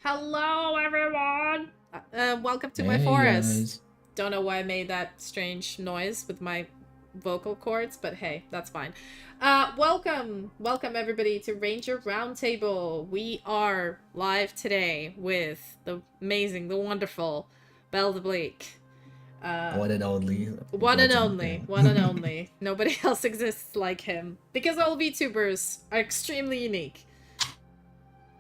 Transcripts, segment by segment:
Hello, everyone! Welcome to my Hey forest. guys. Don't know why I made that strange noise with my vocal cords, but hey, that's fine. Welcome everybody to Ranger Roundtable. We are live today with the amazing, the wonderful Belle de Blake. One and only One and legend. only, one and Yeah. only. Nobody else exists like him. Because all VTubers are extremely unique.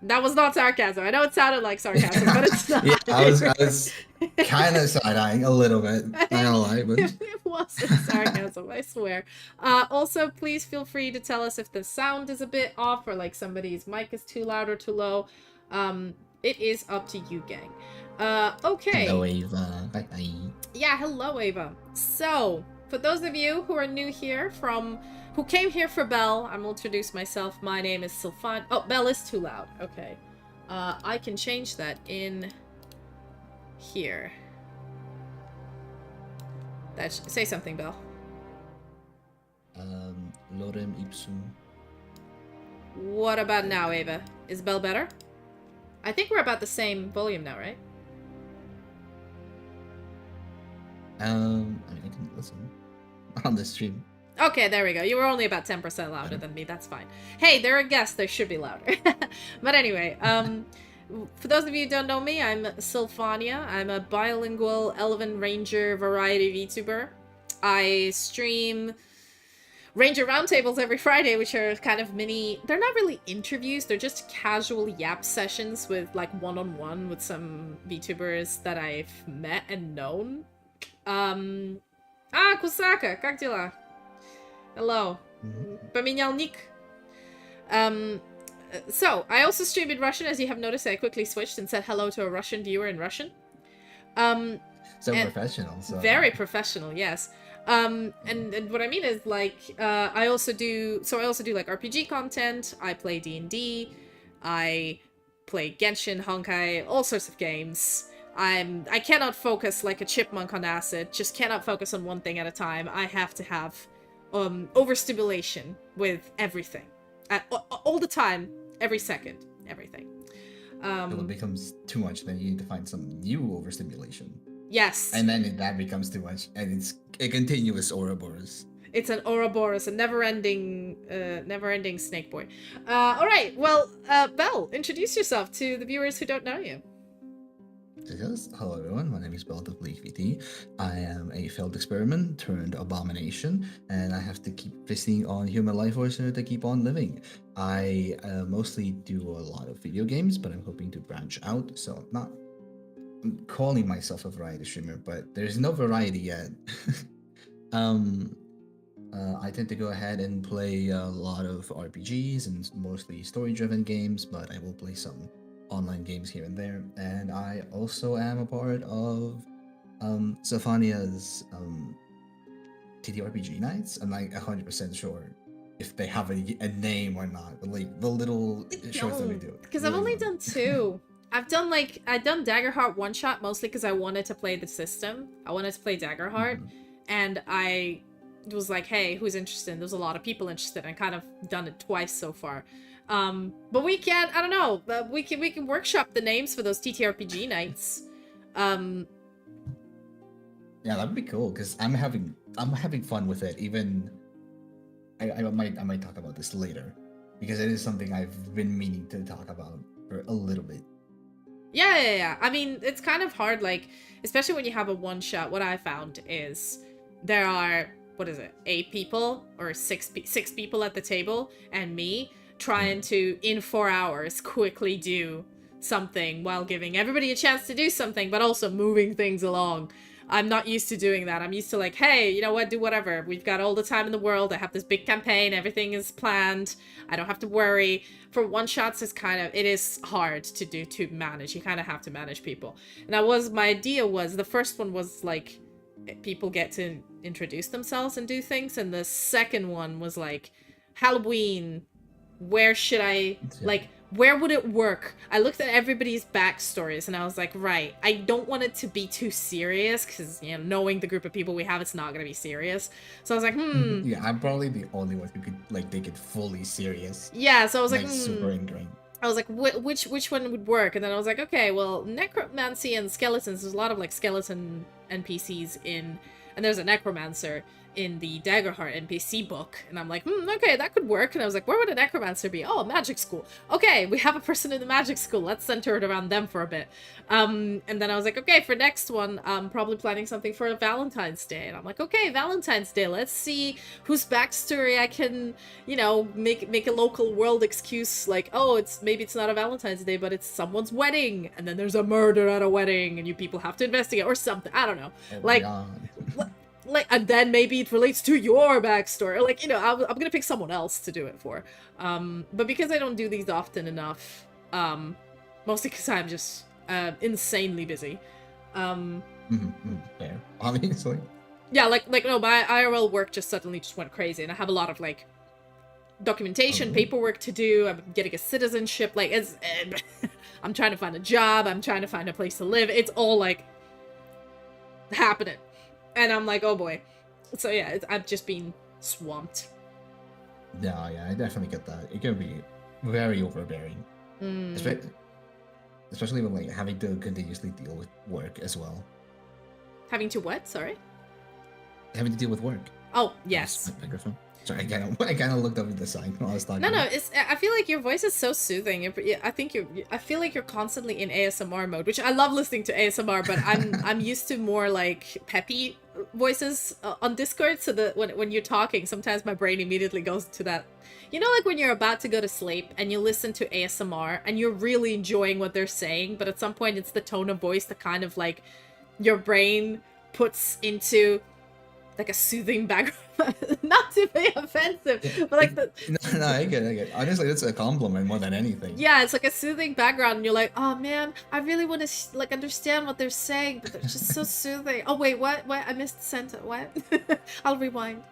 That was not sarcasm. I know it sounded like sarcasm, but it's not. Yeah, I was kind of side-eyeing a little bit. Not gonna lie, but It wasn't sarcasm, I swear. Also, please feel free to tell us if the sound is a bit off or like somebody's mic is too loud or too low. It is up to you, gang. Okay. hello Ava. Hi. Yeah, hello, Ava. So, for those of you who are new here who came here for Belle, I'm gonna introduce myself. My name is Sylfania. Oh, Belle is too loud. Okay. I can change that in here. Say something, Belle. Lorem ipsum. What about now, Ava? Is Belle better? I think we're about the same volume now, right? I mean, I can listen on the stream. Okay, there we go. You were only about 10% louder than me. That's fine. Hey, they're a guest. They should be louder. But anyway, for those of you who don't know me, I'm Sylfania. I'm a bilingual Elven Ranger variety VTuber. I stream Ranger Roundtables every Friday, which are kind of mini... They're not really interviews. They're just casual yap sessions with, like, one-on-one with some VTubers that I've met and known. Kusaka, как дела? Hello. Поменял ник. So, I also stream in Russian. As you have noticed, I quickly switched and said hello to a Russian viewer in Russian. So professional. So. Very professional, yes. And what I mean is, like, I also do like RPG content. I play D&D. I play Genshin, Honkai, all sorts of games. I cannot focus like a chipmunk on acid. Just cannot focus on one thing at a time. I have to have overstimulation with everything. All the time, every second, everything. If it becomes too much, then you need to find some new overstimulation. Yes. And then that becomes too much, and it's a continuous Ouroboros. It's an Ouroboros, a never-ending snake boy. All right, well, Belle, introduce yourself to the viewers who don't know you. Yes. Hello everyone, my name is Belle de Blake VT. I am a failed experiment turned abomination, and I have to keep feasting on human life force to keep on living. I mostly do a lot of video games, but I'm hoping to branch out, so I'm calling myself a variety streamer, but there's no variety yet. I tend to go ahead and play a lot of RPGs and mostly story-driven games, but I will play some online games here and there, and I also am a part of Sylfania's TTRPG nights. I'm like 100% sure if they have a name or not, but like the little shorts that we do. Because I've only done 2. I've done Daggerheart one shot mostly because I wanted to play the system. I wanted to play Daggerheart, and I was like, hey, who's interested? There's a lot of people interested. I kind of done it twice so far. But we can't, I don't know, we can workshop the names for those TTRPG nights. Yeah, that'd be cool, because I'm having fun with it. Even I might talk about this later, because it is something I've been meaning to talk about for a little bit. Yeah. I mean, it's kind of hard, like, especially when you have a one shot. What I found is there are, 8 people or 6 people at the table, and me trying to, in 4 hours, quickly do something while giving everybody a chance to do something, but also moving things along. I'm not used to doing that. I'm used to like, hey, you know what, do whatever. We've got all the time in the world. I have this big campaign. Everything is planned. I don't have to worry. For one-shots, it is hard to manage. You kind of have to manage people. And my idea was, the first one was like, people get to introduce themselves and do things. And the second one was like, Halloween, where should I, like, where would it work? I looked at everybody's backstories and I was like, right, I don't want it to be too serious because, you know, knowing the group of people we have, it's not going to be serious. So I was like, Yeah, I'm probably the only one who could, like, take it fully serious. Yeah, so I was like, super ingrained. I was like, which one would work? And then I was like, okay, well, necromancy and skeletons. There's a lot of like skeleton NPCs in, and there's a necromancer in the Daggerheart NPC book. And I'm like, okay, that could work. And I was like, where would a necromancer be? Oh, magic school. Okay, we have a person in the magic school. Let's center it around them for a bit. And then I was like, okay, for next one, I'm probably planning something for a Valentine's Day. And I'm like, okay, Valentine's Day. Let's see whose backstory I can, you know, make a local world excuse, like, oh, maybe it's not a Valentine's Day, but it's someone's wedding, and then there's a murder at a wedding, and you people have to investigate or something. I don't know, Oh my like, god. and then maybe it relates to your backstory, like, you know, I'm gonna pick someone else to do it for, but because I don't do these often enough, mostly because I'm just insanely busy, Fair. Obviously. yeah, like no, my IRL work just suddenly just went crazy, and I have a lot of like documentation, paperwork to do. I'm getting a citizenship. Like, it's I'm trying to find a job. I'm trying to find a place to live. It's all like happening, and I'm like, oh boy. So yeah, I've just been swamped. Yeah, I definitely get that. It can be very overbearing, especially when like having to continuously deal with work as well. Having to what? Sorry. Having to deal with work. Oh yes. Microphone. Sorry, I kind of looked over the side while I was talking. No, it's. I feel like your voice is so soothing. I feel like you're constantly in ASMR mode, which I love listening to ASMR. But I'm used to more like peppy voices on Discord. So that when you're talking, sometimes my brain immediately goes to that. You know, like when you're about to go to sleep and you listen to ASMR and you're really enjoying what they're saying, but at some point it's the tone of voice that kind of like your brain puts into like a soothing background. Not to be offensive, but like the No, I get it. Honestly, it's a compliment more than anything. yeah, it's like a soothing background, and you're like, oh man, I really want to like understand what they're saying, but they're just so soothing. Oh wait, what? I missed the sentence. What? I'll rewind.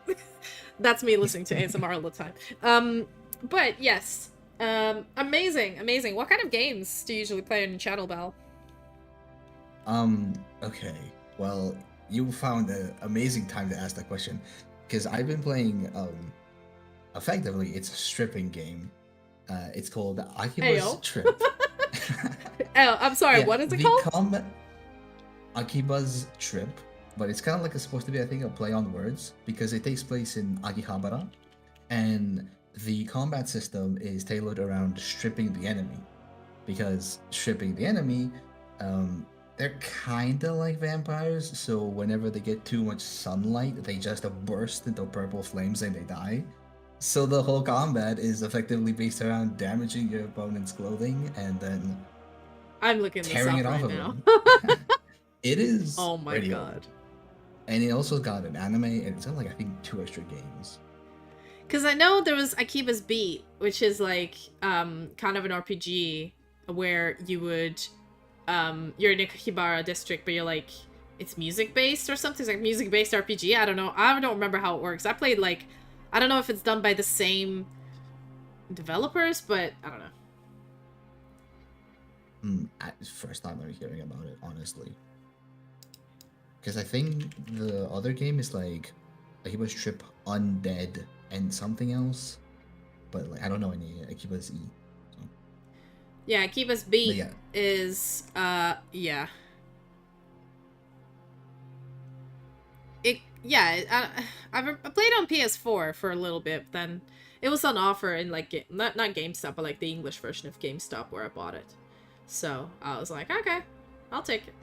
That's me listening to ASMR all the time. But yes, amazing. What kind of games do you usually play on your channel, Belle? Okay. Well, you found an amazing time to ask that question, because I've been playing, effectively, it's a stripping game. It's called Akiba's Ayo. Trip. Oh, I'm sorry, Yeah, what is it the called? Akiba's Trip, but it's kind of like it's supposed to be, I think, a play on words, because it takes place in Akihabara, and the combat system is tailored around stripping the enemy, because stripping the enemy, they're kinda like vampires, so whenever they get too much sunlight, they just burst into purple flames and they die. So the whole combat is effectively based around damaging your opponent's clothing and then I'm looking this tearing up it off right of now. them. It is Oh my pretty god. old. And it also got an anime, and it's got like, I think, 2 extra games. Because I know there was Akiba's Beat, which is like kind of an RPG where you would you're in a Hibara district, but you're like it's music based or something. It's like music based RPG. I don't know. I don't remember how it works. I played like I don't know if it's done by the same developers, but I don't know. First time I'm hearing about it, honestly. Because I think the other game is like Akiba's Trip Undead and something else, but like I don't know any Akiba's E. So. Yeah, Akiba's Beat yeah. is yeah. I played on PS4 for a little bit. Then it was on offer in like not GameStop, but like the English version of GameStop where I bought it. So I was like, okay, I'll take it.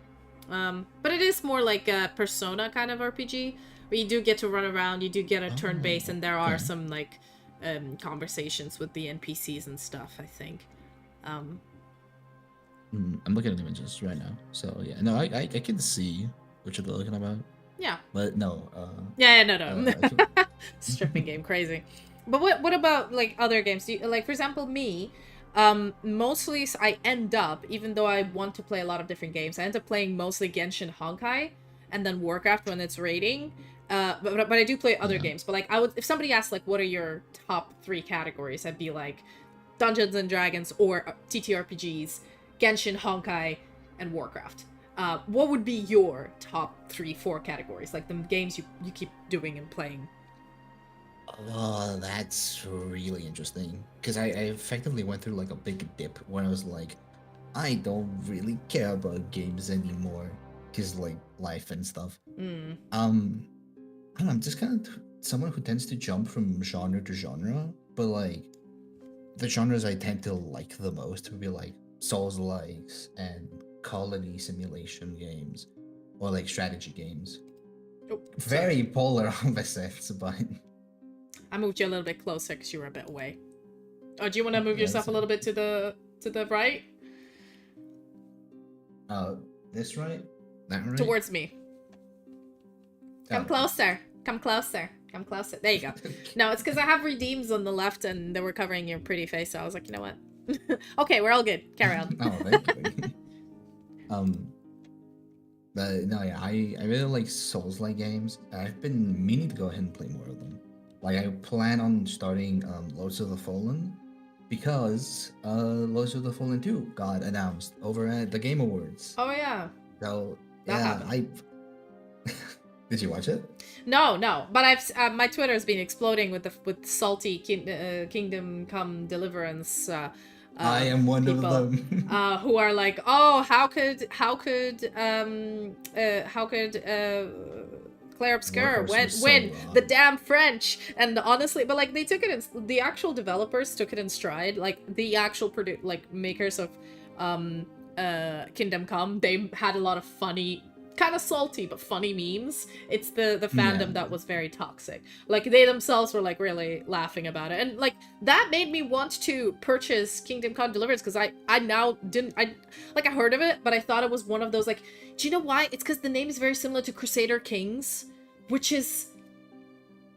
But it is more like a Persona kind of RPG where you do get to run around, you do get a turn base, and there are some like conversations with the NPCs and stuff. I think. I'm looking at images right now, so yeah, no, I can see what you're looking about. Yeah. But no. No. Stripping game, crazy. But what about like other games? Do you, like for example, me, mostly I end up, even though I want to play a lot of different games, I end up playing mostly Genshin Honkai and then Warcraft when it's raiding. But I do play other games. But like I would, if somebody asked like what are your top 3 categories, I'd be like Dungeons and Dragons or TTRPGs, Genshin Honkai, and Warcraft. What would be your top 3-4 categories? Like the games you keep doing and playing? Oh, that's really interesting. Because I effectively went through like a big dip when I was like, I don't really care about games anymore. Because like life and stuff. Mm. Um, I don't know, I'm just kind of someone who tends to jump from genre to genre. But like the genres I tend to like the most would be like Souls likes and colony simulation games. Or like strategy games. Oh, sorry. Very polar opposites, but I moved you a little bit closer because you were a bit away. Oh, do you want to move yeah, yourself a little bit to the right? uh, this right? That right? Towards me. Come Oh. closer. Come closer. Come closer. There you go. No, it's because I have redeems on the left and they were covering your pretty face, so I was like, you know what? Okay, we're all good. Carry on. Oh, thank you. um, but no, yeah, I really like Souls-like games. I've been meaning to go ahead and play more of them. Like I plan on starting Lords of the Fallen because Lords of the Fallen 2 got announced over at the Game Awards. Oh yeah. So That yeah, happened. Did you watch it? No, but I've my Twitter has been exploding with salty Kingdom Come Deliverance I am one of people them. who are like, oh, how could Claire Obscure Workers were so win wrong. the damn French? And honestly, but like they took it in, the actual developers took it in stride, like the actual makers of Kingdom Come. They had a lot of funny, kind of salty but funny memes. It's the fandom Yeah. that was very toxic. Like they themselves were like really laughing about it, and like that made me want to purchase Kingdom Come Deliverance because I now didn't, I heard of it, but I thought it was one of those like, do you know why? It's because the name is very similar to Crusader Kings, which is,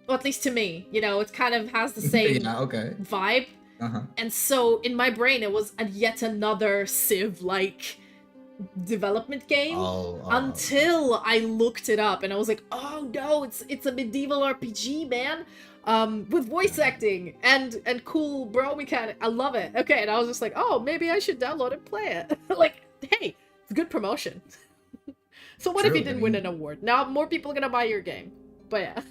well, at least to me, you know, it kind of has the same Yeah, okay. vibe. Uh-huh. And so in my brain it was yet another Civ like development game, until I looked it up and I was like, oh no, it's a medieval RPG, man, with voice acting and cool bro mechanic. I love it. Okay, and I was just like, oh, maybe I should download and play it. Like, hey, it's good promotion. So what if you didn't win an award? Now more people are gonna buy your game. But yeah.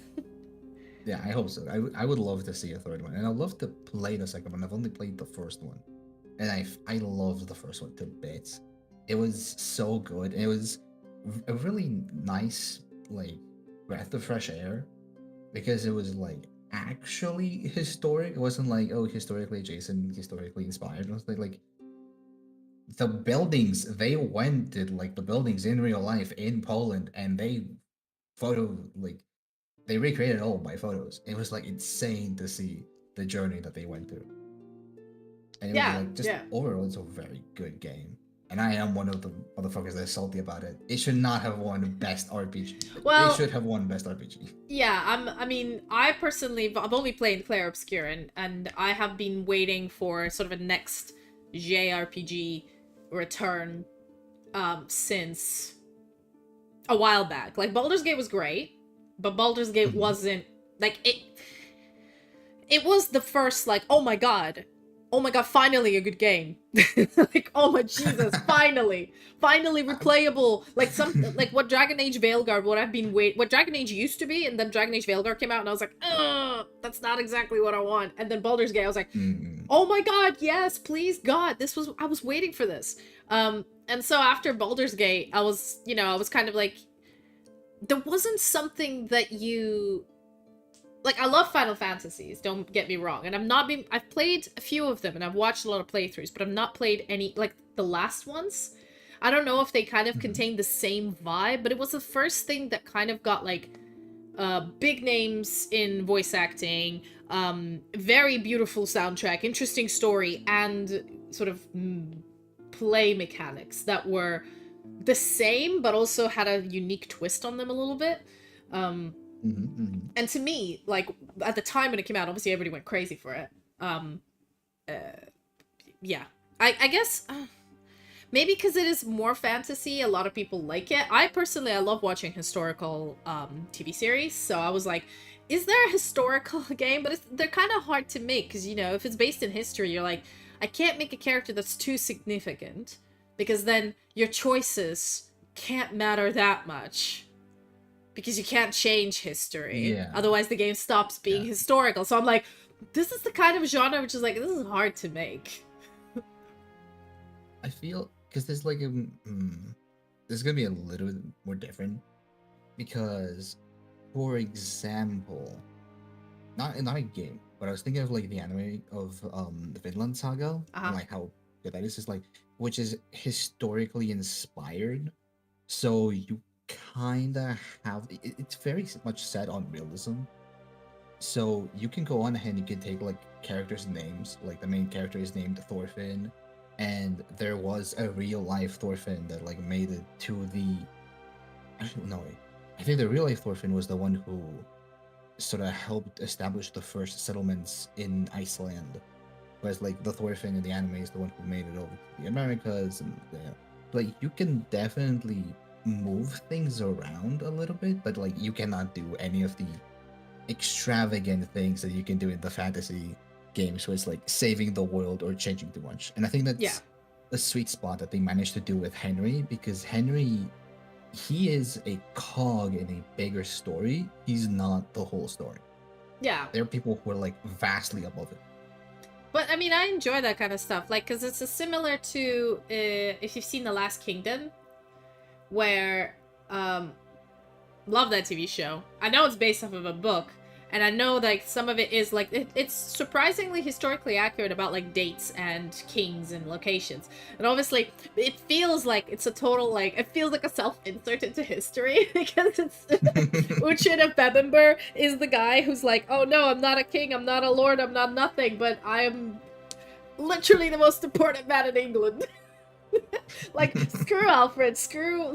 Yeah, I hope so. I would love to see a third one, and I'd love to play the second one. I've only played the first one, and I loved the first one to bits. It was so good. It was a really nice like breath of fresh air because it was like actually historic. It wasn't like, oh, historically adjacent, historically inspired. It was like the buildings they went to, like the buildings in real life in Poland, and they photo like they recreated all my photos. It was like insane to see the journey that they went through. And it was like just overall it's a very good game. And I am one of the motherfuckers that's salty about it. It should not have won best RPG. Well, it should have won best RPG. Yeah, I mean, I personally, I've only played Claire Obscure, and I have been waiting for sort of a next JRPG return since a while back. Like Baldur's Gate was great, but Baldur's Gate wasn't like it was the first like, oh my god, finally a good game. Like, oh my Jesus, finally replayable. Like like what Dragon Age Veilguard, what Dragon Age used to be, and then Dragon Age Veilguard came out, and I was like, ugh, that's not exactly what I want. And then Baldur's Gate, I was like, oh my god, yes, please God, I was waiting for this. And so after Baldur's Gate, I was kind of like, there wasn't something that you like. I love Final Fantasies, don't get me wrong, and I've played a few of them and I've watched a lot of playthroughs, but I've not played any, like the last ones. I don't know if they kind of contain the same vibe, but it was the first thing that kind of got like big names in voice acting, very beautiful soundtrack, interesting story, and sort of play mechanics that were the same but also had a unique twist on them a little bit. And to me, like at the time when it came out, obviously everybody went crazy for it. Yeah, I guess maybe because it is more fantasy, a lot of people like it. I love watching historical TV series, so I was like, is there a historical game? But they're kind of hard to make because, you know, if it's based in history, you're like, I can't make a character that's too significant because then your choices can't matter that much. because you can't change history. Yeah. Otherwise the game stops being Yeah. historical. So I'm like, this is the kind of genre which is like, this is hard to make. I feel because there's like there's gonna be a little bit more different because, for example, not a game, but I was thinking of like the anime of the Vinland Saga and like how good that is like, which is historically inspired. So you kind of have it's very much set on realism. So you can go on ahead and you can take like characters' names. Like the main character is named Thorfinn, and there was a real life Thorfinn that like made it to the. Actually, no, wait. I think the real life Thorfinn was the one who sort of helped establish the first settlements in Iceland. Whereas like the Thorfinn in the anime is the one who made it over to the Americas, and like you can definitely move things around a little bit, but like you cannot do any of the extravagant things that you can do in the fantasy games where it's like saving the world or changing too much. And I think that's the sweet spot that they managed to do with Henry, because Henry, he is a cog in a bigger story. He's not the whole story. Yeah. There are people who are like vastly above it. But I mean, I enjoy that kind of stuff, like, because it's similar to if you've seen The Last Kingdom, where love that TV show. I know it's based off of a book, and I know like some of it is like it's surprisingly historically accurate about like dates and kings and locations. And obviously, it feels like it's a total like it feels like a self-insert into history because it's Uhtred of Bebember is the guy who's like, oh no, I'm not a king, I'm not a lord, I'm not nothing, but I am literally the most important man in England. Like, screw Alfred, screw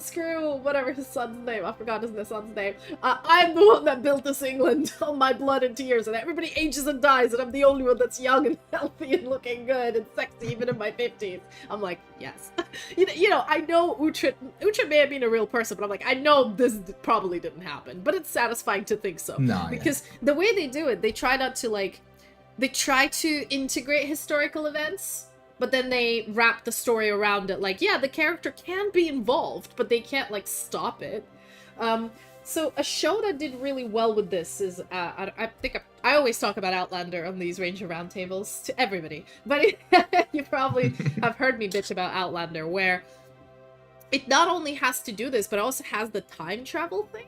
whatever his son's name, I forgot his son's name. I'm the one that built this England on my blood and tears, and everybody ages and dies, and I'm the only one that's young and healthy and looking good and sexy even in my 50s. I'm like, yes. you know, I know Uhtred may have been a real person, but I'm like, I know this probably didn't happen, but it's satisfying to think so. No, because the way they do it, they try not to, like, they try to integrate historical events, but then they wrap the story around it. Like, yeah, the character can be involved, but they can't, like, stop it. So a show that did really well with this is, I think I always talk about Outlander on these Ranger Roundtables to everybody, but you probably have heard me bitch about Outlander, where it not only has to do this, but also has the time travel thing,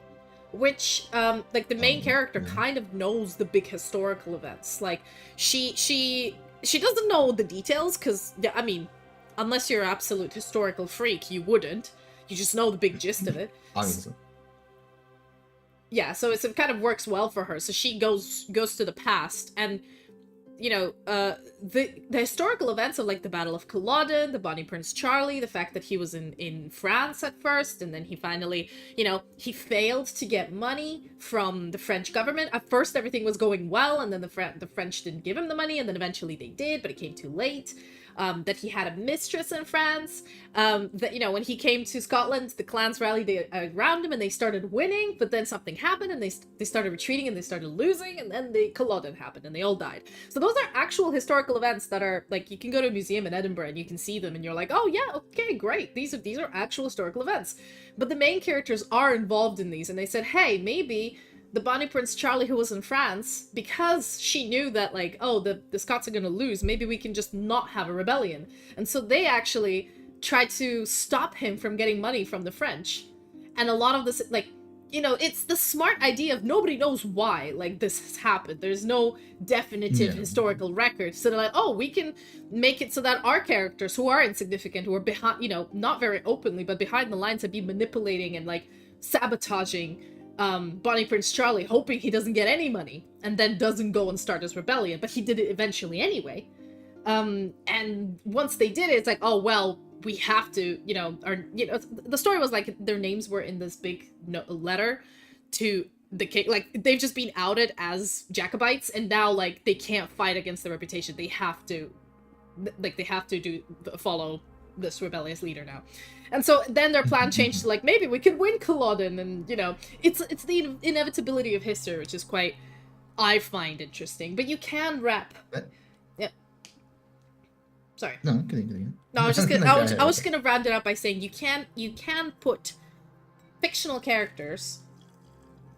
which, like, the main character kind of knows the big historical events. Like, she doesn't know the details, because, yeah, I mean, unless you're an absolute historical freak, you wouldn't. You just know the big gist of it. Obviously. Yeah, so it kind of works well for her. So she goes to the past, and, you know, the historical events of, like, the Battle of Culloden, the Bonnie Prince Charlie, the fact that he was in France at first, and then he finally, you know, he failed to get money from the French government. At first, everything was going well, and then the French didn't give him the money, and then eventually they did, but it came too late. That he had a mistress in France, that, you know, when he came to Scotland, the clans rallied around him and they started winning, but then something happened and they started retreating and they started losing, and then the Culloden happened and they all died. So those are actual historical events that are, like, you can go to a museum in Edinburgh and you can see them and you're like, oh yeah, okay, great, these are actual historical events. But the main characters are involved in these, and they said, hey, maybe the Bonnie Prince Charlie who was in France, because she knew that, like, oh, the Scots are gonna lose, maybe we can just not have a rebellion. And so they actually tried to stop him from getting money from the French. And a lot of this, like, you know, it's the smart idea of nobody knows why, like, this has happened. There's no definitive historical record. So they're like, oh, we can make it so that our characters, who are insignificant, who are behind, you know, not very openly, but behind the lines, have been manipulating and, like, sabotaging Bonnie Prince Charlie, hoping he doesn't get any money, and then doesn't go and start his rebellion, but he did it eventually anyway. And once they did it, it's like, oh, well, we have to, you know, the story was like their names were in this big letter to the king, like, they've just been outed as Jacobites, and now, like, they can't fight against their reputation. They have to, like, follow this rebellious leader now. And so then their plan changed to, like, maybe we could win Culloden, and, you know, it's the inevitability of history, which is quite, I find, interesting. But you can wrap. Yeah. Sorry. No, continue. No, I was just gonna round it up by saying you can put fictional characters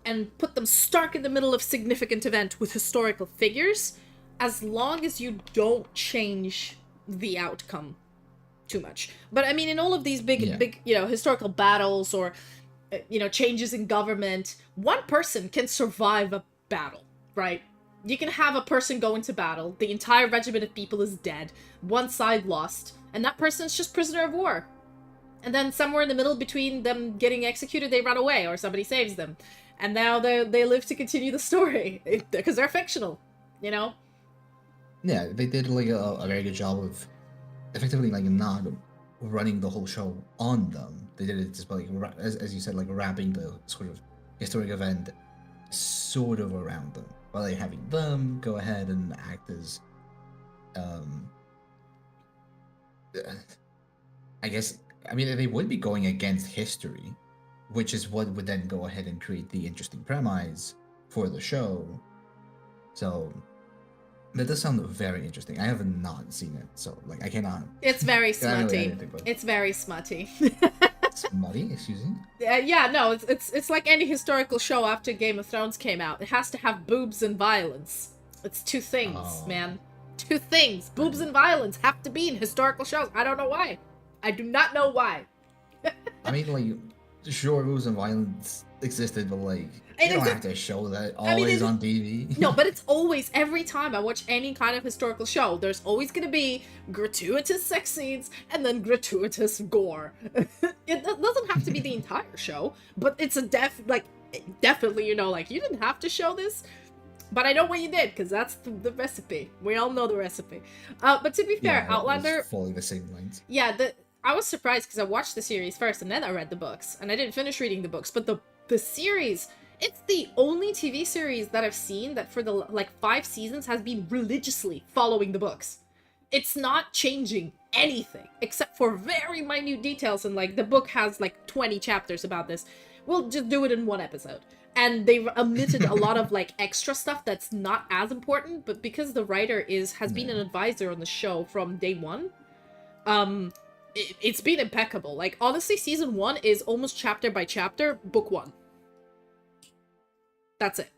and put them stark in the middle of significant event with historical figures, as long as you don't change the outcome too much. But I mean, in all of these big, historical battles or, changes in government, one person can survive a battle, right? You can have a person go into battle, the entire regiment of people is dead, one side lost, and that person's just prisoner of war. And then somewhere in the middle between them getting executed, they run away or somebody saves them. And now they live to continue the story because they're fictional, Yeah, they did like a very good job of effectively like not running the whole show on them. They did it just by, like, as you said, like wrapping the sort of historic event sort of around them, while like having them go ahead and act as, I guess, I mean, they would be going against history, which is what would then go ahead and create the interesting premise for the show. So that does sound very interesting. I have not seen it, so like I cannot. It's very smutty. It's very smutty. Smutty, excuse me. Yeah, no, it's like any historical show after Game of Thrones came out. It has to have boobs and violence. It's two things, man. Two things. Boobs and violence have to be in historical shows. I don't know why. I do not know why. I mean, like, sure, boobs and violence existed, but like, you don't have to show that always on TV. No, but it's always, every time I watch any kind of historical show, there's always gonna be gratuitous sex scenes and then gratuitous gore. It doesn't have to be the entire show, but it's a definitely, you didn't have to show this, but I know what you did, because that's the recipe. We all know the recipe. But to be fair, Outlander... following the same lines. Yeah, I was surprised, because I watched the series first, and then I read the books, and I didn't finish reading the books, but the series... It's the only TV series that I've seen that for the, 5 seasons has been religiously following the books. It's not changing anything, except for very minute details, and, the book has, 20 chapters about this. We'll just do it in one episode. And they omitted a lot of, extra stuff that's not as important, but because the writer has been an advisor on the show from day one, it's been impeccable. Honestly, season 1 is almost chapter by chapter, book 1. That's it.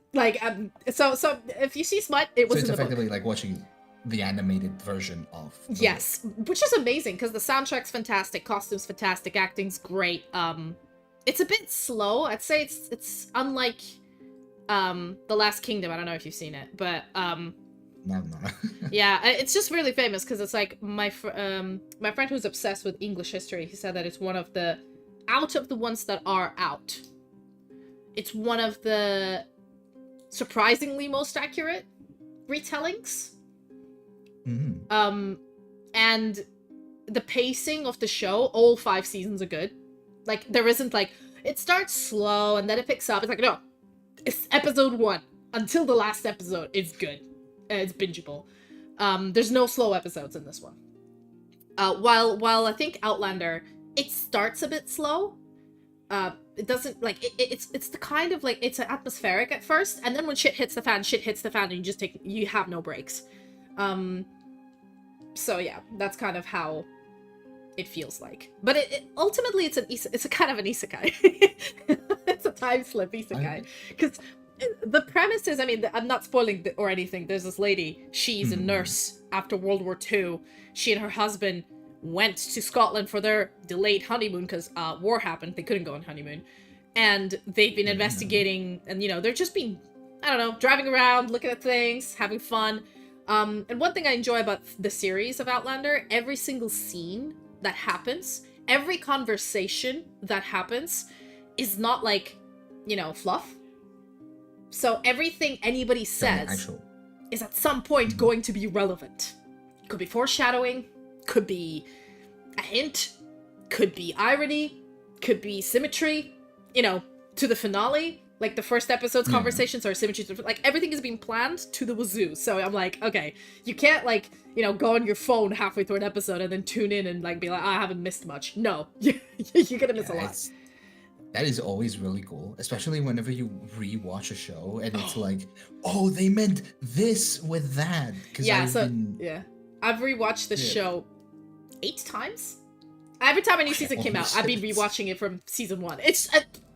So if you see smut, it was in the book. So it's effectively like watching the animated version of the book. Which is amazing, because the soundtrack's fantastic, costume's fantastic, acting's great. It's a bit slow. I'd say it's unlike The Last Kingdom. I don't know if you've seen it, but no. Yeah, it's just really famous because it's like my friend who's obsessed with English history, he said that it's one of the, out of the ones that are out, it's one of the surprisingly most accurate retellings. Mm-hmm. And the pacing of the show, all 5 seasons are good. There isn't it starts slow and then it picks up. It's no, it's episode 1 until the last episode. It's good. It's bingeable. There's no slow episodes in this one. While I think Outlander, it starts a bit slow. It doesn't it's the kind of it's atmospheric at first, and then when shit hits the fan, and you have no breaks. So yeah, that's kind of how it feels like. But ultimately it's a kind of an isekai. It's a time slip isekai, because the premise is, I'm not spoiling or anything. There's this lady, she's a nurse after World War II. She and her husband went to Scotland for their delayed honeymoon because war happened. They couldn't go on honeymoon. And they've been investigating, and they're just been, driving around, looking at things, having fun. And one thing I enjoy about the series of Outlander, every single scene that happens, every conversation that happens is not fluff. So everything anybody says is at some point going to be relevant. Could be foreshadowing, could be a hint, could be irony, could be symmetry, to the finale. The first episode's conversations are symmetry, everything is being planned to the wazoo. So I'm okay, you can't go on your phone halfway through an episode and then tune in and be like, I haven't missed much. No, you're gonna miss a lot. That is always really cool, especially whenever you rewatch a show and it's oh, they meant this with that. I've rewatched this show 8 times. Every time a new season came out, I've been rewatching it from season 1.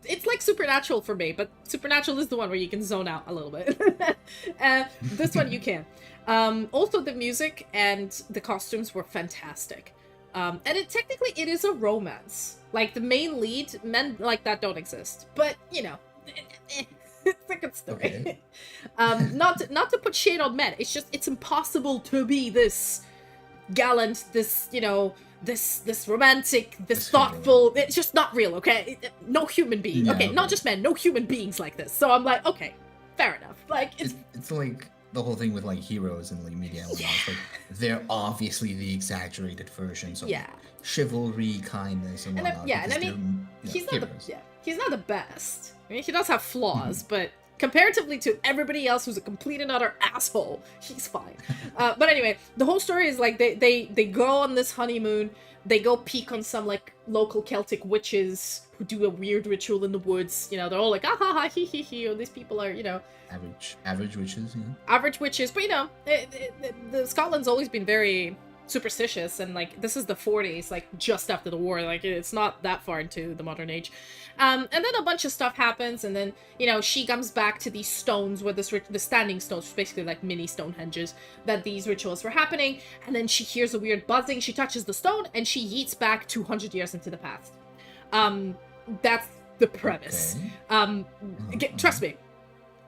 it's like Supernatural for me, but Supernatural is the one where you can zone out a little bit. This one you can. Also, the music and the costumes were fantastic. And technically it is a romance. Like, the main lead, men like that don't exist. But, you know, it's a good story. Okay. Not to put shade on men. It's just, it's impossible to be this gallant, this, you know, this romantic, this thoughtful. It's just not real, okay? No human being. Yeah, okay, not just men, no human beings like this. So I'm like, okay, fair enough. Like, it's like the whole thing with like heroes and like media. Yeah. Like, they're obviously the exaggerated versions of chivalry, kindness, and whatnot. And I mean, he's not the best. I mean, he does have flaws, but comparatively to everybody else who's a complete and utter asshole, he's fine. But anyway, the whole story is like they go on this honeymoon. They go peek on some like local Celtic witches who do a weird ritual in the woods. You know, they're all like, ah ha ha, he. Oh, these people are, you know, average witches. Yeah. Average witches, but you know, the Scotland's always been very superstitious, and like this is the 40s, like just after the war, like it's not that far into the modern age. And then a bunch of stuff happens, and then, you know, she comes back to these stones where the standing stones, basically like mini Stonehenges, that these rituals were happening, and then she hears a weird buzzing, she touches the stone, and she yeets back 200 years into the past. That's the premise. Okay. Trust me,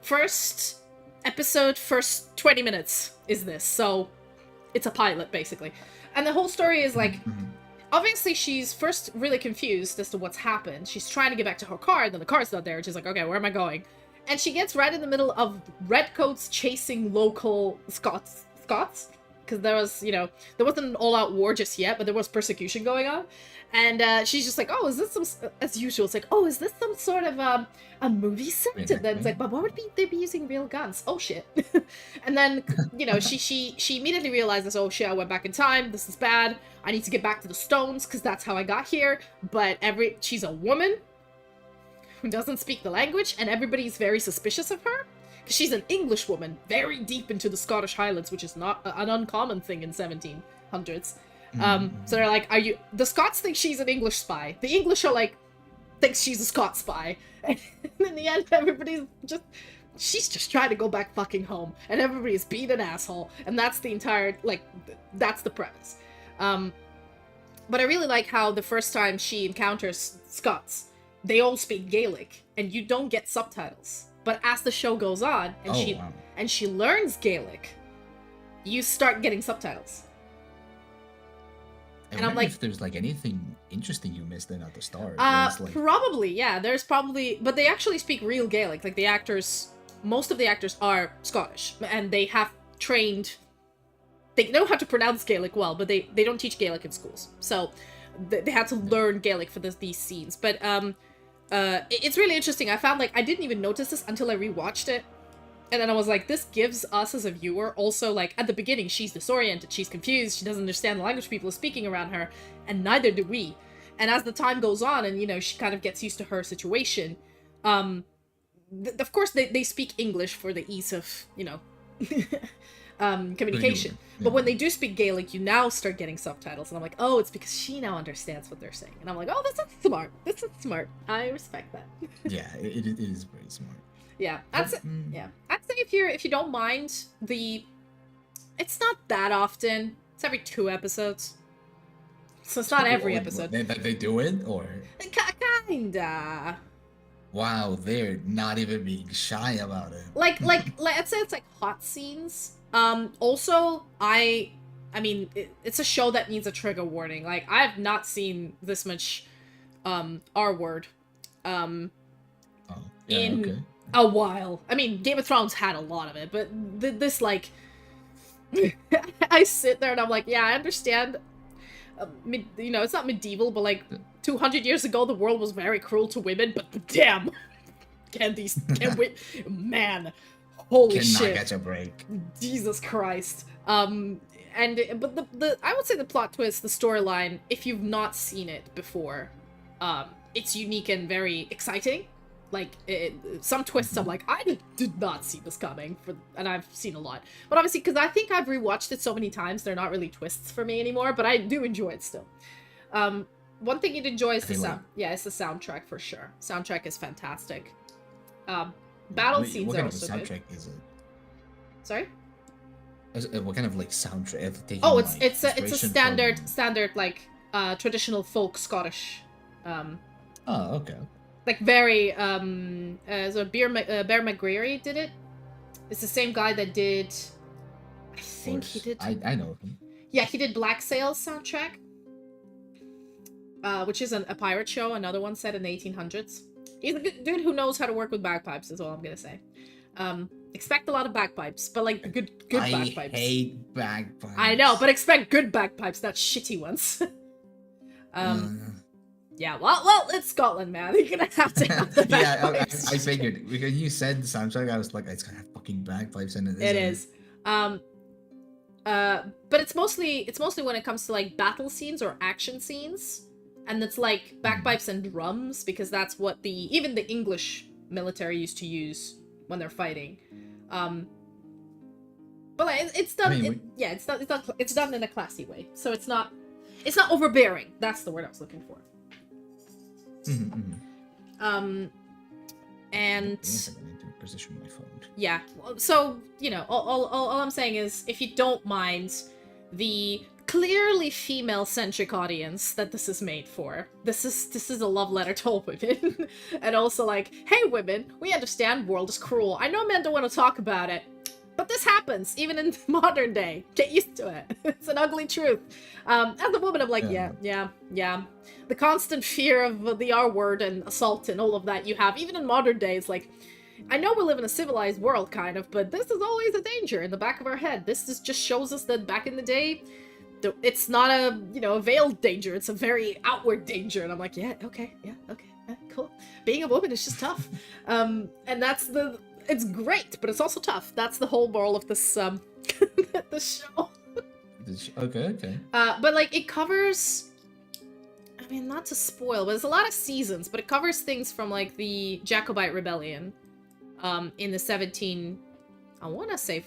first episode, first 20 minutes is this, so it's a pilot, basically. And the whole story is like, obviously she's first really confused as to what's happened. She's trying to get back to her car, and then the car's not there, and she's like, okay, where am I going? And she gets right in the middle of redcoats chasing local Scots? Because there was, you know, there wasn't an all-out war just yet, but there was persecution going on. And she's just like, oh, is this some, as usual, it's like, oh, is this some sort of a movie set? And then it's like, but what would they be using real guns? Oh shit. And then, you know, she immediately realizes, oh shit, I went back in time, this is bad, I need to get back to the stones because that's how I got here. But she's a woman who doesn't speak the language, and everybody's very suspicious of her because she's an English woman very deep into the Scottish Highlands, which is not an uncommon thing in 1700s. So they're like, the Scots think she's an English spy. The English are like, thinks she's a Scot spy. And in the end, she's just trying to go back fucking home. And everybody's being an asshole. And that's the entire, like, that's the premise. But I really like how the first time she encounters Scots, they all speak Gaelic. And you don't get subtitles. But as the show goes on, and she learns Gaelic, you start getting subtitles. And I'm like, if there's like anything interesting you missed then at the start. Probably, yeah. There's probably, but they actually speak real Gaelic. Like the actors, most of the actors are Scottish, and they have trained. They know how to pronounce Gaelic well, but they don't teach Gaelic in schools, so they had to learn Gaelic for these scenes. But it's really interesting. I found like I didn't even notice this until I rewatched it. And then I was like, this gives us as a viewer also, like, at the beginning, she's disoriented, she's confused, she doesn't understand the language people are speaking around her, and neither do we. And as the time goes on, and, you know, she kind of gets used to her situation, of course, they speak English for the ease of, you know, communication. But when they do speak Gaelic, you now start getting subtitles, and I'm like, oh, it's because she now understands what they're saying. And I'm like, oh, this is smart. This is smart. I respect that. Yeah, it is very smart. Yeah, I'd say if you don't mind it's not that often. It's every 2 episodes, so it's not every episode. They do it, or kinda. Wow, they're not even being shy about it. Like I'd say it's like hot scenes. Also, I mean, it's a show that needs a trigger warning. Like, I have not seen this much R word in a while. I mean, Game of Thrones had a lot of it, but this, like, I sit there and I'm like, yeah, I understand. You know, it's not medieval, but like 200 years ago, the world was very cruel to women. But damn, man, holy shit! Cannot catch a break. Jesus Christ. But the I would say the plot twist, the storyline, if you've not seen it before, it's unique and very exciting. Like, some twists I'm like, I did not see this coming, and I've seen a lot. But obviously, because I think I've rewatched it so many times, they're not really twists for me anymore, but I do enjoy it still. one thing you'd enjoy is I the feel sound. Yeah, it's the soundtrack for sure. Soundtrack is fantastic. Battle scenes what are kind of a also good. soundtrack is it? Sorry. What kind of like soundtrack? Oh, Taking, like, it's a inspiration standard like traditional folk Scottish, Oh, okay. like very so Bear McGreary did it. It's the same guy that did. I think he did. I know him. Yeah, he did Black Sails soundtrack, which is a pirate show. Another one set in the 1800s. He's a good dude who knows how to work with bagpipes. Is all I'm gonna say. Expect a lot of bagpipes, but like good bagpipes. I hate bagpipes. I know, but expect good bagpipes, not shitty ones. Yeah, well, it's Scotland, man. You're gonna have to have the bagpipes. I figured because you said the soundtrack, I was like, it's gonna have fucking bagpipes in it. It is. But it's mostly when it comes to like battle scenes or action scenes, and it's like bagpipes and drums because that's what even the English military used to use when they're fighting. But like, it's done. It's done in a classy way, so it's not overbearing. That's the word I was looking for. And position my phone. Yeah, so all I'm saying is if you don't mind the clearly female-centric audience that this is made for, this is a love letter to all women. And also like, hey women, we understand world is cruel. I know men don't want to talk about it, but this happens even in modern day. Get used to it. It's an ugly truth. As a woman, I'm like, yeah. The constant fear of the R word and assault and all of that you have, even in modern days, like, I know we live in a civilized world, kind of, but this is always a danger in the back of our head. This just shows us that back in the day, it's not a veiled danger. It's a very outward danger. And I'm like, okay, cool. Being a woman is just tough. And it's great, but it's also tough. That's the whole moral of this this show. Okay. But like it covers, I mean, not to spoil, but there's a lot of seasons, but it covers things from like the Jacobite Rebellion in the I want to say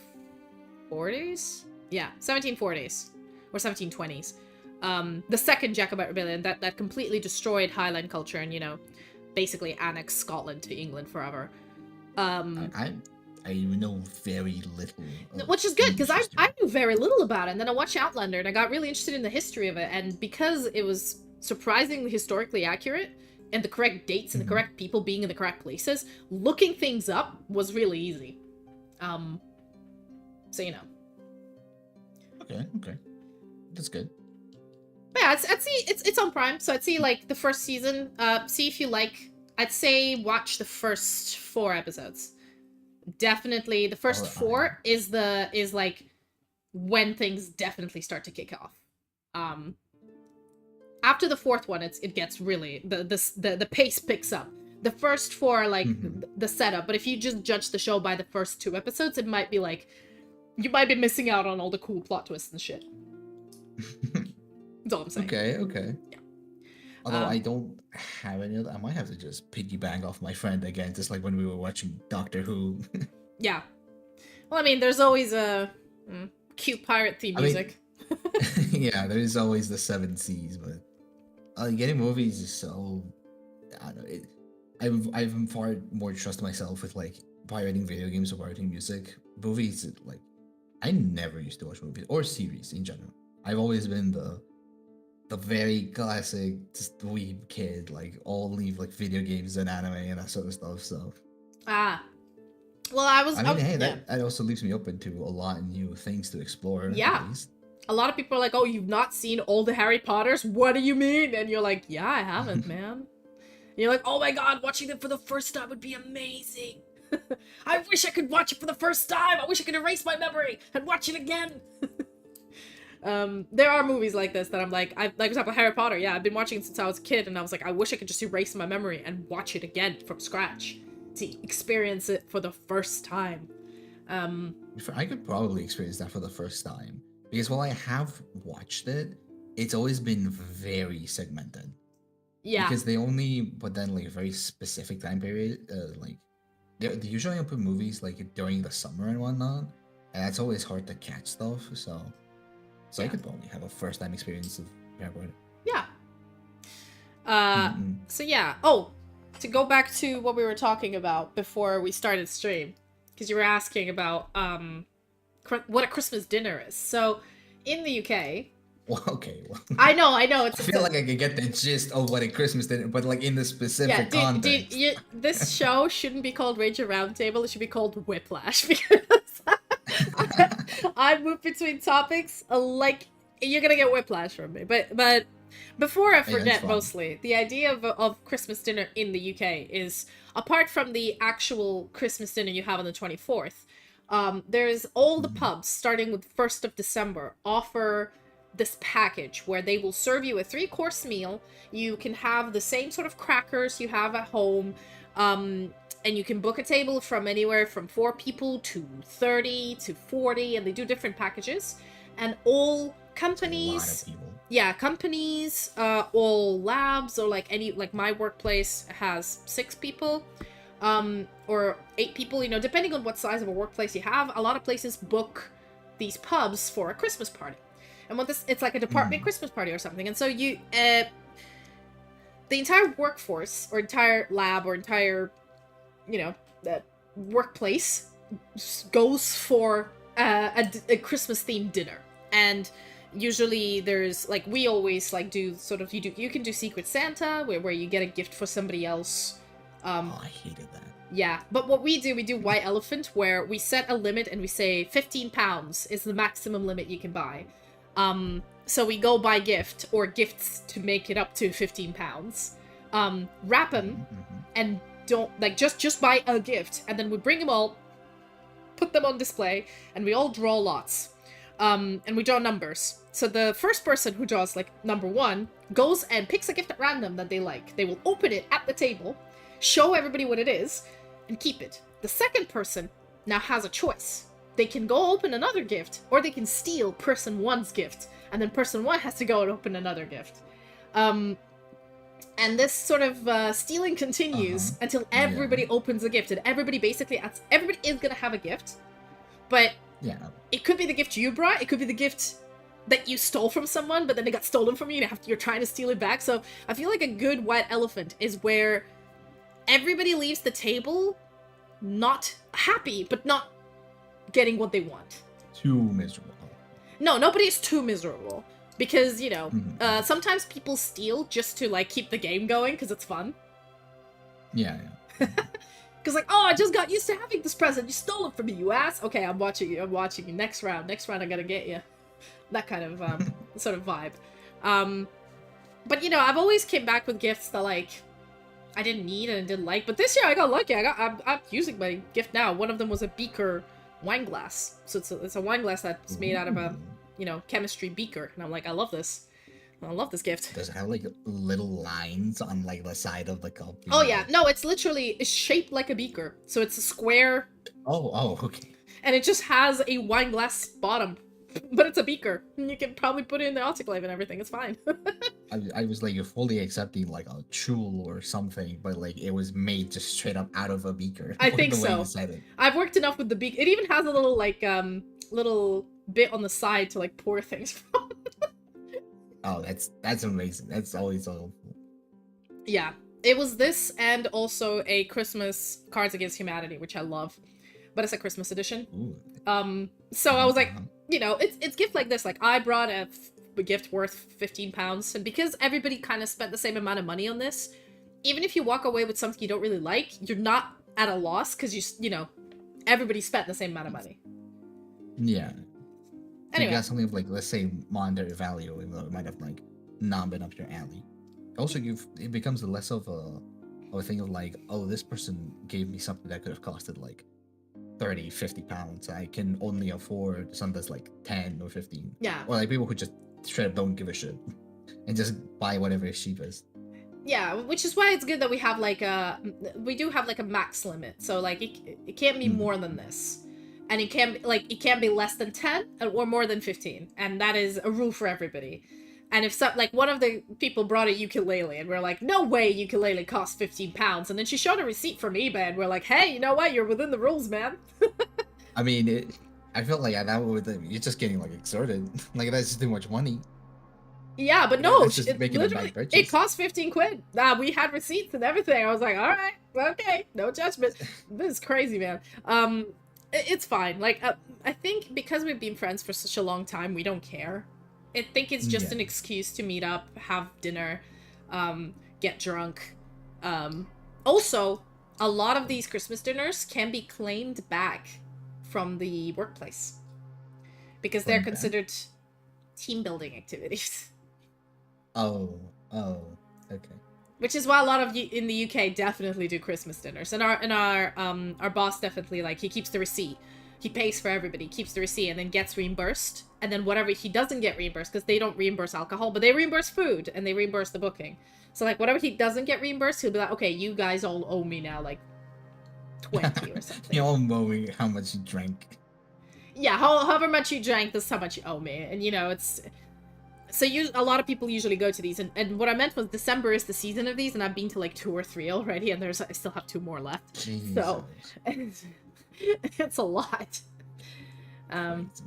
40s? Yeah, 1740s or 1720s. The second Jacobite Rebellion that completely destroyed Highland culture and, basically annexed Scotland to England forever. I know very little. Which is good, because I knew very little about it, and then I watched Outlander, and I got really interested in the history of it, and because it was surprisingly historically accurate, and the correct dates and the correct people being in the correct places, looking things up was really easy. So Okay. That's good. But yeah, I'd see it's on Prime, so I'd see like the first season. See if you like. I'd say watch the first 4 episodes. Definitely, the first 4 is like when things definitely start to kick off. After the 4th one, it gets really the pace picks up. The first 4 are like the setup, but if you just judge the show by the first 2 episodes, it might be like you might be missing out on all the cool plot twists and shit. That's all I'm saying. Okay. Yeah. Although I don't have any of that, I might have to just piggyback off my friend again, just like when we were watching Doctor Who. Yeah. Well, I mean, there's always a cute pirate theme music. Yeah, there is always the 7 Cs, but getting movies is so... I don't know. I've far more trust myself with like pirating video games or pirating music. Movies, like, I never used to watch movies or series in general. I've always been the very classic just weeb kid, like all leave like video games and anime and that sort of stuff. So well, that also leaves me open to a lot of new things to explore. Yeah, a lot of people are like, oh, you've not seen all the Harry Potters? What do you mean? And you're like, yeah, I haven't, man. And you're like, oh my god, watching them for the first time would be amazing. I wish I could watch it for the first time. I wish I could erase my memory and watch it again. There are movies like this that I'm like, like for example, Harry Potter. Yeah, I've been watching it since I was a kid, and I was like, I wish I could just erase my memory and watch it again from scratch to experience it for the first time. I could probably experience that for the first time because while I have watched it, it's always been very segmented. Yeah, because they only put that in like a very specific time period. Like they usually put movies like during the summer and whatnot, and it's always hard to catch stuff. So I could probably have a first time experience of Harry Potter. Yeah. Mm-mm. So yeah. Oh, to go back to what we were talking about before we started stream, because you were asking about what a Christmas dinner is. So, in the UK, Well, okay. Well, I know, I feel like I could get the gist of what a Christmas dinner, but like in the yeah, specific dude, context. this show shouldn't be called Rage a Roundtable. It should be called Whiplash because I move between topics like you're gonna get whiplash from me. But before I Yeah, it's forget, fun. mostly the idea of Christmas dinner in the UK is apart from the actual Christmas dinner you have on the 24th. There's all the Mhm. pubs starting with 1st of December offer this package where they will serve you a 3-course meal. You can have the same sort of crackers you have at home. And you can book a table from anywhere from 4 people to 30 to 40, and they do different packages. And all It's a lot of companies, people. yeah, companies, all labs, or like any, like my workplace has 6 people, or 8 people, you know, depending on what size of a workplace you have. A lot of places book these pubs for a Christmas party. And what this, it's like a department Mm. Christmas party or something. And so the entire workforce or entire lab or entire, you know, workplace goes for a Christmas themed dinner. And usually there's like, we always like do sort of, you can do Secret Santa where you get a gift for somebody else. Oh, I hated that. Yeah, but what we do White Elephant, where we set a limit and we say £15 is the maximum limit you can buy. So we go buy gift or gifts to make it up to £15. Wrap them Mm-hmm. and don't like just buy a gift, and then we bring them all, put them on display, and we all draw lots. And we draw numbers. So the first person who draws like number 1 goes and picks a gift at random that they like. They will open it at the table, show everybody what it is, and keep it. The second person now has a choice. They can go open another gift, or they can steal person 1's gift, and then person 1 has to go and open another gift. And this sort of stealing continues until everybody Yeah. opens a gift, and everybody basically, everybody is gonna have a gift, but Yeah. it could be the gift you brought, it could be the gift that you stole from someone, but then it got stolen from you, and you're trying to steal it back. So I feel like a good White Elephant is where everybody leaves the table not happy, but not getting what they want. Too miserable. No, nobody's too miserable. Because, you know, Mhm. sometimes people steal just to, like, keep the game going, because it's fun. Yeah, yeah. Because, like, oh, I just got used to having this present. You stole it from me, you ass. Okay, I'm watching you. I'm watching you. Next round, I gotta get you. That kind of, sort of vibe. But, you know, I've always came back with gifts that, like, I didn't need and didn't like. But this year I got lucky. I'm using my gift now. One of them was a beaker wine glass. So it's a wine glass that's made out of a, Ooh. you know, chemistry beaker. And I'm like, I love this. I love this gift. Does it have like little lines on like the side of the cup? Oh yeah, no, it's shaped like a beaker. So it's a square, Oh, okay. and it just has a wine glass bottom. But it's a beaker. And you can probably put it in the autoclave and everything. It's fine. I was like fully accepting like a chul or something, but like it was made just straight up out of a beaker. I Like, think the way so. you said it. I've worked enough with the beaker. It even has a little like little bit on the side to like pour things from. Oh, that's amazing. That's always so helpful. Yeah. It was this and also a Christmas Cards Against Humanity, which I love. But it's a Christmas edition. Ooh. So I was like, Uh-huh. you know, it's gift like this. Like I brought a gift worth £15, and because everybody kind of spent the same amount of money on this, even if you walk away with something you don't really like, you're not at a loss because you know, everybody spent the same amount of money. Yeah. Anyway. You got something of like, let's say, monetary value, even though it might have like not been up your alley. Also, it becomes less of a thing of like, oh, this person gave me something that could have costed like 30, 50 pounds. I can only afford something that's like 10 or 15. Yeah. Or like people who just straight up don't give a shit and just buy whatever is cheapest. Yeah, which is why it's good that we have like we do have like a max limit. So like it can't be more than this. And it can't be less than 10 or more than 15. And that is a rule for everybody. And if like one of the people brought a ukulele and we're like, no way ukulele costs £15. And then she showed a receipt from eBay and we're like, hey, you know what? You're within the rules, man. I mean, I felt like that would you're just getting like exerted. Like that's just too much money. Yeah, but no, That's just it making a literally, bad it purchase. cost 15 quid. We had receipts and everything. I was like, all right, okay, no judgment. This is crazy, man. It's fine. Like, I think because we've been friends for such a long time, we don't care. I think it's just Yeah, an excuse to meet up, have dinner, get drunk. Um, Also, a lot of these Christmas dinners can be claimed back from the workplace because they're claim back. considered team building activities. Oh, okay. Which is why a lot of you in the UK definitely do Christmas dinners, and our boss definitely, like, he keeps the receipt, he pays for everybody, keeps the receipt, and then gets reimbursed, and then whatever he doesn't get reimbursed, because they don't reimburse alcohol, but they reimburse food and they reimburse the booking. So like whatever he doesn't get reimbursed, he'll be like, okay, you guys all owe me now like 20 or something. You're all knowing how much you drank. Yeah, however much you drank, this is how much you owe me, and you know it's. So a lot of people usually go to these, and what I meant was December is the season of these, and I've been to like 2 or 3 already, and I still have 2 more left. So Jesus. it's a lot. Um, Crazy.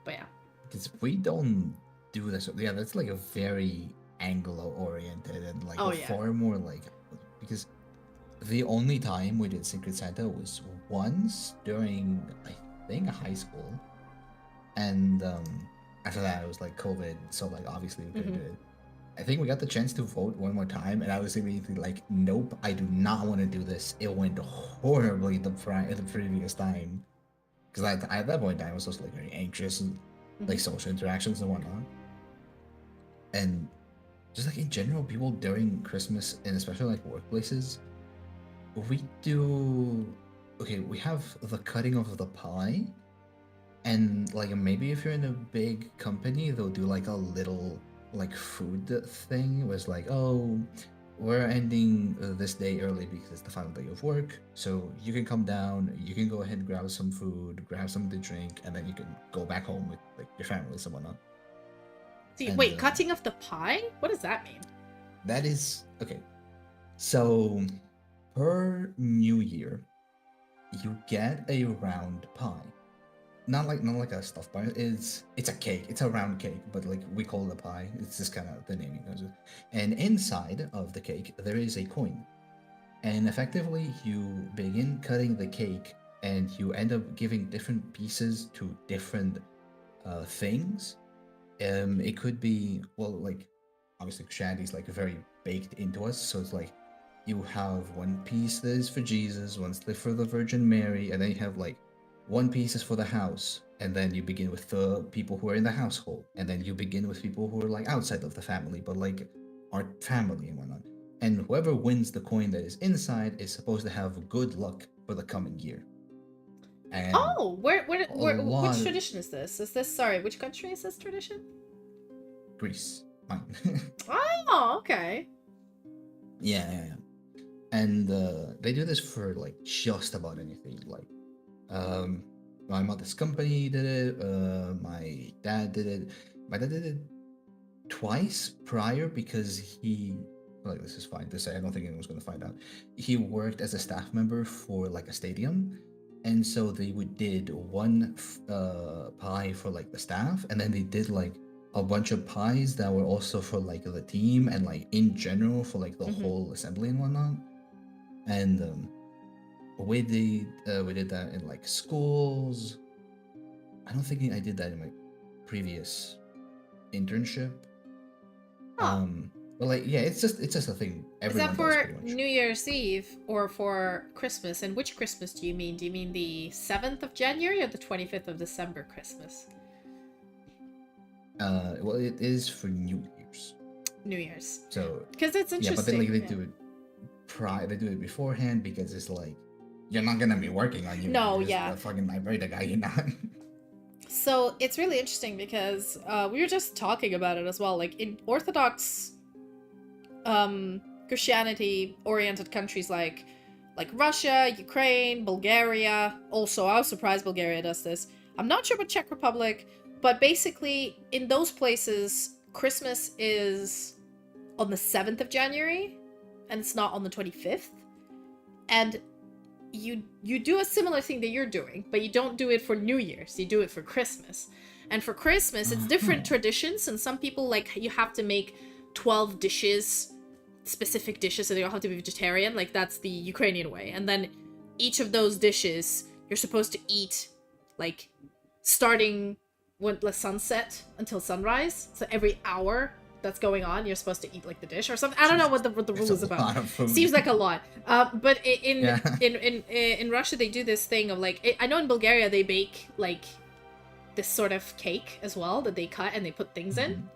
but yeah. Because we don't do this. Yeah, that's like a very Anglo-oriented and like Oh a yeah. far more like, because the only time we did Secret Santa was once during, I think, high school, and after that it was like COVID, so like obviously we couldn't do it. I think we got the chance to vote one more time, and I was immediately like, nope, I do not want to do this. It went horribly the previous time, because at that point in time I was just like very anxious and like social interactions and whatnot, and just like in general, people during Christmas and especially like workplaces, we do, okay, we have the cutting of the pie, and like maybe if you're in a big company, they'll do like a little like food thing where it's like, oh, we're ending this day early because it's the final day of work, so you can come down, you can go ahead and grab some food, grab something to drink, and then you can go back home with like your family and whatnot. See, And wait, cutting of the pie? What does that mean? that is okay. So per New Year, you get a round pie. Not like a stuffed pie. It's a cake. It's a round cake, but like we call it a pie. It's just kind of the naming of it. And inside of the cake there is a coin. And effectively you begin cutting the cake, and you end up giving different pieces to different things. It could be, well, like obviously Christianity is like very baked into us, so it's like you have one piece that is for Jesus, one for the Virgin Mary, and then you have like one piece is for the house, and then you begin with the people who are in the household, and then you begin with people who are like outside of the family, but like aren't family and whatnot. And whoever wins the coin that is inside is supposed to have good luck for the coming year. And Oh, a lot which of tradition is this? Is this, sorry, which country is this tradition? Greece, mine. Oh, okay. Yeah. And they do this for like just about anything. Like, my mother's company did it. My dad did it. My dad did it twice prior because he, like, this is fine to say. I don't think anyone's gonna find out. He worked as a staff member for like a stadium, and so they did one pie for like the staff, and then they did like a bunch of pies that were also for like the team and like in general for like the whole assembly and whatnot. And we did that in like schools. I don't think I did that in my previous internship. Huh. But like, yeah, it's just a thing Is that everyone does for pretty much. New Year's Eve or for Christmas? And which Christmas do you mean? Do you mean the 7th of January or the 25th of December Christmas? Well, it is for New Year's. New Year's. So Because it's yeah, but then interesting. like they do it they do it beforehand because it's like you're not gonna be working on New No, Year's. yeah. The fucking library, the guy, you're not. So it's really interesting because we were just talking about it as well. Like in Orthodox Christianity oriented countries like Russia, Ukraine, Bulgaria. Also, I was surprised Bulgaria does this. I'm not sure about Czech Republic, but basically in those places, Christmas is on the 7th of January and it's not on the 25th. And you do a similar thing that you're doing, but you don't do it for New Year's. You do it for Christmas. And for Christmas, it's different traditions, and some people, like, you have to make 12 dishes, specific dishes, so they don't have to be vegetarian. Like, that's the Ukrainian way. And then each of those dishes, you're supposed to eat, like, starting when the sunset until sunrise. So every hour that's going on, you're supposed to eat, like, the dish or something. I don't know what the rule is about. Seems like a lot. But in Russia, they do this thing of, like, I know in Bulgaria they bake, like, this sort of cake as well that they cut and they put things in.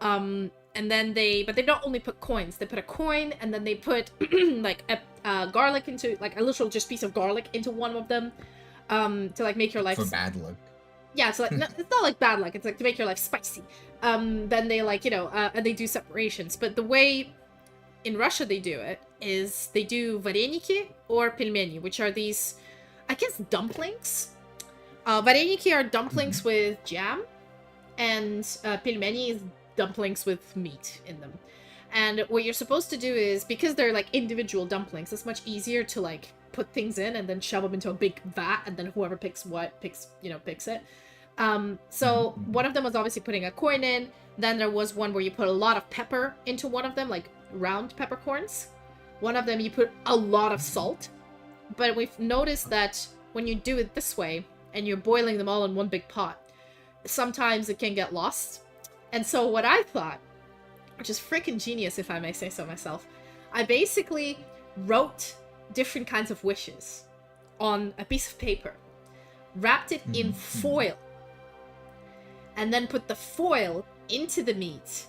And then but they don't only put coins. They put a coin, and then they put like a garlic into, like, a literal just piece of garlic into one of them, to, like, make your life for bad luck. Yeah, so, like, it's not like bad luck. It's like to make your life spicy. Then they, like, you know, and they do separations. But the way in Russia they do it is they do vareniki or pelmeni, which are these, I guess, dumplings. Vareniki are dumplings with jam, and pelmeni is dumplings with meat in them. And what you're supposed to do is, because they're, like, individual dumplings, it's much easier to, like, put things in and then shove them into a big vat, and then whoever picks what picks it. So one of them was obviously putting a coin in. Then there was one where you put a lot of pepper into one of them, like round peppercorns. One of them you put a lot of salt. But we've noticed that when you do it this way and you're boiling them all in one big pot, sometimes it can get lost. And so what I thought, which is freaking genius if I may say so myself, I basically wrote different kinds of wishes on a piece of paper, wrapped it in foil, and then put the foil into the meat,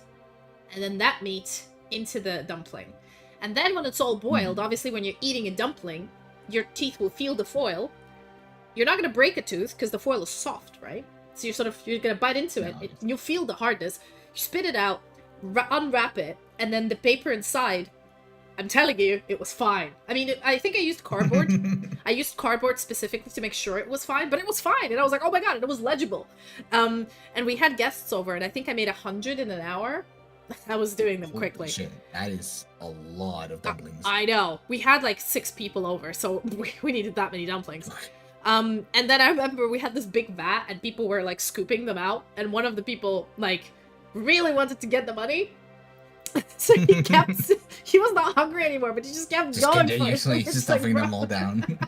and then that meat into the dumpling. And then when it's all boiled, obviously when you're eating a dumpling, your teeth will feel the foil. You're not going to break a tooth because the foil is soft, right? So you're going to bite into it. You'll feel the hardness. You spit it out, unwrap it, and then the paper inside, I'm telling you, it was fine. I mean, I think I used cardboard. I used cardboard specifically to make sure it was fine, but it was fine. And I was like, oh my god, and it was legible. And we had guests over, and I think I made 100 in an hour. I was doing them quickly. Shit, that is a lot of dumplings. I know. We had like 6 people over, so we needed that many dumplings. And then I remember we had this big vat, and people were like scooping them out, and one of the people like really wanted to get the money. So he was not hungry anymore, but he just kept going for it. He's just stuffing them all down.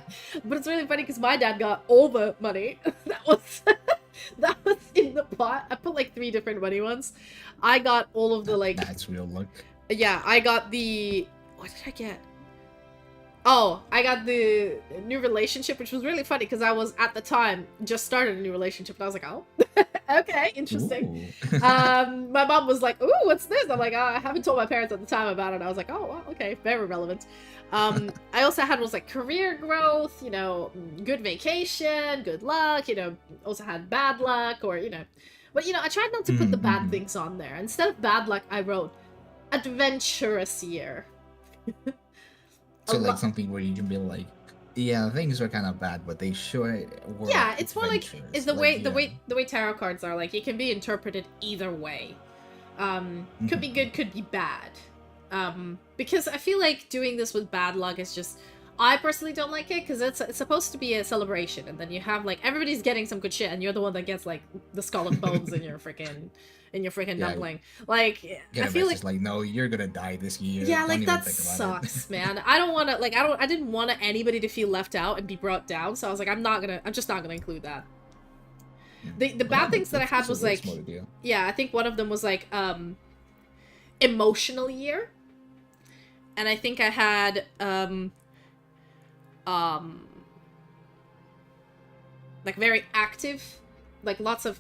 But it's really funny because my dad got all the money. That was in the pot. I put like 3 different money ones. I got all of the like. That's real luck. Yeah, I got the. What did I get? Oh, I got the new relationship, which was really funny because I was at the time just started a new relationship, and I was like, oh, okay, interesting. My mom was like, ooh, what's this? I'm like, oh, I haven't told my parents at the time about it. I was like, oh, well, okay, very relevant. I also had was like career growth, you know, good vacation, good luck, you know, also had bad luck, or, you know, but, you know, I tried not to put the bad things on there. Instead of bad luck, I wrote adventurous year. So like something where you can be like, yeah, things are kind of bad, but they sure were. Yeah, it's more like it's the way tarot cards are. Like, it can be interpreted either way. Could be good, could be bad. Because I feel like doing this with bad luck is just, I personally don't like it because it's supposed to be a celebration, and then you have like everybody's getting some good shit, and you're the one that gets like the skull and bones in your freaking dumpling. Like, I feel like no, you're gonna die this year. Yeah, like that sucks, man. I don't want to like I didn't want anybody to feel left out and be brought down, so I was like, I'm just not gonna include that. The bad things that I had was like, yeah, I think one of them was like emotional year, and I think I had like very active, like lots of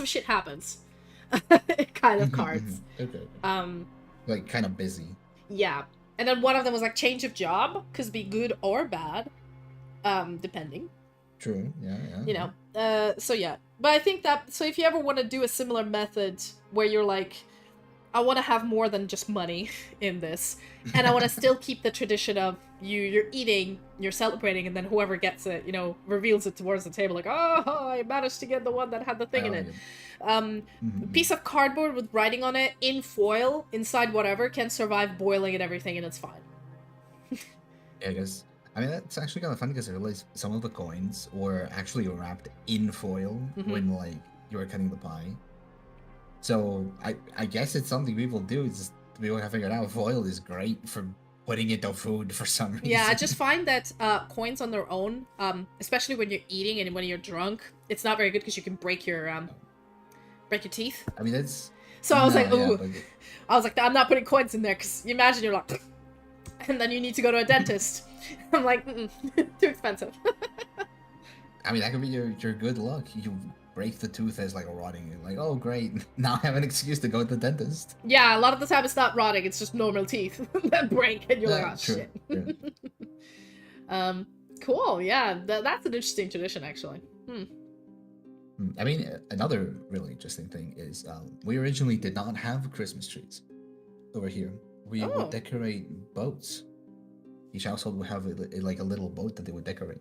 shit happens. Kind of cards. Okay. Like kind of busy. Yeah. And then one of them was like change of job, could be good or bad, depending. True. Yeah. You know. So yeah. But I think that, so if you ever want to do a similar method where you're like, I want to have more than just money in this, and I want to still keep the tradition of you're eating, you're celebrating, and then whoever gets it, you know, reveals it towards the table, like, oh, I managed to get the one that had the thing in it. A piece of cardboard with writing on it in foil inside whatever can survive boiling and everything, and it's fine. Yeah, because I mean that's actually kind of funny because I realized some of the coins were actually wrapped in foil when like you were cutting the pie. So I guess it's something people do. It's just people have figured out foil is great for putting into food for some reason. Yeah, I just find that coins on their own, especially when you're eating and when you're drunk, it's not very good because you can break your teeth. I mean, that's. So I was like, ooh. But... I was like, I'm not putting coins in there because you imagine you're like, and then you need to go to a dentist. I'm like, too expensive. I mean, that could be your good luck. You break the tooth as like rotting. You're like, oh great, now I have an excuse to go to the dentist. Yeah, a lot of the time it's not rotting; it's just normal teeth that break, and you're like, oh true, shit. True. Cool. Yeah, that's an interesting tradition, actually. I mean, another really interesting thing is we originally did not have Christmas trees over here. We would decorate boats. Each household would have like a little boat that they would decorate.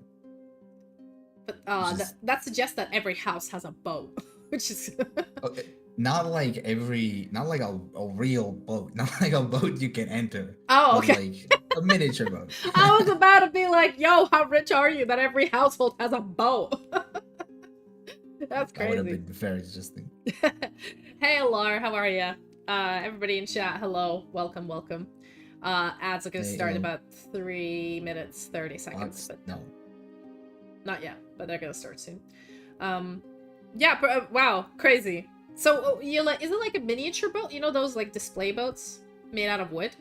But that suggests that every house has a boat, which is okay. Not like a real boat, not like a boat you can enter. Oh, okay. Like a miniature boat. I was about to be like, yo, how rich are you that every household has a boat? That's crazy. That would have been very interesting. Hey, Alar, how are you? Everybody in chat, hello, welcome. Ads are gonna start in about 3 minutes 30 seconds. But no, not yet, but they're gonna start soon. Yeah, wow, crazy. So you like, is it like a miniature boat? You know those like display boats made out of wood?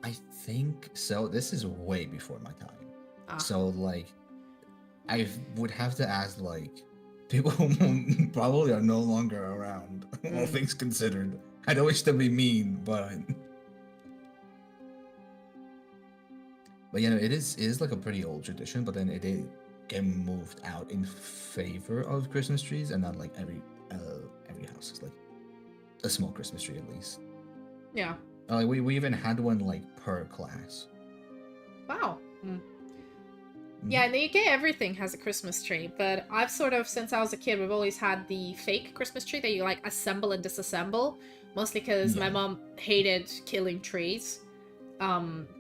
I think so. This is way before my time. So like, I would have to ask like people who probably are no longer around. All things considered, I don't wish to be mean, but you know, it is like a pretty old tradition. But then it did get moved out in favor of Christmas trees, and not like every house is like a small Christmas tree at least. Yeah. We even had one like per class. Wow. Yeah, in the UK everything has a Christmas tree, but I've sort of, since I was a kid, we've always had the fake Christmas tree that you like assemble and disassemble, mostly because my mom hated killing trees,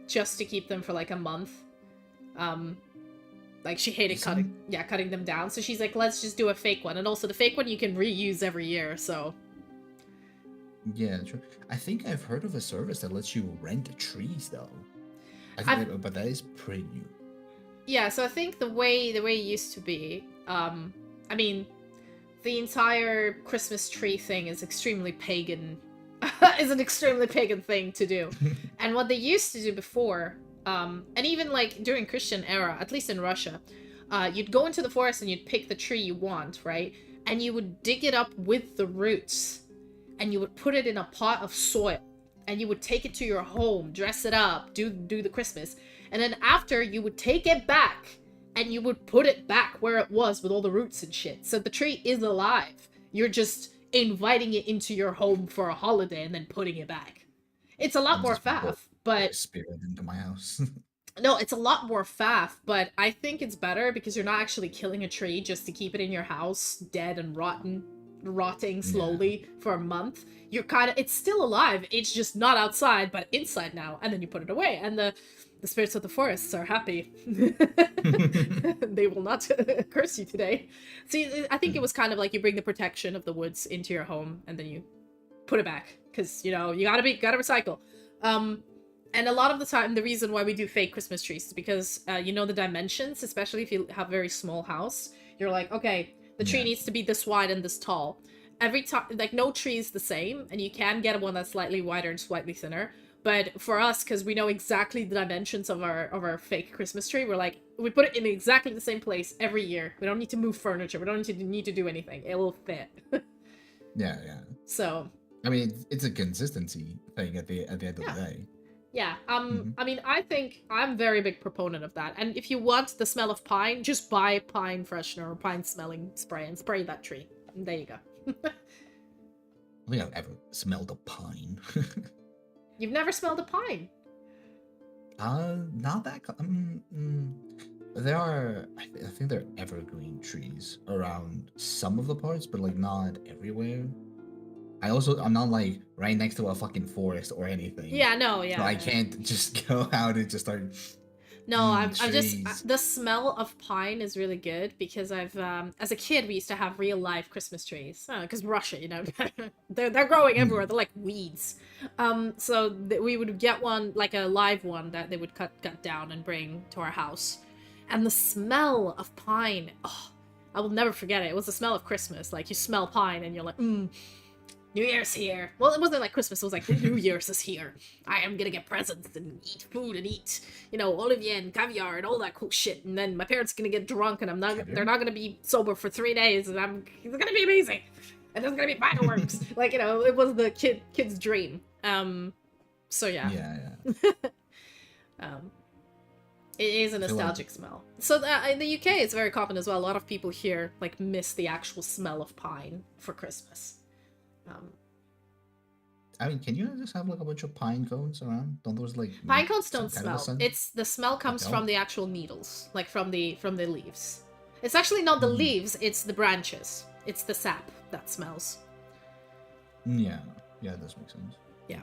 just to keep them for like a month. Like she hated cutting them down, so she's like, let's just do a fake one, and also the fake one you can reuse every year, so. Yeah, true. I think I've heard of a service that lets you rent trees though. But that is pretty new. Yeah, so I think the way it used to be, I mean, the entire Christmas tree thing is extremely pagan, is an extremely pagan thing to do. And what they used to do before, and even like during Christian era, at least in Russia, you'd go into the forest and you'd pick the tree you want, right? And you would dig it up with the roots, and you would put it in a pot of soil, and you would take it to your home, dress it up, do the Christmas. And then after, you would take it back, and you would put it back where it was with all the roots and shit. So the tree is alive. You're just inviting it into your home for a holiday and then putting it back. It's a lot more faff, but... Spirit into my house. No, it's a lot more faff, but I think it's better because you're not actually killing a tree just to keep it in your house, dead and rotting slowly for a month. You're it's still alive. It's just not outside, but inside now. And then you put it away, and the spirits of the forests are happy. They will not curse you today. See, I think it was kind of like you bring the protection of the woods into your home, and then you put it back, because you know you gotta recycle. And a lot of the time, the reason why we do fake Christmas trees is because you know the dimensions, especially if you have a very small house. You're like, okay, the tree needs to be this wide and this tall. Every time, like, no tree is the same, and you can get one that's slightly wider and slightly thinner. But for us, because we know exactly the dimensions of our fake Christmas tree, we're like, we put it in exactly the same place every year. We don't need to move furniture. We don't need to do anything. It will fit. Yeah. So. I mean, it's a consistency thing at the end of the day. Yeah, I mean, I think I'm a very big proponent of that. And if you want the smell of pine, just buy pine freshener or pine smelling spray and spray that tree. And there you go. I don't think I've ever smelled a pine. You've never smelled a pine? Not that. There are. I think there are evergreen trees around some of the parts, but like not everywhere. I'm not like right next to a fucking forest or anything. Yeah, no, yeah. So I can't just go out and just start No, I'm just Trees. the smell of pine is really good because I've as a kid we used to have real life Christmas trees because Russia, you know, they're growing everywhere. Mm, They're like weeds. So we would get one like a live one that they would cut down and bring to our house, and the smell of pine. Oh, I will never forget it. It was the smell of Christmas. Like you smell pine and you're like, New Year's here. Well, it wasn't like Christmas. It was like the New Year's is here. I am gonna get presents and eat food and eat, you know, Olivier and caviar and all that cool shit. And then my parents are gonna get drunk and caviar? they're not gonna be sober for 3 days. And it's gonna be amazing. And there's gonna be fireworks. Like, you know, it was the kid's dream. So yeah. Yeah. Um, it is a I feel like nostalgic smell. So in the UK, it's very common as well. A lot of people here like miss the actual smell of pine for Christmas. I mean, can you just have like a bunch of pine cones around? Don't those like Pine make cones some don't kind of a smell. scent? It's the smell They comes from don't? the actual needles, like from the leaves. It's actually not the Mm, leaves, it's the branches. It's the sap that smells. yeah, yeah, that does make sense. Yeah.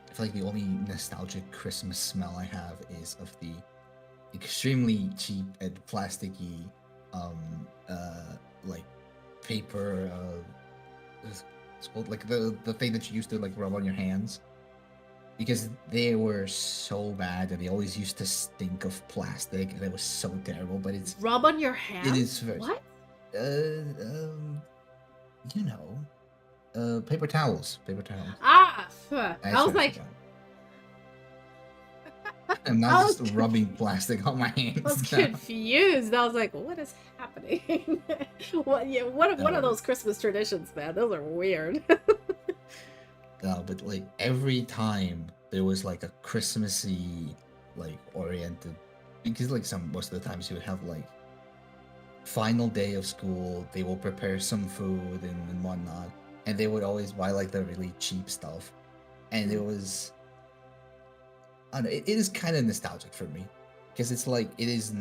I feel like the only nostalgic Christmas smell I have is of the extremely cheap and plasticky, like paper. It's called like the thing that you used to like rub on your hands because they were so bad and they always used to stink of plastic and it was so terrible. But Rub on your it hand? is very What? uh you know paper towels Ah! I I was swear to like, God. I'm I not was, just rubbing plastic on my I was hands now. confused. I was like, what is happening? What are No, those Christmas traditions, man? Those are weird. no, but like every time there was like a Christmassy like oriented because like most of the times you would have like final day of school, they will prepare some food and whatnot, and they would always buy like the really cheap stuff, and it was, I don't know, it is kind of nostalgic for me because it's like it is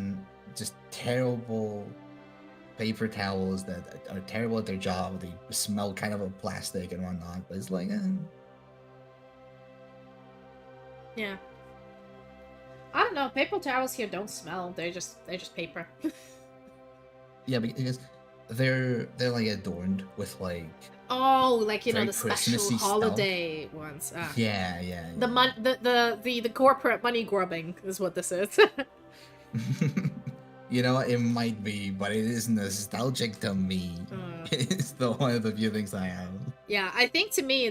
just terrible paper towels that are terrible at their job. They smell kind of of plastic and whatnot, but it's like, Yeah. I don't know. Paper towels here don't smell. They're just paper. yeah, because they're like adorned with like Oh, like you know very the special Christmassy stuff. holiday ones. Yeah, yeah, The the corporate money grubbing is what this is. yeah. You know, it might be, but it is nostalgic to me. It's the one of the few things I have. Yeah, I think to me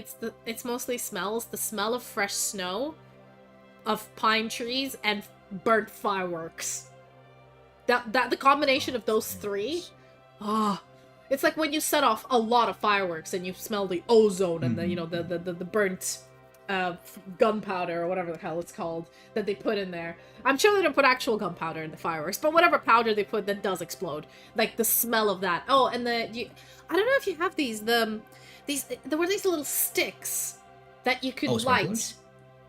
it's mostly smells. The smell of fresh snow, of pine trees, and burnt fireworks. That the combination of those three. Ah, it's like when you set off a lot of fireworks and you smell the ozone and the you know the burnt gunpowder or whatever the hell it's called that they put in there. I'm sure they don't put actual gunpowder in the fireworks, but whatever powder they put that does explode, like the smell of that. Oh, and I don't know if you have these there were these little sticks that you could light. Sprinklers?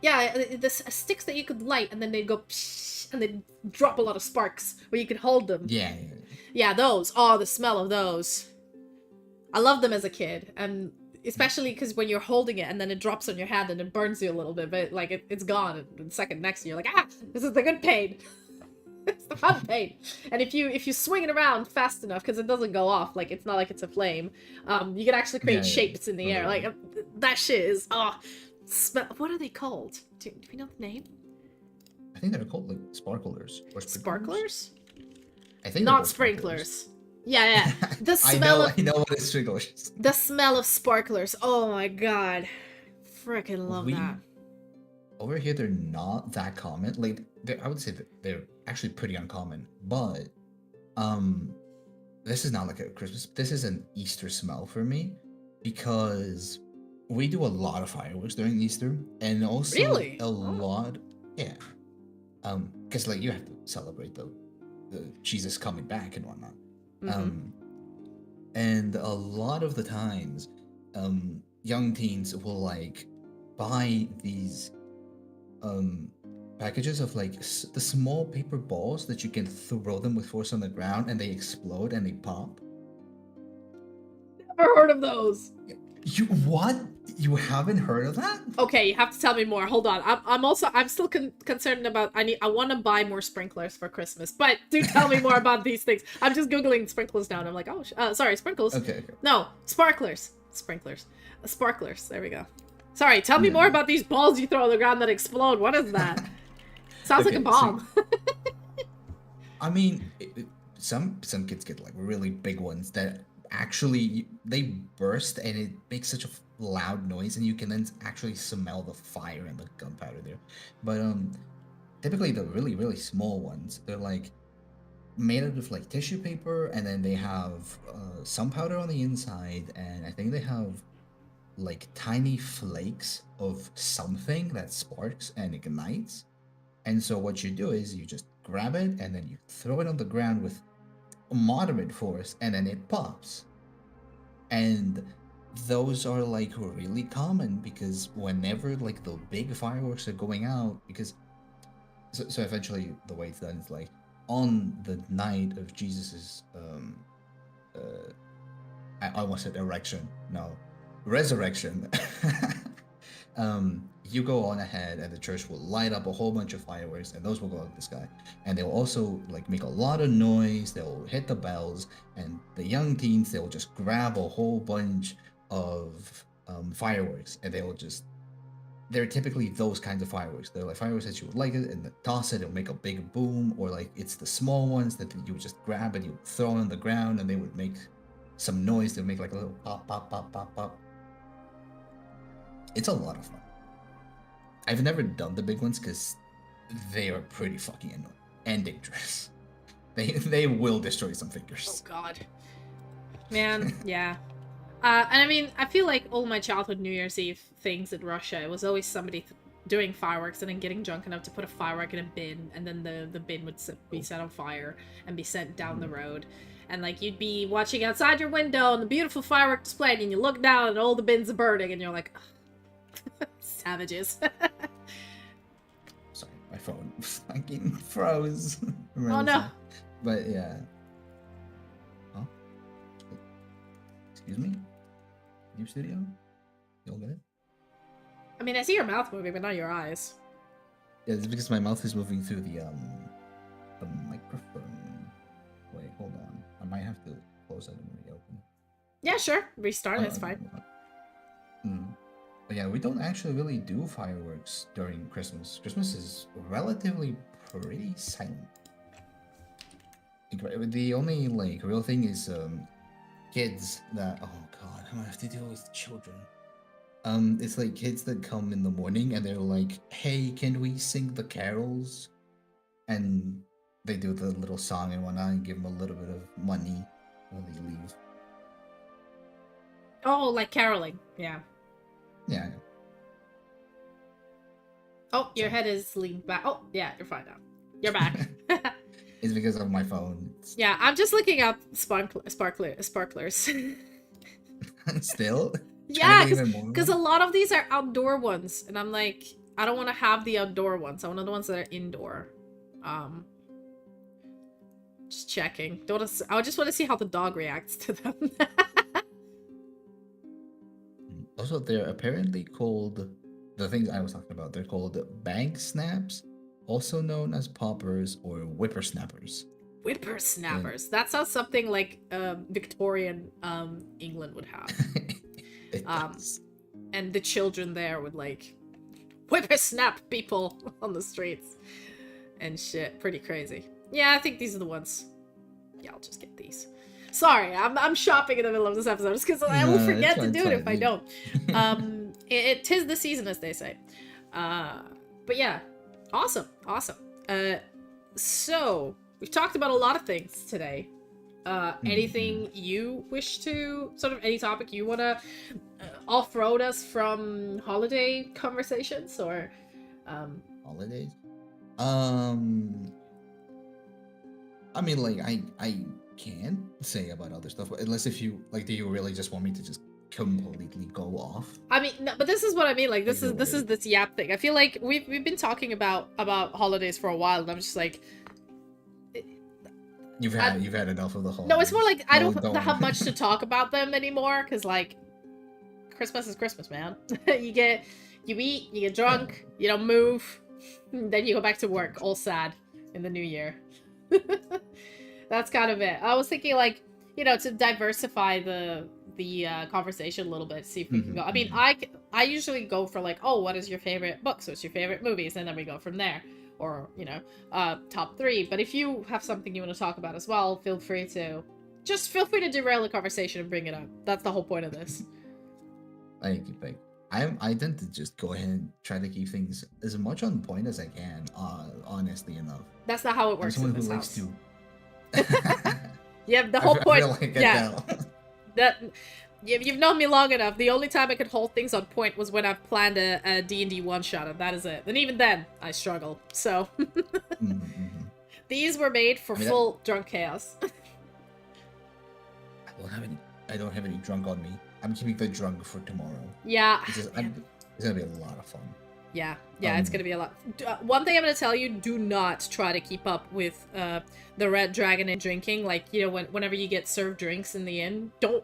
Yeah, the sticks that you could light and then they'd go psh, and they'd drop a lot of sparks where you could hold them. Yeah. Yeah, those. Oh, the smell of those. I loved them as a kid, and especially because when you're holding it and then it drops on your hand and it burns you a little bit, but like it's gone. And the second next you're like, this is the good pain. It's the fun pain. And if you swing it around fast enough, because it doesn't go off, like it's not like it's a flame, you can actually create shapes in the air. Like that shit is what are they called? Do we know the name? I think they're called like sparklers or sprinklers. Sparklers? I think Not sprinklers. Yeah. The smell I know what is sprinklers. The smell of sparklers. Oh my god. Freaking love that. Over here, they're not that common. Like, I would say that they're actually pretty uncommon. But, this is not like a Christmas. This is an Easter smell for me because we do a lot of fireworks during Easter, and also Really? lot. Yeah. Because like you have to celebrate the Jesus coming back and whatnot. And a lot of the times, young teens will like buy these packages of like the small paper balls that you can throw them with force on the ground and they explode and they pop. Never heard of those. You what? You haven't heard of that? Okay, you have to tell me more. Hold on. I'm still concerned about. I want to buy more sprinklers for Christmas, but do tell me more about these things. I'm just googling sprinklers now, and I'm like, oh, sorry, sprinkles. Okay. No, sparklers, sprinklers, sparklers. There we go. Sorry, tell me Yeah. more about these balls you throw on the ground that explode. What is that? Sounds like a bomb. I mean, some kids get like really big ones that actually they burst and it makes such a loud noise, and you can then actually smell the fire and the gunpowder there. But typically the really small ones, they're like made out of like tissue paper, and then they have some powder on the inside, and I think they have like tiny flakes of something that sparks and ignites. And so what you do is you just grab it and then you throw it on the ground with moderate force, and then it pops. And those are like really common because whenever like the big fireworks are going out, because so eventually the way it's done is like on the night of Jesus's I almost said erection, no, resurrection. You go on ahead and the church will light up a whole bunch of fireworks, and those will go up the sky, and they'll also like make a lot of noise. They'll hit the bells, and the young teens, they'll just grab a whole bunch of fireworks, and they're typically those kinds of fireworks. They're like fireworks that you would like it and toss it, it'll make a big boom, or like it's the small ones that you would just grab and you throw on the ground and they would make some noise. They'll make like a little pop pop pop pop pop. It's a lot of fun. I've never done the big ones because they are pretty fucking annoying and dangerous. They will destroy some fingers. Oh god. Man, yeah. And I mean, I feel like all my childhood New Year's Eve things in Russia, it was always somebody doing fireworks and then getting drunk enough to put a firework in a bin, and then the bin would be set on fire and be sent down the road. And like you'd be watching outside your window and the beautiful firework display, and you look down and all the bins are burning, and you're like, savages. Sorry, my phone fucking froze. Oh no. But yeah. Huh? Excuse me? New studio? You all good? I mean, I see your mouth moving, but not your eyes. Yeah, it's because my mouth is moving through the microphone. Wait, hold on. I might have to close it and reopen. Yeah, sure. Restart, it's fine. But yeah, we don't actually really do fireworks during Christmas. Christmas is relatively pretty silent. The only like real thing is kids that, oh god, I'm gonna have to deal with children. It's like kids that come in the morning and they're like, hey, can we sing the carols? And they do the little song and whatnot and give them a little bit of money when they leave. Oh, like caroling, yeah. Yeah. Oh, your head is leaned back. Oh, yeah, you're fine now. You're back. It's because of my phone. Yeah, I'm just looking up sparklers. Still? Yeah, because a lot of these are outdoor ones, and I'm like, I don't want to have the outdoor ones. I want the ones that are indoor. Just checking. I just want to see how the dog reacts to them. Also, they're apparently called, the things I was talking about, they're called bag snaps, also known as poppers or whippersnappers. Whippersnappers. And that sounds something like Victorian England would have. It does. And the children there would like whippersnap people on the streets and shit. Pretty crazy. Yeah, I think these are the ones. Yeah, I'll just get these. Sorry, I'm shopping in the middle of this episode just because I will forget to do it if I don't. It 'tis the season, as they say. But yeah, awesome. So we've talked about a lot of things today. Anything you wish to, sort of any topic you want to off-road us from holiday conversations or holidays? I mean, like, I can say about other stuff, unless if you, like, do you really just want me to just completely go off? I mean, no, but this is what I mean, like, this is this yap thing. I feel like we've been talking about holidays for a while, and I'm just like, You've had enough of the holidays. No, it's more like I don't have much to talk about them anymore, because like Christmas is Christmas, man. You eat, you get drunk, you don't move, then you go back to work, all sad in the new year. That's kind of it. I was thinking, like, you know, to diversify the conversation a little bit, see if we can go. I mean, I usually go for like, oh, what is your favorite books? What's your favorite movies? And then we go from there. Or, you know, top 3. But if you have something you want to talk about as well, feel free to derail the conversation and bring it up. That's the whole point of this. I tend to just go ahead and try to keep things as much on point as I can, honestly enough. That's not how it works in this house. To... Yeah, the whole point. Yeah. You've known me long enough. The only time I could hold things on point was when I've planned a D&D one-shot, and that is it. And even then, I struggle. So, these were made for full drunk chaos. I don't have any drunk on me. I'm keeping the drunk for tomorrow. Yeah. It's gonna be a lot of fun. Yeah, it's gonna be a lot. One thing I'm gonna tell you: do not try to keep up with the Red Dragon in drinking. Like, you know, whenever you get served drinks in the inn, don't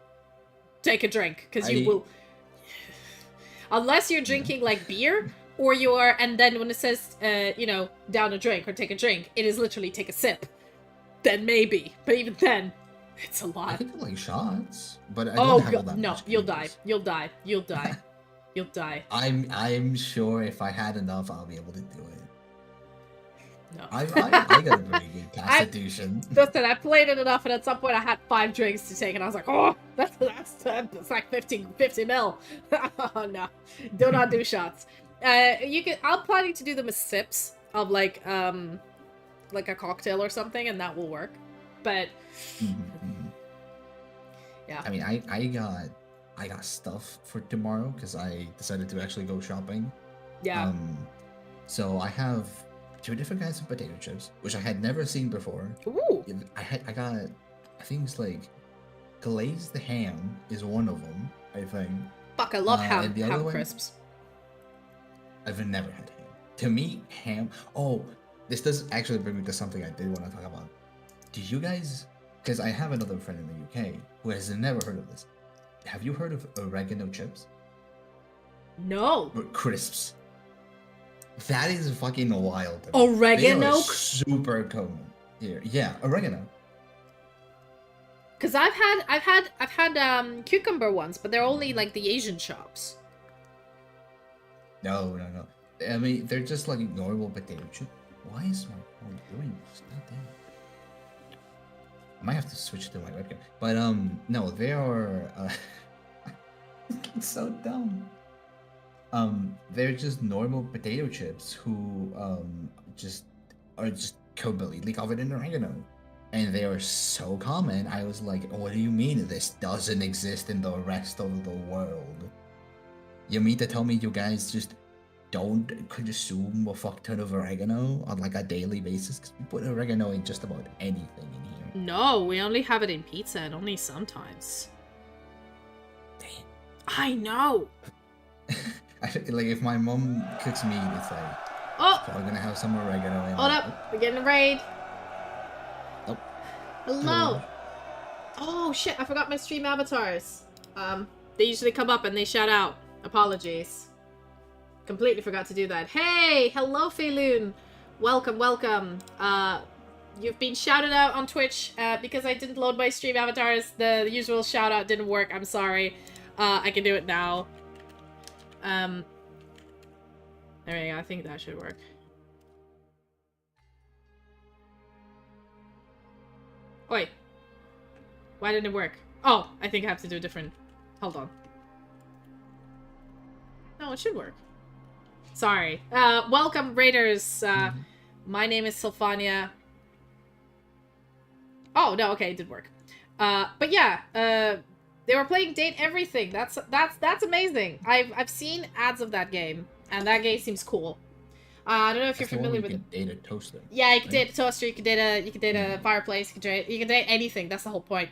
take a drink, because you will, unless you're drinking like beer, or you're, and then when it says you know, down a drink or take a drink, it is literally take a sip, then maybe, but even then it's a lot. I think like shots, but I don't have that no, much you'll cases. die you'll die. I'm sure if I had enough, I'll be able to do it. No. I got a very good constitution. Listen, I played it enough, and at some point I had 5 drinks to take, and I was like, oh, that's like 50 mil. Oh, no. Do not do shots. I'm planning to do them as sips of like a cocktail or something, and that will work. But yeah. I mean, I got stuff for tomorrow because I decided to actually go shopping. Yeah. So I have 2 different kinds of potato chips, which I had never seen before. Ooh. I got, I think it's like glazed ham is one of them, I think. Fuck, I love ham one, crisps. I've never had ham. To me, ham... Oh, this does actually bring me to something I did want to talk about. Do you guys... Because I have another friend in the UK who has never heard of this. Have you heard of oregano chips? No. Or crisps. That is fucking wild. Oregano? They are super common here. Yeah, oregano. Because I've had cucumber ones, but they're only like the Asian shops. No. I mean, they're just like normal potato chip. Why is my phone doing this? Not there. I might have to switch to my webcam. But no, they are it's so dumb. They're just normal potato chips who just are just completely covered in oregano. And they are so common. I was like, what do you mean this doesn't exist in the rest of the world? You mean to tell me you guys just don't consume a fuck ton of oregano on like a daily basis? Because we put oregano in just about anything in here. No, we only have it in pizza and only sometimes. Damn. I know. Like if my mom cooks meat, it's like, oh, probably gonna have some oregano in. Hold up, we're getting a raid. Nope. Hello. Oh shit, I forgot my stream avatars. They usually come up and they shout out. Apologies. Completely forgot to do that. Hey, hello Feloon. Welcome. You've been shouted out on Twitch because I didn't load my stream avatars. The usual shout out didn't work. I'm sorry. I can do it now. There we go. I think that should work. Wait. Why didn't it work? Oh, I think I have to do a different... Hold on. No, it should work. Sorry. Welcome, Raiders. My name is Sylfania. Oh, no, okay, it did work. But yeah, they were playing Date Everything. That's amazing. I've seen ads of that game, and that game seems cool. I don't know if you're familiar with it. You can date a toaster. Yeah, you can date a toaster. You can date a fireplace. You can date anything. That's the whole point.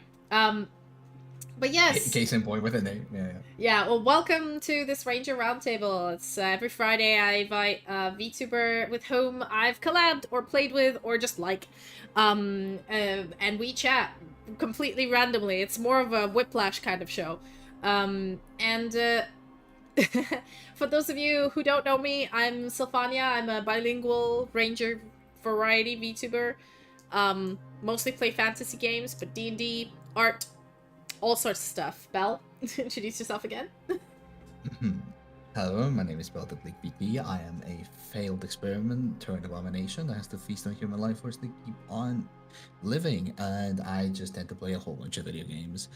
But yes. Case in point with a name. Yeah. Yeah. Well, welcome to this Ranger Roundtable. It's every Friday. I invite a VTuber with whom I've collabed or played with or just like, and we chat completely randomly. It's more of a whiplash kind of show. And for those of you who don't know me, I'm Sylfania. I'm a bilingual ranger variety VTuber. Mostly play fantasy games, but D&D, art, all sorts of stuff. Belle, introduce yourself again. Hello, my name is Belta Bleak BT. I am a failed experiment turned abomination that has to feast on human life force to keep on living, and I just tend to play a whole bunch of video games.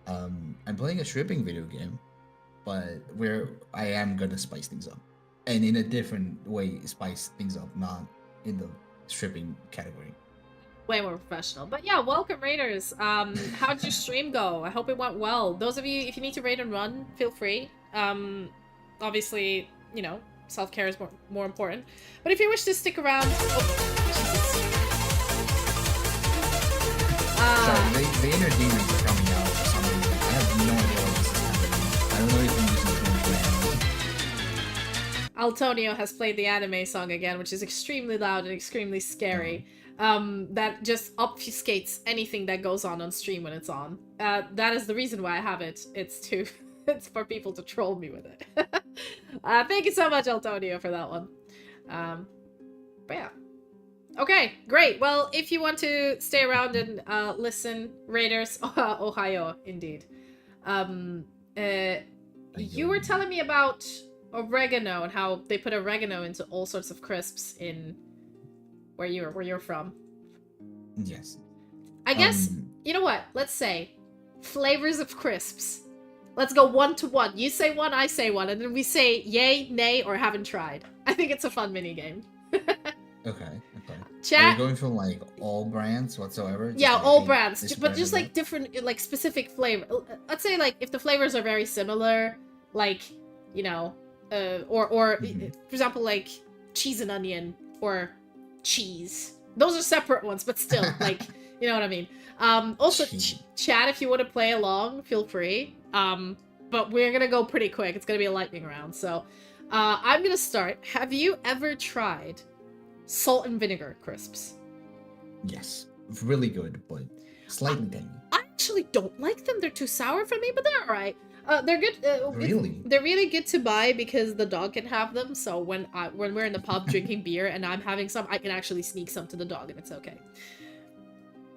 I'm playing a stripping video game, but I am gonna spice things up, and in a different way, spice things up, not in the stripping category. Way more professional. But yeah, welcome raiders. How'd your stream go? I hope it went well. Those of you, if you need to raid and run, feel free. Obviously, you know, self-care is more important. But if you wish to stick around... Sorry, the inner demons are coming out for some reason. I have no idea what this is happening. I don't know if I'm using too much land. Altonio has played the anime song again, which is extremely loud and extremely scary. That just obfuscates anything that goes on stream when it's on. That is the reason why I have it. It's for people to troll me with it. Thank you so much, Altonio, for that one. But yeah. Okay, great. Well, if you want to stay around and listen, Raiders, Ohio, indeed. You were telling me about oregano and how they put oregano into all sorts of crisps in where you're from. Yes. I guess, you know what? Let's say flavors of crisps. Let's go 1 to 1. You say one, I say one, and then we say yay, nay, or haven't tried. I think it's a fun mini game. Okay. Chat. Are we going from like all brands whatsoever? Yeah, like, all hey, brands, but just like different, like specific flavor. Let's say like if the flavors are very similar, like, you know, or for example, like cheese and onion or cheese. Those are separate ones, but still, like, you know what I mean. Also, chat, if you want to play along, feel free. But we're gonna go pretty quick. It's gonna be a lightning round. So, I'm gonna start. Have you ever tried salt and vinegar crisps? Yes, really good, but slightly tangy. I actually don't like them. They're too sour for me, but they're alright. They're good. Really? They're really good to buy because the dog can have them. So when we're in the pub drinking beer and I'm having some, I can actually sneak some to the dog and it's okay.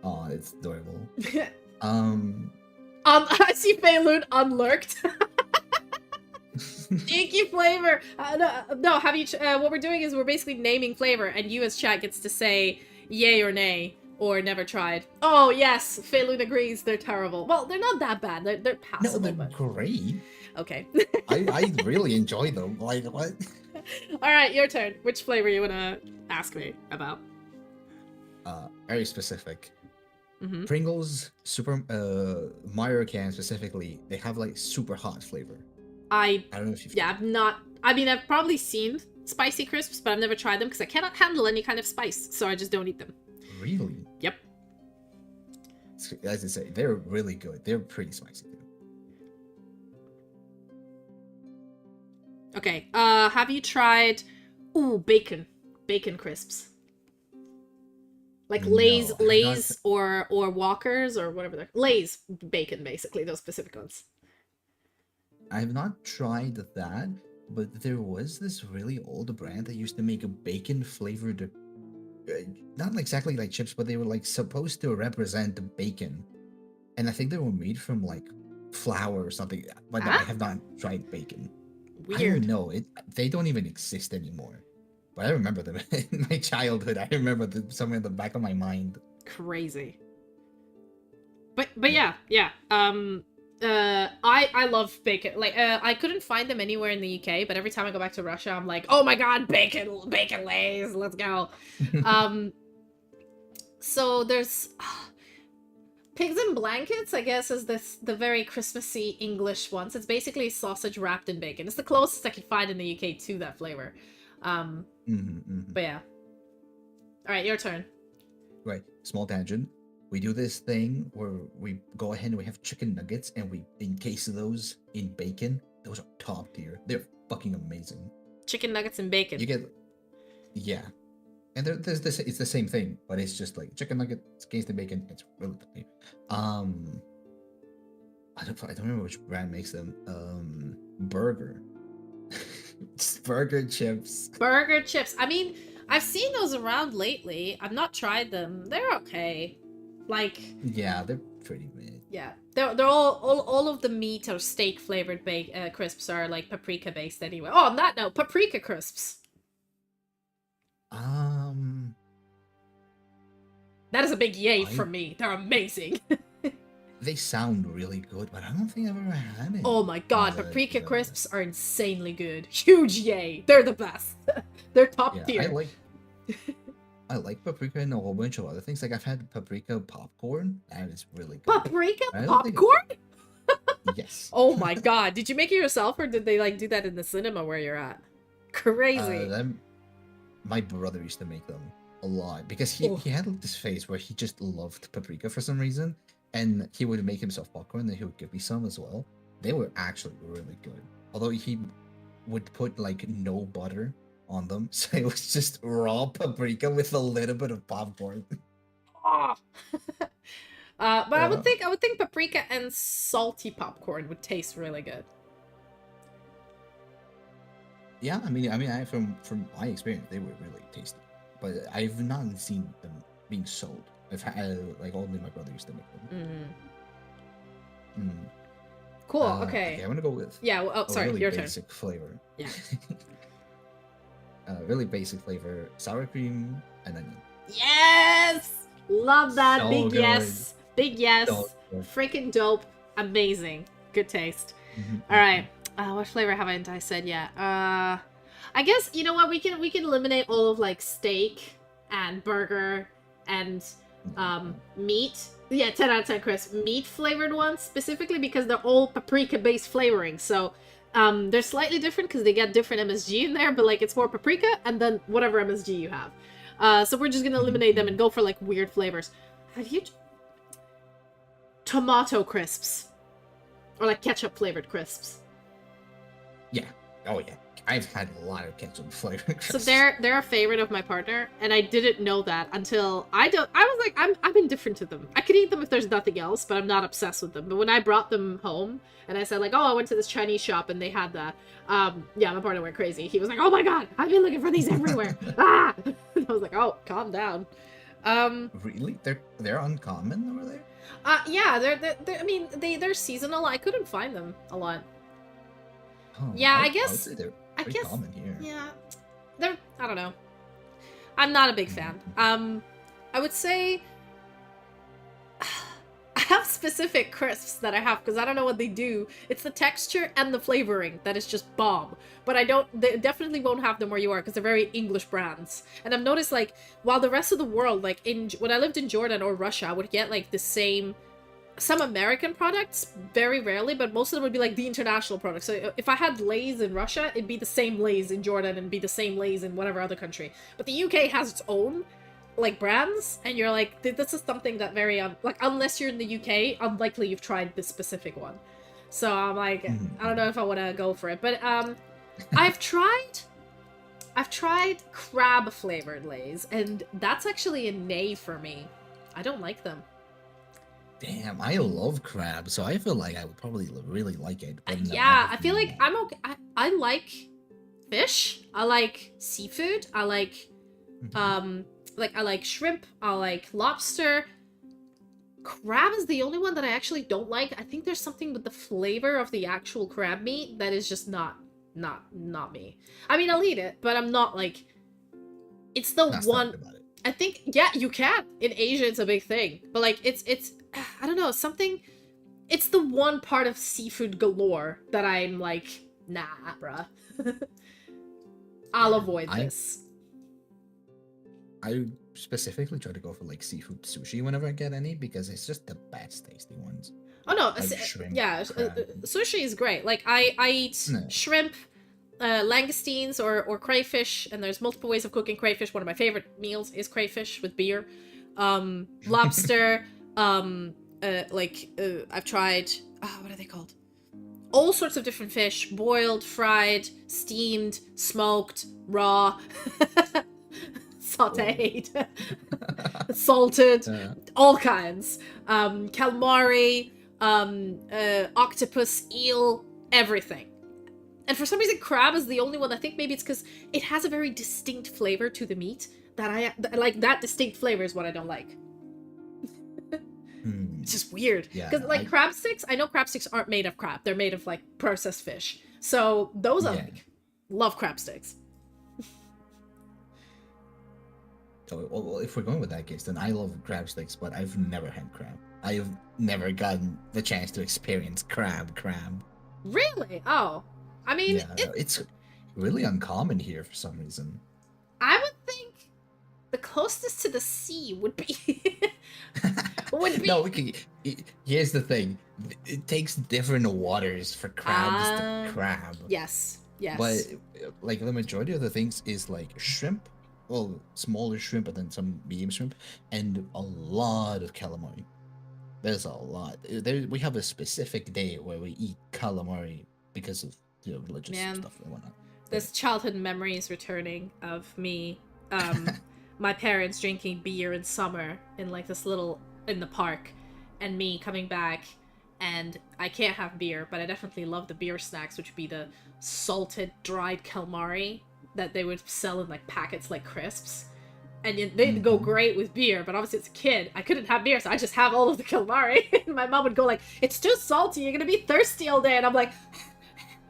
Oh, it's adorable. I see Feilun unlurked. Stinky flavor. No. Have you? What we're doing is we're basically naming flavor, and you as chat gets to say yay or nay or never tried. Oh yes, Feilun agrees. They're terrible. Well, they're not that bad. They're passable. No, they're but... great. Okay. I really enjoy them. Like what? All right, your turn. Which flavor you wanna ask me about? Very specific. Pringles, Mario can specifically, they have like super hot flavor. I don't know if you've... Yeah, I'm not... I mean, I've probably seen spicy crisps, but I've never tried them because I cannot handle any kind of spice, so I just don't eat them. Really? Yep. As I say, they're really good. They're pretty spicy too. Okay, have you tried... Ooh, bacon crisps. Like Lay's, No, Lay's or Walkers or whatever they're... Lay's bacon, basically, those specific ones. I have not tried that, but there was this really old brand that used to make a bacon flavored, not exactly like chips, but they were like supposed to represent the bacon, and I think they were made from like flour or something. But I have not tried bacon. Weird. I don't know it. They don't even exist anymore. But I remember them in my childhood. I remember them somewhere in the back of my mind. Crazy. But yeah. I love bacon. Like, I couldn't find them anywhere in the UK, but every time I go back to Russia, I'm like, oh my god, bacon Lays, let's go. So there's Pigs in Blankets, I guess, is the very Christmassy English ones. It's basically sausage wrapped in bacon. It's the closest I could find in the UK to that flavor. But yeah. All right, your turn. Right, small tangent. We do this thing where we go ahead and we have chicken nuggets and we encase those in bacon. Those are top tier. They're fucking amazing. Chicken nuggets and bacon. You get, yeah, and there's this. It's the same thing, but it's just like chicken nuggets against the bacon. It's really funny. I don't remember which brand makes them. Burger. Just burger chips. Burger chips. I mean, I've seen those around lately. I've not tried them. They're okay. Like, Yeah, they're pretty mid. yeah, they're all of the meat or steak flavored crisps are like paprika based anyway. Oh, on that note, paprika crisps. Um, That is a big yay I from me. They're amazing. they sound really good, but I don't think I've ever had it. Oh my god, But, paprika crisps are insanely good. Huge yay. They're the best. They're top yeah, tier. I like paprika and a whole bunch of other things. Like I've had paprika popcorn, and it's really good. Paprika I don't think popcorn? Yes. Oh my god. Did you make it yourself or did they like do that in the cinema where you're at? Crazy. My brother used to make them a lot because Oh. he had like this phase where he just loved paprika for some reason, and he would make himself popcorn and he would give me some as well. They were actually really good, although he would put like no butter on them, so it was just raw paprika with a little bit of popcorn. Oh. But Yeah. I would think paprika and salty popcorn would taste really good. Yeah, I from my experience, they were really tasty, but I've not seen them being sold. I've had like only my brother used to make them. Mm. Cool. Okay, Okay. I'm gonna go with Yeah. Well, oh, a sorry. really Your turn. basic flavor. Yeah. Really basic flavor: sour cream and onion. Yes. Love that. So Big good. yes. Big yes. So good. Freaking dope. Amazing. Good taste. All right. What flavor haven't I said yet? I guess you know what we can eliminate all of like steak and burger and meat. Yeah, 10 out of 10 crisp. Meat flavored ones specifically because they're all paprika based flavoring. So they're slightly different because they get different MSG in there, but like it's more paprika and then whatever MSG you have. So we're just gonna eliminate them and go for like weird flavors. Have you tomato crisps or like ketchup flavored crisps? Yeah. Oh yeah. I've had a lot of ketchup flavor. So they're a favorite of my partner, and I didn't know that until I was like, I'm indifferent to them. I could eat them if there's nothing else, but I'm not obsessed with them. But when I brought them home and I said like, oh, I went to this Chinese shop and they had that, yeah, my partner went crazy. He was like, oh my god, I've been looking for these everywhere. Ah! And I was like, oh, calm down. Really? They're uncommon over there? Yeah, they're I mean they're seasonal. I couldn't find them a lot. Oh, Yeah, I would guess- say they're I pretty guess common here. yeah, I don't know. I'm not a big fan. I would say I have specific crisps that I have because I don't know what they do. It's the texture and the flavoring that is just bomb. But they definitely won't have them where you are because they're very English brands. And I've noticed like while the rest of the world, like when I lived in Jordan or Russia, I would get like the same. Some American products, very rarely, but most of them would be like the international products. So if I had Lay's in Russia, it'd be the same Lay's in Jordan and be the same Lay's in whatever other country. But the UK has its own, like, brands, and you're like, this is something that like, unless you're in the UK, unlikely you've tried this specific one. So I'm like, I don't know if I want to go for it. But I've tried crab flavored Lay's, and that's actually a nay for me. I don't like them. Damn, I love crab, so I feel like I would probably really like it. But no, Yeah, I feel like I'm okay. I like fish. I like seafood. I like I like shrimp. I like lobster. Crab is the only one that I actually don't like. I think there's something with the flavor of the actual crab meat that is just not me. I mean, I'll eat it, but I'm not like. It's the Not one. stoked about it. I think yeah, you can. In Asia, it's a big thing, but like it's I don't know, something. It's the one part of seafood galore that I'm like, nah, bruh. I'll avoid this. I specifically try to go for like seafood sushi whenever I get any because it's just the best tasty ones. Oh no, Like shrimp, yeah, crab. sushi is great. Like I eat No. shrimp, langoustines or crayfish, and there's multiple ways of cooking crayfish. One of my favorite meals is crayfish with beer. Lobster. I've tried. What are they called? All sorts of different fish: boiled, fried, steamed, smoked, raw, sautéed, salted, all kinds. Calamari. octopus, eel, everything. And for some reason, crab is the only one. I think maybe it's because it has a very distinct flavor to the meat like. That distinct flavor is what I don't like. It's just weird. Yeah, Because, like, crab sticks, I know crab sticks aren't made of crab. They're made of, like, processed fish. So, those I like. Love crab sticks. So, well, if we're going with that case, then I love crab sticks, but I've never had crab. I've never gotten the chance to experience crab. Really? Oh. I mean, yeah, it's really uncommon here for some reason. I would think the closest to the sea would be... No, here's the thing. It takes different waters for crabs to crab. Yes. But, like, the majority of the things is, like, shrimp. Well, smaller shrimp, and then some medium shrimp. And a lot of calamari. There's a lot. We have a specific day where we eat calamari because of religious stuff and whatnot. This childhood memories returning of me, my parents drinking beer in summer in like this little in the park, and me coming back, and I can't have beer, but I definitely love the beer snacks, which would be the salted dried calamari that they would sell in like packets like crisps. And they'd go great with beer, but obviously as a kid, I couldn't have beer, so I just have all of the calamari. And my mom would go like, "It's too salty, you're gonna be thirsty all day." And I'm like,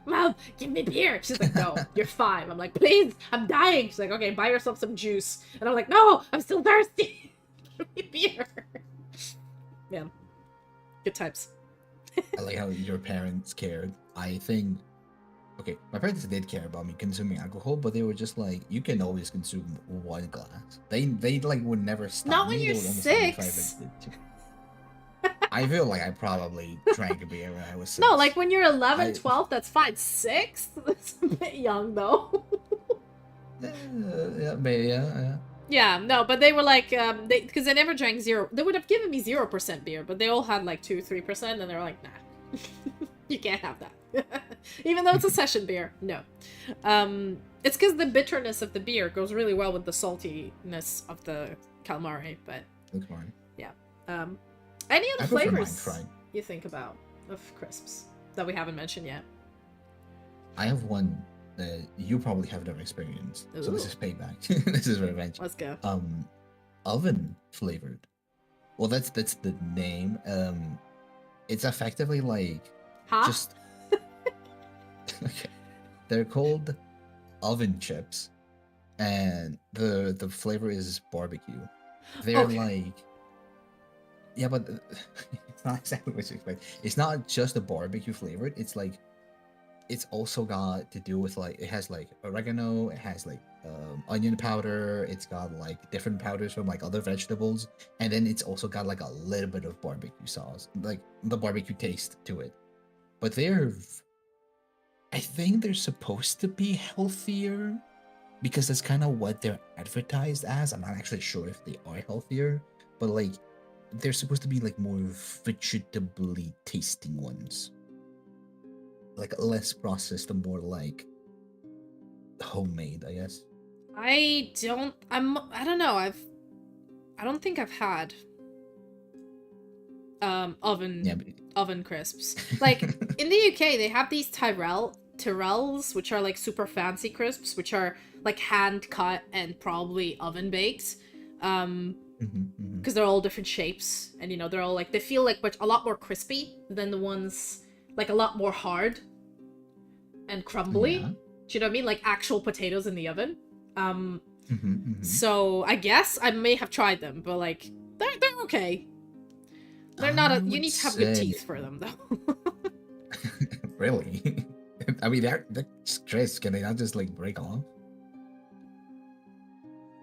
"Mom, give me beer." She's like, "No, you're fine." I'm like, "Please, I'm dying." She's like, "Okay, buy yourself some juice." And I'm like, "No, I'm still thirsty. Give me beer." Man, good times. I like how your parents cared. I think... Okay, my parents did care about me consuming alcohol, but they were just like, you can always consume one glass. They like would never stop Not me. when you're 6. I feel like I probably drank a beer when I was 6. No, like when you're 11, 12, that's fine. 6? That's a bit young, though. Yeah, maybe, yeah. Yeah, no, but they were like, because they never drank 0. They would have given me 0% beer, but they all had like 2, 3%, and they were like, nah, you can't have that. Even though it's a session beer, no. It's because the bitterness of the beer goes really well with the saltiness of the calamari, but yeah. Any other flavors you think about of crisps that we haven't mentioned yet? I have one that you probably have never experienced. Ooh. So this is payback. This is revenge. Let's go. Oven flavored. Well, that's the name. It's effectively like just... Okay. They're called oven chips, and the flavor is barbecue. They're like... Yeah, but it's not exactly what you expect. It's not just the barbecue flavored. It's like... It's also got to do with like... It has like oregano, it has like onion powder, it's got like different powders from like other vegetables, and then it's also got like a little bit of barbecue sauce, like the barbecue taste to it. But I think they're supposed to be healthier because that's kind of what they're advertised as. I'm not actually sure if they are healthier, but like they're supposed to be like more vegetably tasting ones, like less processed and more like homemade, I guess. I don't know. I don't think I've had oven crisps. Like in the UK, they have these Tyrells, which are like super fancy crisps, which are like hand cut and probably oven baked. Because they're all different shapes, and they're all like, they feel like a lot more crispy than the ones like a lot more hard and crumbly. Yeah. Do you know what I mean? Like actual potatoes in the oven. So I guess I may have tried them, but like they're okay. They're not you need to have good teeth for them though. Really? I mean, they're crisp. Can they not just like break off?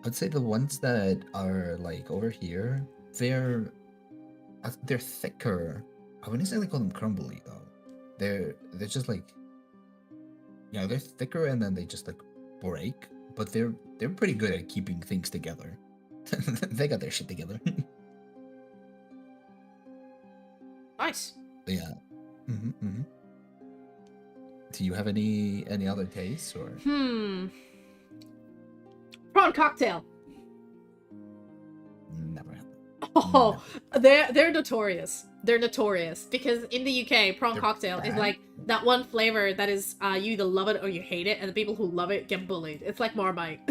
I'd say the ones that are like over here, they're thicker. I wouldn't necessarily call them crumbly though. They're just like, they're thicker, and then they just like break. But they're pretty good at keeping things together. They got their shit together. Nice. Yeah. Do you have any other tastes or? Prawn cocktail. Never had that. Oh, they're notorious. They're notorious because in the UK, prawn They're cocktail is bad? like that one flavor that is you either love it or you hate it, and the people who love it get bullied. It's like Marmite.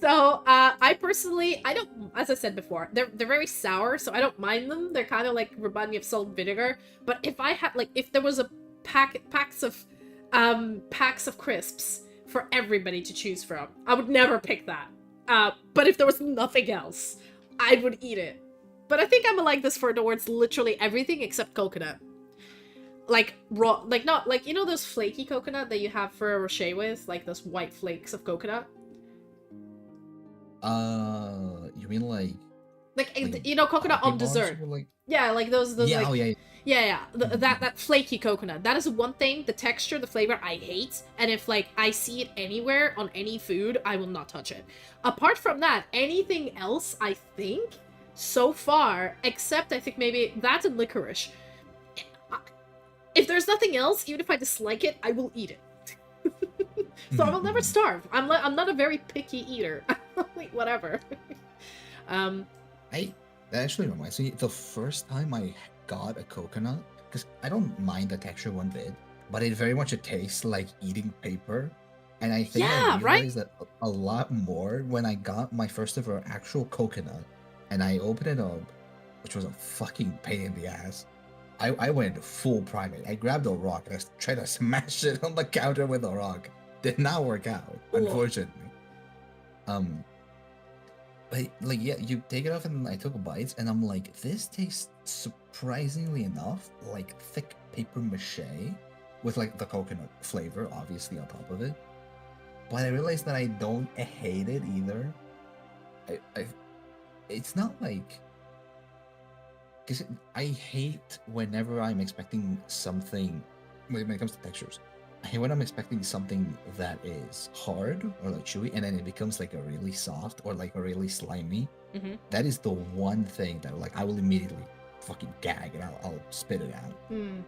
So I personally, I don't, as I said before, they're very sour, so I don't mind them. They're kind of like remind me of salt and vinegar. But if I had like if there was a packs of crisps for everybody to choose from, I would never pick that. But if there was nothing else, I would eat it. But I think I'm like this for towards literally everything except coconut. Like raw, like not like you know those flaky coconut that you have for a rocher with, like those white flakes of coconut. You mean like You know coconut Pocky on bars dessert. or like? Yeah, like those Yeah, like oh yeah. yeah, Mhm. that flaky coconut. That is one thing. The texture, the flavor, I hate. And if like I see it anywhere on any food, I will not touch it. Apart from that, anything else, I think, so far, except I think maybe that and licorice. If there's nothing else, even if I dislike it, I will eat it. So I will never starve. I'm not a very picky eater. Like whatever. That actually reminds me, the first time I got a coconut, because I don't mind the texture one bit, but it very much tastes like eating paper. And I think I Yeah, right? realized that a lot more when I got my first ever actual coconut and I opened it up, which was a fucking pain in the ass. I went full primate. I grabbed a rock and I tried to smash it on the counter with a rock. Did not work out, unfortunately. But like yeah, you take it off and I took bites and I'm like, this tastes surprisingly enough like thick paper mache with like the coconut flavor obviously on top of it. But I realized that I don't hate it either. I it's not like because I hate whenever I'm expecting something when it comes to textures. I hate when I'm expecting something that is hard or like chewy and then it becomes like a really soft or like a really slimy. Mm-hmm. That is the one thing that like I will immediately fucking gag and I'll spit it out. Mm.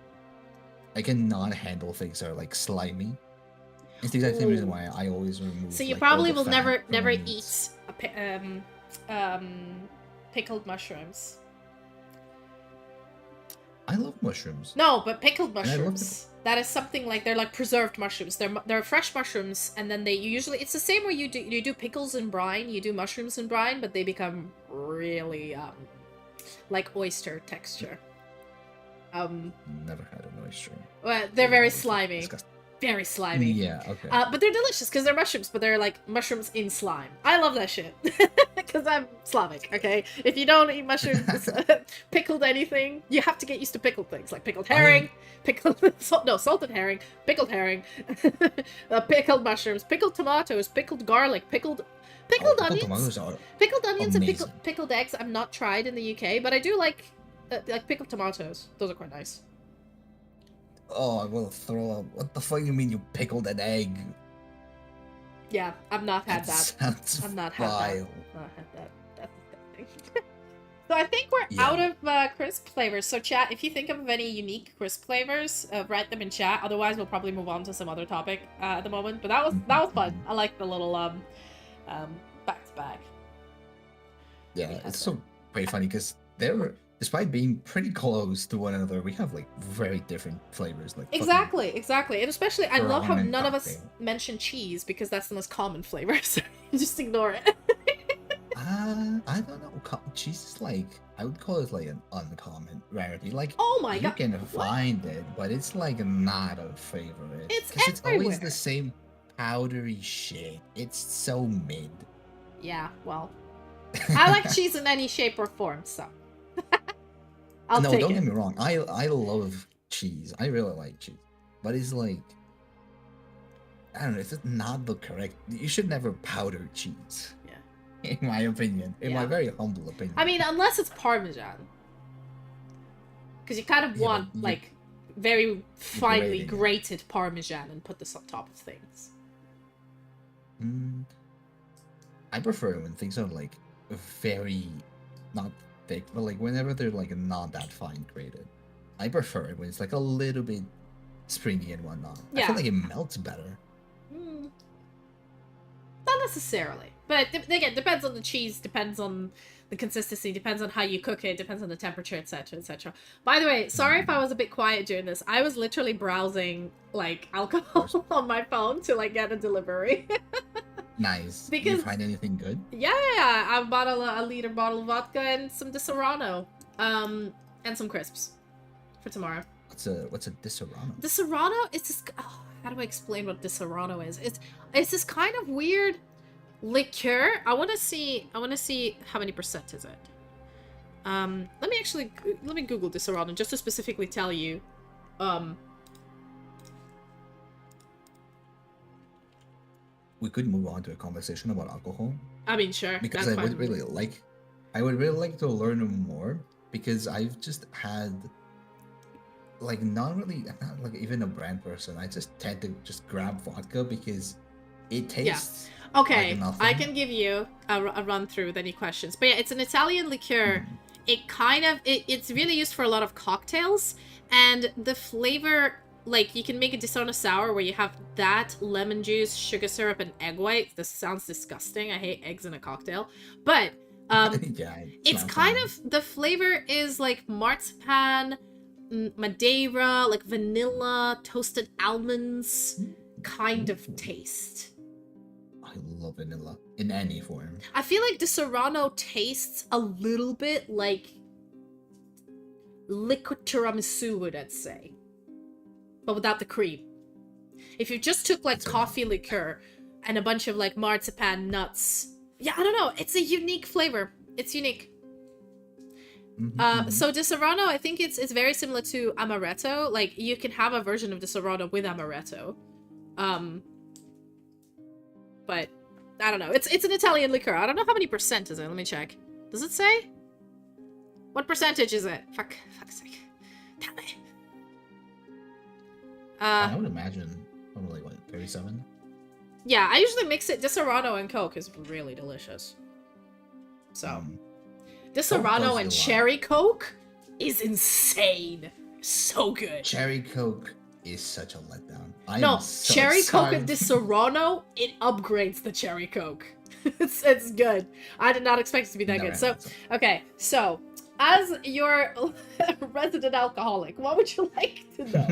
I cannot handle things that are like slimy. It's the exact same reason why I always remove. So you like, all probably the will fat never from never my meats. eat pickled mushrooms. I love mushrooms. No, but pickled And I love mushrooms. That is something like they're like preserved mushrooms. They're fresh mushrooms, and then they usually it's the same way you do pickles in brine. You do mushrooms in brine, but they become really like oyster texture. Never had an oyster. Well, they're very Always slimy. disgusting. Very slimy. Yeah, okay. But they're delicious because they're mushrooms, but they're like mushrooms in slime. I love that shit because I'm Slavic. Okay, if you don't eat mushrooms, pickled anything, you have to get used to pickled things like pickled herring, salted herring, pickled herring, pickled mushrooms, pickled tomatoes, pickled garlic, pickled onions, tomatoes are pickled onions, and amazing. pickled eggs. I've not tried in the UK, but I do like pickled tomatoes. Those are quite nice. Oh, I will throw up. What the fuck do you mean you pickled an egg? Yeah, I've not had that. Sounds I've not had vile. that. Not had that. That's disgusting. So I think we're Yeah. out of crisp flavors. So chat, if you think of any unique crisp flavors, write them in chat. Otherwise, we'll probably move on to some other topic at the moment. But that was fun. I like the little back to back. Yeah, it's so pretty funny because they're despite being pretty close to one another, we have like very different flavors. Like Exactly, and especially I love how prawn and none of us cocktail. mention cheese because that's the most common flavor. So you just ignore it. I don't know. Cheese is like I would call it like an uncommon rarity. Like Oh my you god, can what? find it, but it's like not a favorite. It's because it's always everywhere. the same powdery shit. It's so mid. Yeah, well, I like cheese in any shape or form, so I'll No, take don't it. get me wrong. I love cheese. I really like cheese, but it's like I don't know. It's just not the correct. You should never powder cheese. Yeah. In my opinion, in my Yeah. very humble opinion. I mean, unless it's Parmesan. Because you kind of Yeah, want, but you- like, very finely grating it. grated Parmesan and put this on top of things. I prefer when things are like very not thick, but like whenever they're like not that fine grated. I prefer it when it's like a little bit springy and whatnot. I Yeah. feel like it melts better. Not necessarily. But again, depends on the cheese, depends on the consistency, depends on how you cook it, depends on the temperature, etc., etc. By the way, sorry if I was a bit quiet during this. I was literally browsing like alcohol on my phone to like get a delivery. Nice. Did Because you find anything good? yeah, I bought a liter bottle of vodka and some Disaronno, and some crisps for tomorrow. What's a Disaronno? Disaronno is this. Oh, how do I explain what Disaronno is? It's this kind of weird liqueur. I want to see how many percent is it. Let me Google Disaronno just to specifically tell you. We could move on to a conversation about alcohol. I mean, sure. Because I would really like to learn more, because I've just had like I'm not like even a brand person. I just tend to just grab vodka because it tastes okay. like I can give you a run through with any questions. But yeah, it's an Italian liqueur. It kind of it's really used for a lot of cocktails, and the flavor, like, you can make a Disaronno sour where you have that, lemon juice, sugar syrup, and egg white. This sounds disgusting. I hate eggs in a cocktail. But yeah, it's kind of, the flavor is like marzipan, Madeira, like vanilla, toasted almonds kind of taste. I love vanilla in any form. I feel like Disaronno tastes a little bit like liquid tiramisu, would I say, but without the cream. If you just took like coffee liqueur and a bunch of like marzipan nuts, yeah, I don't know, it's a unique flavor. It's unique. So Disaronno, I think it's very similar to amaretto. Like, you can have a version of Disaronno with amaretto. But I don't know. It's an Italian liqueur. I don't know how many percent is it. Let me check. Does it say? What percentage is it? Fuck's sake. Damn it. I would imagine probably like 37. Yeah, I usually mix it. Disaronno and Coke is really delicious. So, Disaronno and cherry Coke is insane. So good. Cherry Coke is such a letdown. Cherry Coke and Disaronno, it upgrades the cherry Coke. it's good. I did not expect it to be that good. So, okay, so as your resident alcoholic, what would you like to know?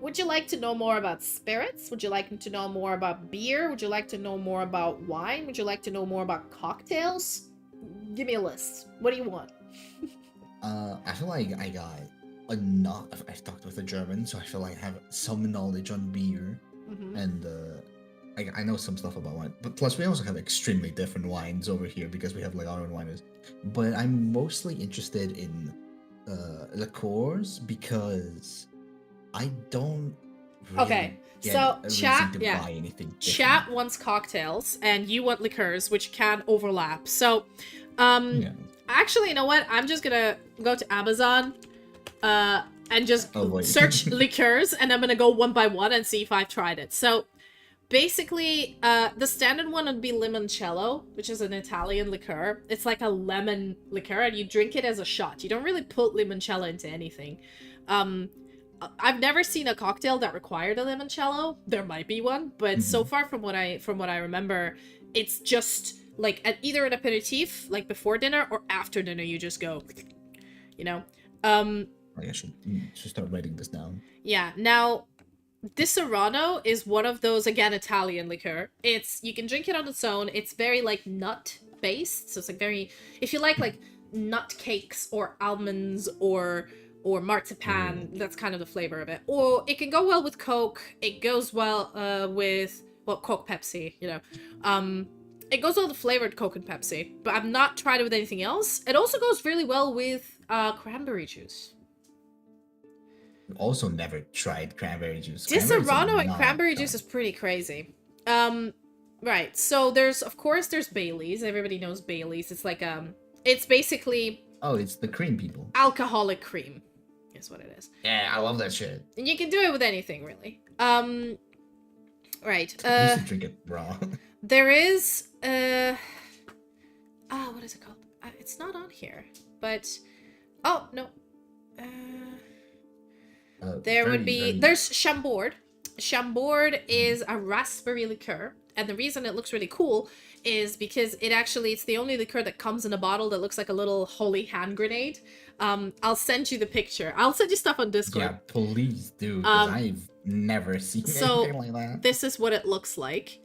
Would you like to know more about spirits? Would you like to know more about beer? Would you like to know more about wine? Would you like to know more about cocktails? Give me a list. What do you want? I feel like I got enough. I've talked with a German, so I feel like I have some knowledge on beer, and I know some stuff about wine. But plus, we also have extremely different wines over here because we have like our own wineries. But I'm mostly interested in liqueurs because I don't really get a reason to buy anything different. Chat wants cocktails and you want liqueurs, which can overlap. So, actually, you know what? I'm just gonna go to Amazon, and just search liqueurs, and I'm gonna go one by one and see if I've tried it. So, basically, the standard one would be limoncello, which is an Italian liqueur. It's like a lemon liqueur, and you drink it as a shot. You don't really put limoncello into anything. I've never seen a cocktail that required a limoncello. There might be one, but so far from what I remember, it's just like either an aperitif, like before dinner, or after dinner. You just go, you know. I should start writing this down. Yeah. Now, Disaronno is one of those, again, Italian liqueur. You can drink it on its own. It's very like nut based, so it's like very, if you like nut cakes or almonds or marzipan, that's kind of the flavor of it. Or it can go well with Coke. It goes well with Coke, Pepsi, you know. It goes well with flavored Coke and Pepsi, but I've not tried it with anything else. It also goes really well with cranberry juice. Also never tried cranberry juice. Disaronno and cranberry juice is pretty crazy. Right. So there's Baileys. Everybody knows Baileys. It's like it's basically it's the cream people. Alcoholic cream is what it is. Yeah, I love that shit. And you can do it with anything, really. Right. I used to drink it raw. There is what is it called? It's not on here, but no. There's Chambord, Chambord is a raspberry liqueur, and the reason it looks really cool is because it's the only liqueur that comes in a bottle that looks like a little holy hand grenade. I'll send you the picture. I'll send you stuff on Discord. Yeah, please do, because I've never seen anything like that. This is what it looks like.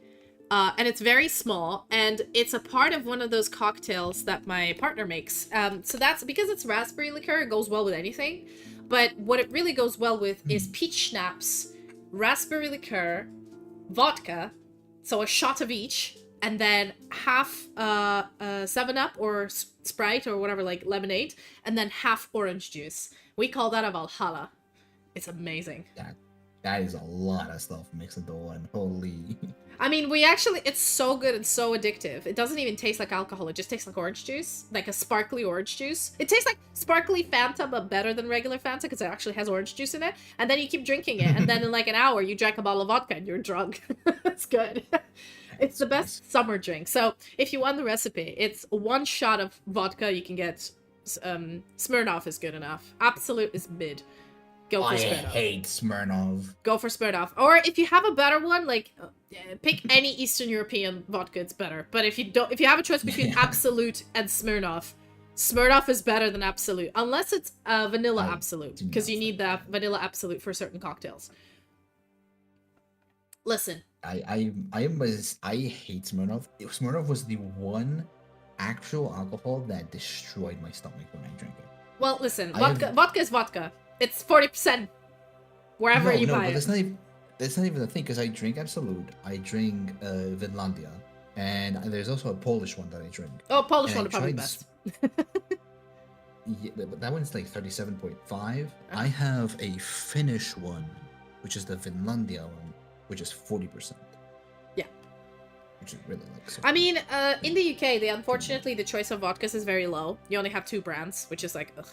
And it's very small, and it's a part of one of those cocktails that my partner makes. So that's because it's raspberry liqueur, it goes well with anything. But what it really goes well with is peach schnapps, raspberry liqueur, vodka, so a shot of each, and then half 7-Up or Sprite or whatever, like lemonade, and then half orange juice. We call that a Valhalla. It's amazing. That is a lot of stuff mixed into one. Holy. I mean, it's so good and so addictive. It doesn't even taste like alcohol. It just tastes like orange juice, like a sparkly orange juice. It tastes like sparkly Fanta, but better than regular Fanta because it actually has orange juice in it. And then you keep drinking it, and then in like an hour, you drank a bottle of vodka and you're drunk. It's good. It's the best summer drink. So if you want the recipe, it's 1 shot of vodka. You can get Smirnoff is good enough. Absolute is mid. Go for Smirnoff. I hate Smirnoff. Go for Smirnoff. Or if you have a better one, like pick any Eastern European vodka, it's better. But if you have a choice between Absolute and Smirnoff, Smirnoff is better than Absolute, unless it's vanilla Absolute, because you need that vanilla Absolute for certain cocktails. Listen, I hate Smirnoff. Smirnoff was the one actual alcohol that destroyed my stomach when I drank it. Well, listen, vodka is vodka. It's 40% wherever you buy it. That's not even the thing, because I drink Absolute, I drink Finlandia, and there's also a Polish one that I drink. Oh, Polish one are probably best. Yeah, but that one's like 37.5. I have a Finnish one, which is the Finlandia one, which is 40%. Yeah. Which is really like. So I mean, in the UK, unfortunately the choice of vodkas is very low. You only have 2 brands, which is like, ugh.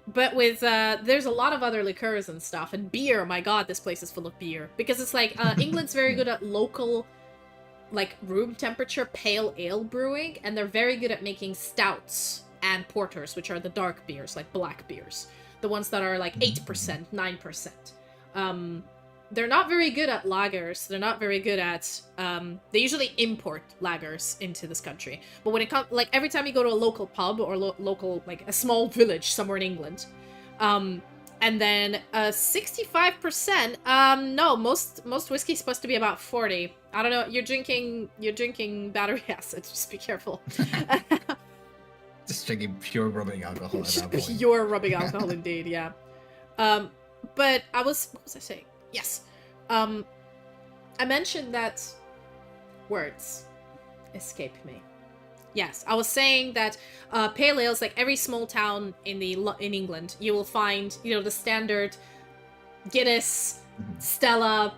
But with, there's a lot of other liqueurs and stuff, and beer, my god, this place is full of beer. Because it's like, England's very good at local, like, room temperature pale ale brewing, and they're very good at making stouts and porters, which are the dark beers, like black beers. The ones that are like 8%, 9%. They're not very good at lagers. They're not very good at, they usually import lagers into this country. But when it comes, like, every time you go to a local pub or local, like, a small village somewhere in England, and then 65%, no, most whiskey's supposed to be about 40. I don't know, you're drinking battery acid, just be careful. Just drinking pure rubbing alcohol at that point. Pure rubbing alcohol, indeed, yeah. But what was I saying? Yes. I mentioned that words escape me. Yes, I was saying that pale ales, like every small town in England, you will find, the standard Guinness, Stella,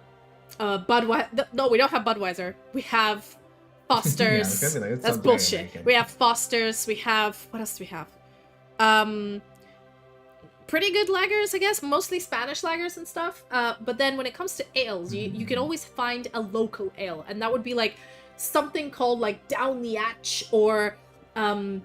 Budweiser. No, we don't have Budweiser. We have Foster's. Yeah, that's bullshit. We have Foster's. We have, what else do we have? Pretty good lagers, I guess, mostly Spanish lagers and stuff. But then when it comes to ales, you can always find a local ale, and that would be like something called like Down the Atch, or in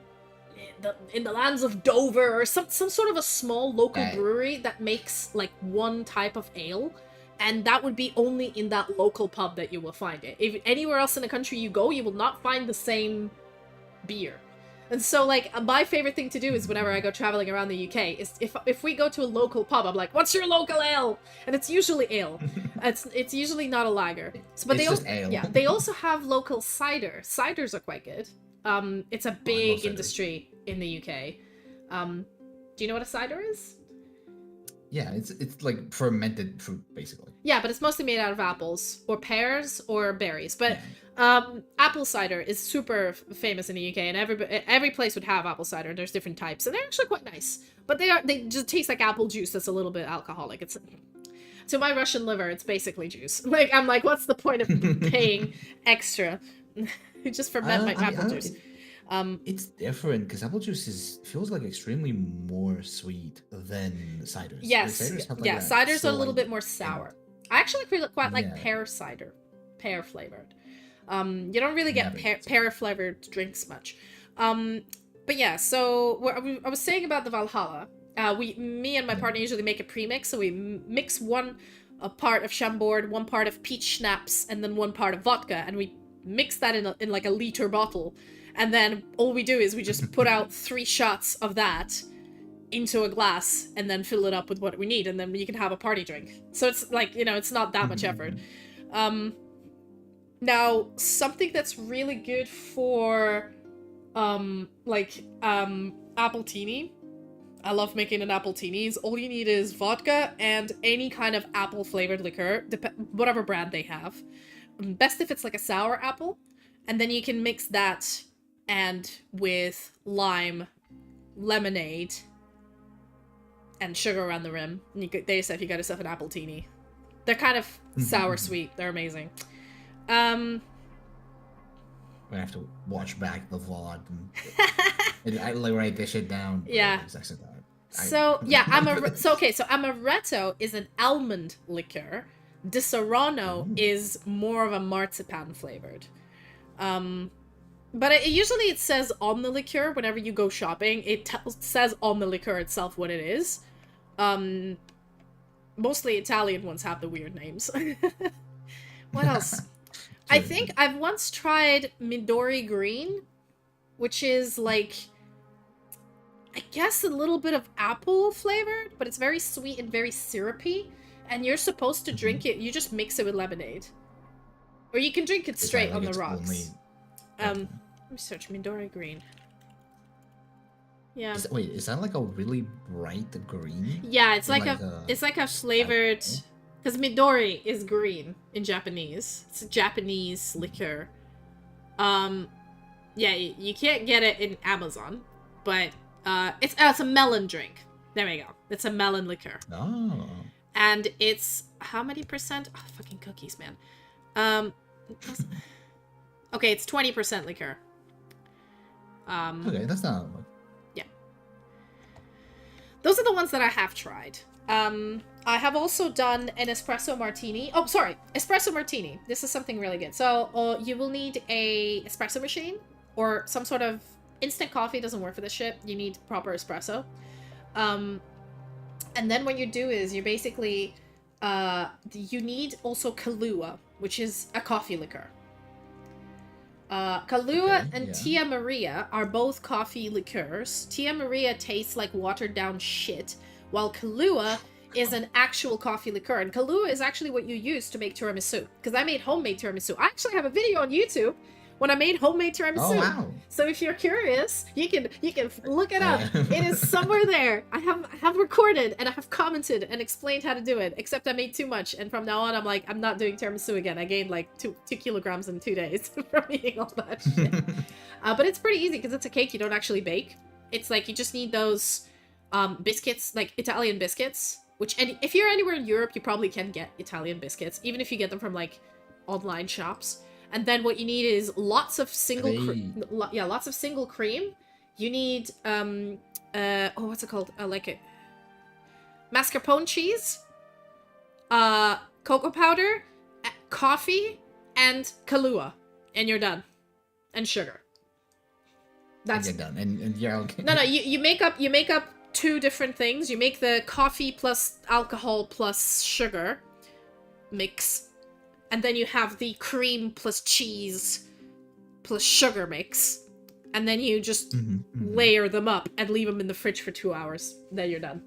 the lands of Dover, or some sort of a small local brewery that makes like one type of ale, and that would be only in that local pub that you will find it. If anywhere else in the country you go, you will not find the same beer. And so, like, my favorite thing to do is whenever I go traveling around the UK is if we go to a local pub, I'm like, what's your local ale? And it's usually ale. It's usually not a lager. So, but it's ale. Yeah, they also have local cider. Ciders are quite good. It's a big industry in the UK. Do you know what a cider is? Yeah, it's like fermented fruit, basically. Yeah, but it's mostly made out of apples, or pears, or berries. But apple cider is super famous in the UK, and every place would have apple cider. There's different types, and they're actually quite nice. But they just taste like apple juice that's a little bit alcoholic. It's to my Russian liver, it's basically juice. Like, I'm like, what's the point of paying extra? Just ferment my apple juice. It's different because apple juice feels like extremely more sweet than ciders. Yes, ciders are a little bit more sour. I actually quite like pear cider, pear flavored. You don't really get pear flavored drinks much. But yeah, so I was saying about the Valhalla. Me and my partner usually make a premix, so we mix one a part of Chambord, 1 part of peach schnapps, and then 1 part of vodka, and we mix that in like a liter bottle, and then all we do is we just put out 3 shots of that into a glass and then fill it up with what we need, and then you can have a party drink. So it's like, you know, it's not that much effort. Now, something that's really good for appletini. I love making an appletinis. All you need is vodka and any kind of apple flavored liqueur, whatever brand they have. Best if it's like a sour apple, and then you can mix that and with lime, lemonade, and sugar around the rim. And you got yourself an appletini. They're kind of sour sweet. They're amazing. I have to watch back the VOD and I like write this shit down. Yeah. So yeah, amaretto is an almond liqueur. Di Serrano is more of a marzipan flavored. But usually it says on the liqueur whenever you go shopping. It says on the liqueur itself what it is. Mostly Italian ones have the weird names. What else? I think I've once tried Midori Green, which is like, I guess a little bit of apple flavored, but it's very sweet and very syrupy. And you're supposed to drink it, you just mix it with lemonade. Or you can drink it straight on the rocks. Let me search Midori Green. Yeah. Is that like a really bright green? Yeah, it's like a flavored... Because Midori is green in Japanese. It's a Japanese liqueur. Yeah, you can't get it in Amazon, but it's a melon drink. There we go. It's a melon liqueur. Oh. And it's how many percent? Oh, fucking cookies, man. Okay, it's 20% liqueur. Okay, that's not much. Yeah. Those are the ones that I have tried. I have also done an espresso martini. Oh, sorry, espresso martini. This is something really good. So you will need a espresso machine or some sort of instant coffee. Doesn't work for this shit. You need proper espresso. And then what you do is you basically you need also Kahlua, which is a coffee liqueur. Kahlua and Tia Maria are both coffee liqueurs. Tia Maria tastes like watered down shit, while Kahlua is an actual coffee liqueur. And Kahlua is actually what you use to make tiramisu. Because I made homemade tiramisu. I actually have a video on YouTube when I made homemade tiramisu. Oh, wow. So if you're curious, you can look it up. It is somewhere there. I have recorded and I have commented and explained how to do it. Except I made too much, and from now on I'm like, I'm not doing tiramisu again. I gained like 2 kilograms in 2 days from eating all that shit. But it's pretty easy because it's a cake you don't actually bake. It's like you just need those biscuits, like Italian biscuits. And if you're anywhere in Europe, you probably can get Italian biscuits, even if you get them from like online shops. And then what you need is lots of single cream. You need what's it called? I like it. Mascarpone cheese, cocoa powder, coffee, and Kahlua, and you're done. And sugar. That's done. And you're okay. No, you make up 2 different things. You make the coffee plus alcohol plus sugar mix, and then you have the cream plus cheese plus sugar mix, and then you just layer them up and leave them in the fridge for 2 hours. Then you're done.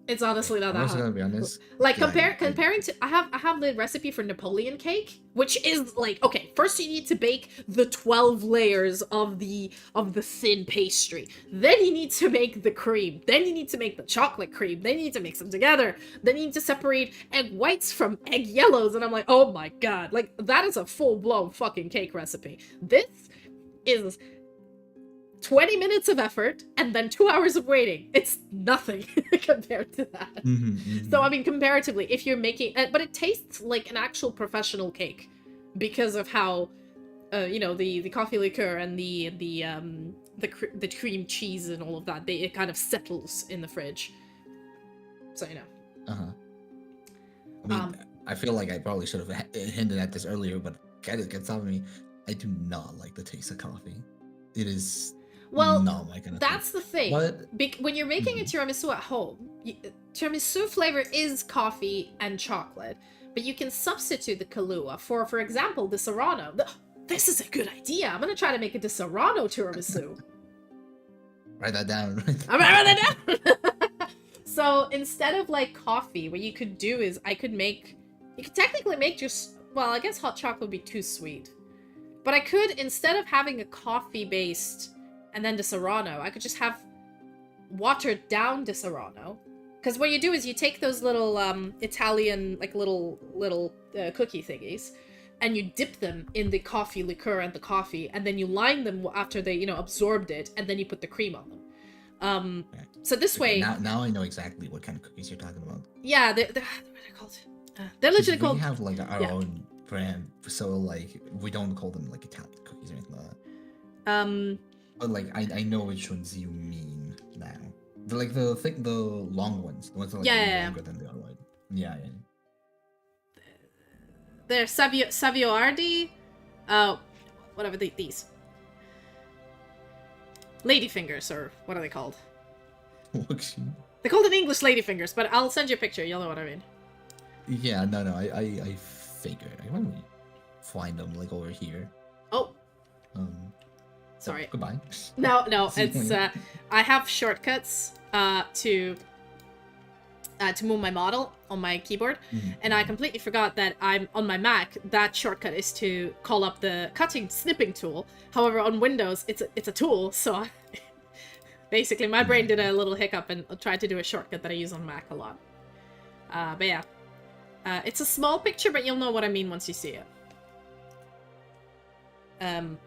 It's honestly not that hard. I'm also gonna be honest. Like comparing to, I have the recipe for Napoleon cake, which is like, okay, first you need to bake the 12 layers of the thin pastry. Then you need to make the cream. Then you need to make the chocolate cream. Then you need to mix them together. Then you need to separate egg whites from egg yellows. And I'm like, oh my god, like that is a full-blown fucking cake recipe. This is 20 minutes of effort and then 2 hours of waiting. It's nothing compared to that. So I mean, comparatively, if you're making, but it tastes like an actual professional cake because of how, the coffee liqueur and the cream cheese and all of that. It kind of settles in the fridge. So I mean, I feel like I probably should have hinted at this earlier, but it gets out of me. I do not like the taste of coffee. It is. Well, not my kind of thing. that's the thing. But When you're making a tiramisu at home, tiramisu flavor is coffee and chocolate, but you can substitute the Kahlua for example, the Serrano. This is a good idea. I'm gonna try to make a Serrano tiramisu. write that down. I'm gonna write that down. So instead of like coffee, what you could do is you could technically make just, well, I guess hot chocolate would be too sweet. But I could, instead of having a coffee-based and then the Serrano, I could just have watered down the Serrano. Because what you do is you take those little Italian, like little cookie thingies, and you dip them in the coffee liqueur and the coffee, and then you line them after they, absorbed it, and then you put the cream on them. So this way... Now I know exactly what kind of cookies you're talking about. Yeah, what are they called? They're literally called... We have, like, our own brand, so, like, we don't call them, like, Italian cookies or anything like that. But, like, I know which ones you mean now. Like, the long ones. The ones that are, like, longer than the other one. Yeah. They're Savioardi. Whatever these. Ladyfingers, or what are they called? They're called in English ladyfingers, but I'll send you a picture. You'll know what I mean. Yeah, no, I figured. I can probably find them, like, over here. Oh. Sorry. Oh, goodbye. No, it's, I have shortcuts, to move my model on my keyboard, and I completely forgot that I'm on my Mac. That shortcut is to call up the snipping tool. However, on Windows, it's a tool, so basically my brain did a little hiccup and tried to do a shortcut that I use on Mac a lot. But yeah, it's a small picture, but you'll know what I mean once you see it.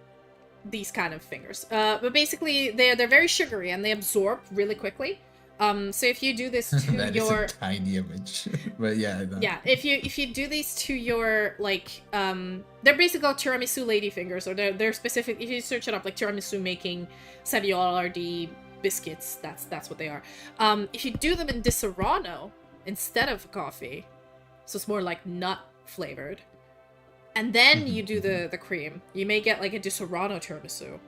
These kind of fingers, but basically they're very sugary and they absorb really quickly. So if you do this to that your... is a tiny image, but yeah. No. Yeah, if you do these to your, like, they're basically called tiramisu ladyfingers, or they're specific. If you search it up, like tiramisu making Savioardi biscuits, that's what they are. If you do them in Di Serrano instead of coffee, so it's more like nut flavored, and then you do the cream, you may get like a Di Serrano tiramisu.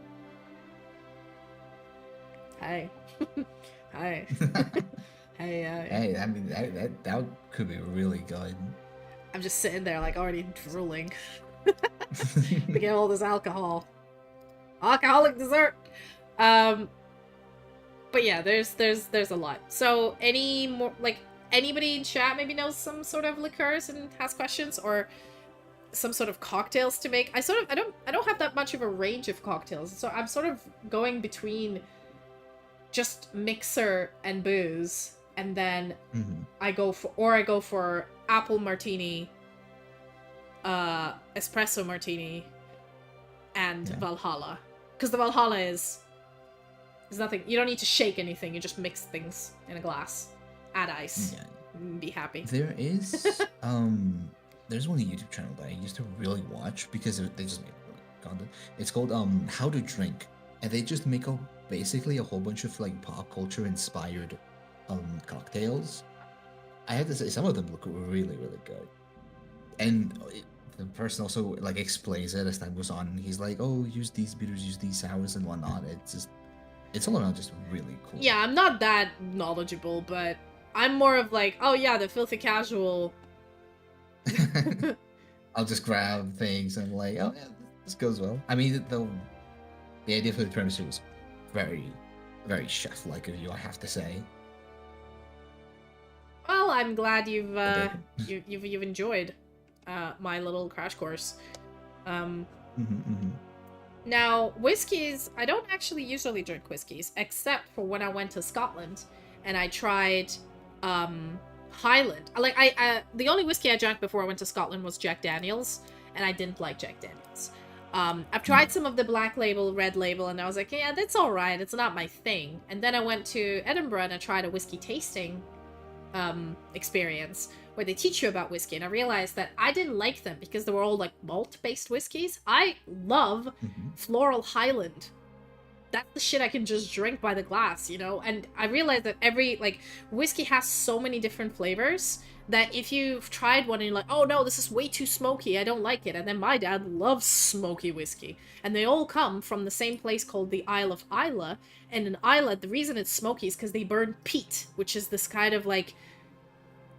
Hi. Hi. Hey, I mean, that could be really good. I'm just sitting there, like, already drooling. To get all this alcohol. Alcoholic dessert! But yeah, there's a lot. So, anybody in chat maybe knows some sort of liqueurs and has questions, or some sort of cocktails to make? I don't have that much of a range of cocktails, so I'm sort of going between just mixer and booze, and then I go for apple martini, espresso martini, and Valhalla. Because the Valhalla is nothing. You don't need to shake anything. You just mix things in a glass, add ice, and be happy. There is there's one YouTube channel that I used to really watch because they just make content. It's called How to Drink, and they just make basically a whole bunch of like pop culture inspired cocktails. I have to say some of them look really good, and the person also like explains it as time goes on. He's like, oh, use these bitters, use these sours and whatnot. It's all around just really cool. Yeah, I'm not that knowledgeable, but I'm more of like, oh yeah, the filthy casual. I'll just grab things and like, oh yeah, this goes well. I mean, the idea for the tiramisu was very, very chef-like of you, I have to say. Well, I'm glad you've enjoyed my little crash course. Now, whiskeys, I don't actually usually drink whiskeys, except for when I went to Scotland and I tried Highland. Like, the only whiskey I drank before I went to Scotland was Jack Daniels, and I didn't like Jack Daniels. I've tried some of the black label, red label, and I was like, yeah, that's alright, it's not my thing. And then I went to Edinburgh and I tried a whiskey tasting experience where they teach you about whiskey, and I realized that I didn't like them because they were all like malt-based whiskeys. I love floral Highland. That's the shit I can just drink by the glass, you know? And I realized that every, like, whiskey has so many different flavors that if you've tried one and you're like, oh no, this is way too smoky, I don't like it. And then my dad loves smoky whiskey. And they all come from the same place called the Isle of Isla. And in Isla, the reason it's smoky is because they burn peat, which is this kind of like...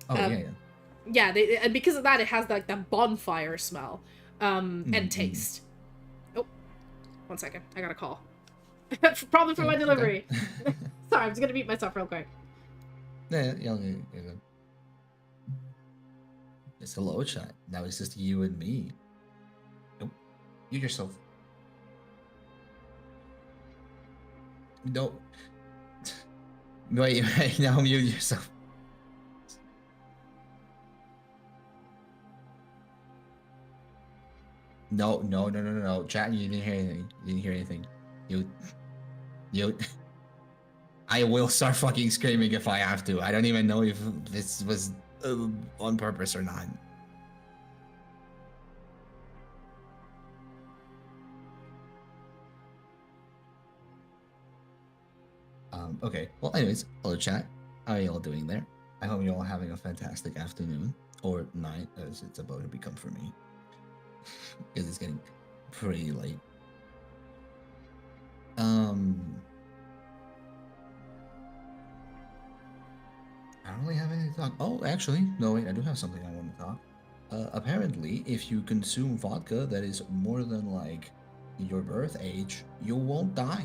Oh, yeah. Yeah, and because of that, it has like that bonfire smell and taste. Oh, 1 second. I got a call. Probably for my delivery. Okay. Sorry, I'm just gonna mute myself real quick. Yeah. It's a low chat. Now it's just you and me. Nope. You yourself. No. Wait, now mute yourself. No. Chat, you didn't hear anything. You. I will start fucking screaming if I have to. I don't even know if this was on purpose or not. Okay. Well, anyways, hello chat. How are you all doing there? I hope you're all having a fantastic afternoon or night, as it's about to become for me. Because it's getting pretty late. I don't really have anything to talk. Oh, actually, no, wait, I do have something I want to talk. Apparently, if you consume vodka that is more than like your birth age, you won't die.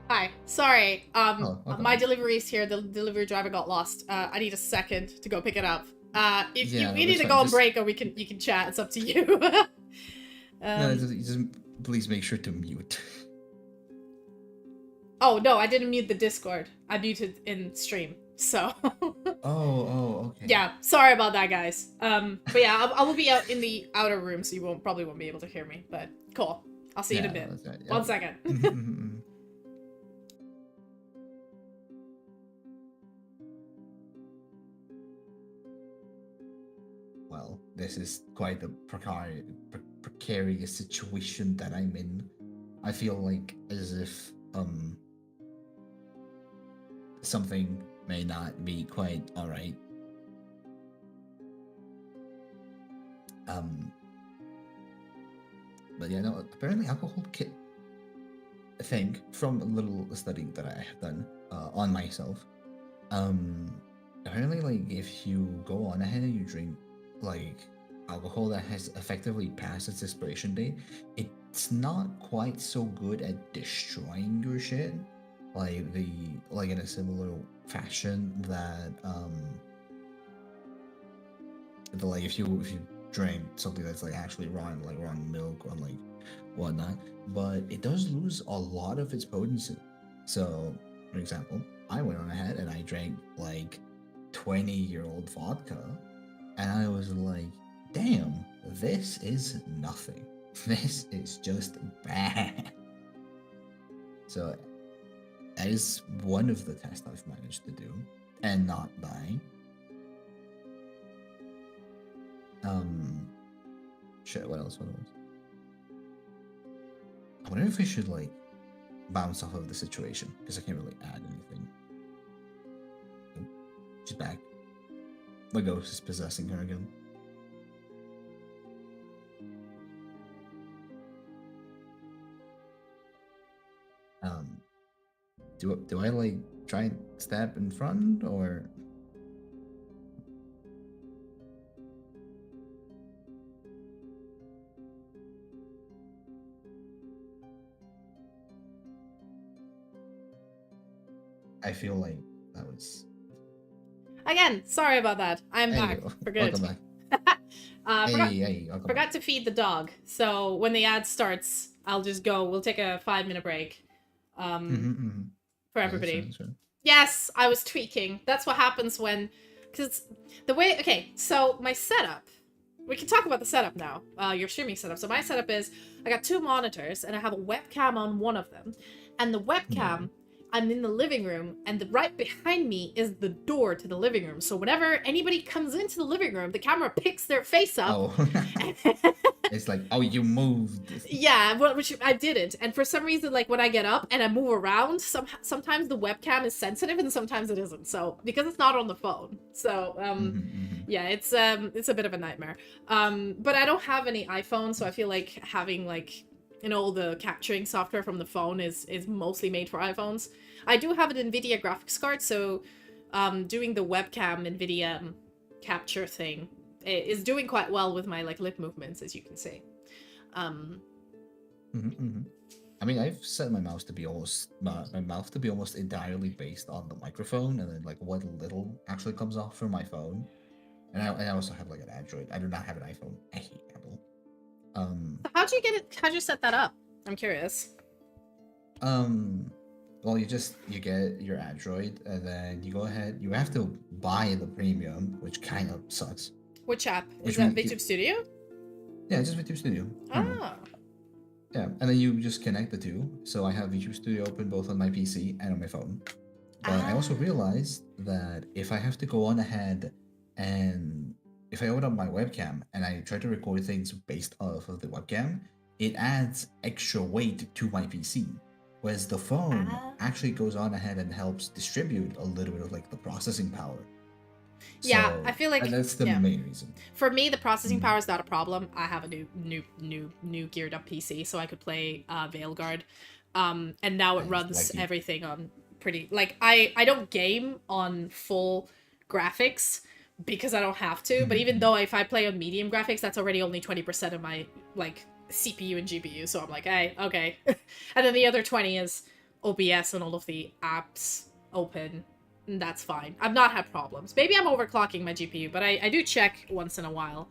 Hi, sorry. Okay. My delivery's here. The delivery driver got lost. I need a second to go pick it up. If you need to go on break, or you can chat. It's up to you. No, just please make sure to mute. Oh no, I didn't mute the Discord. I muted in stream. So. Oh, okay. Yeah, sorry about that, guys. But yeah, I will be out in the outer room, so you probably won't be able to hear me. But cool. I'll see you in a bit. Right, yeah. 1 second. Well, this is quite a precarious situation that I'm in. I feel like as if something may not be quite alright. But yeah, no, apparently alcohol I think from a little study that I have done on myself, apparently like if you go on ahead and you drink like alcohol that has effectively passed its expiration date, it's not quite so good at destroying your shit like in a similar fashion that like if you drink something that's like actually rotten, like rotten milk or like whatnot, but it does lose a lot of its potency. So for example, I went on ahead and I drank like 20-year-old vodka, and I was like, damn, this is nothing. This is just bad. So that is one of the tests I've managed to do and not die. Shit, what else? I wonder if I should like bounce off of the situation, because I can't really add anything. She's back. The ghost is possessing her again. Do I like try and step in front, or I feel like that was Again, sorry about that. I'm back for good. Welcome back. Forgot to feed the dog. So when the ad starts, I'll just go. We'll take a 5-minute break. For everybody. Sure. Yes, I was tweaking. That's what happens when, because the way. Okay, so my setup. We can talk about the setup now. Your streaming setup. So my setup is I got 2 monitors and I have a webcam on one of them, and the webcam. I'm in the living room, and right behind me is the door to the living room. So whenever anybody comes into the living room, the camera picks their face up. Oh. It's like, oh, you moved. Yeah, well, which I didn't. And for some reason, like when I get up and I move around, sometimes the webcam is sensitive and sometimes it isn't. So because it's not on the phone. So Yeah, it's a bit of a nightmare. But I don't have any iPhone, so I feel like having like all the capturing software from the phone is mostly made for iPhones. I do have an NVIDIA graphics card, so doing the webcam NVIDIA capture thing is doing quite well with my like lip movements, as you can see. I mean, I've set my mouse to be my mouth to be almost entirely based on the microphone, and then like what little actually comes off from my phone. And I also have like an Android. I do not have an iPhone. I hate Apple. How'd you get it? How'd you set that up? I'm curious. Well, you get your Android, and then you go ahead. You have to buy the premium, which kind of sucks. Which app? Is Which that means VTube Studio? Yeah, just VTube Studio. Ah. Yeah, and then you just connect the two. So I have VTube Studio open both on my PC and on my phone. But I also realized that if I have to go on ahead and if I open up my webcam and I try to record things based off of the webcam, it adds extra weight to my PC. Whereas the phone actually goes on ahead and helps distribute a little bit of like the processing power. Yeah, So, I feel like that's the main reason. For me, the processing power is not a problem. I have a new geared up PC, so I could play Veilguard, and now it runs everything on pretty like I don't game on full graphics because I don't have to. But even though if I play on medium graphics, that's already only 20% of my like CPU and GPU. So I'm like, hey, okay, and then the other 20 is OBS and all of the apps open. That's fine. I've not had problems. Maybe I'm overclocking my GPU, but I do check once in a while.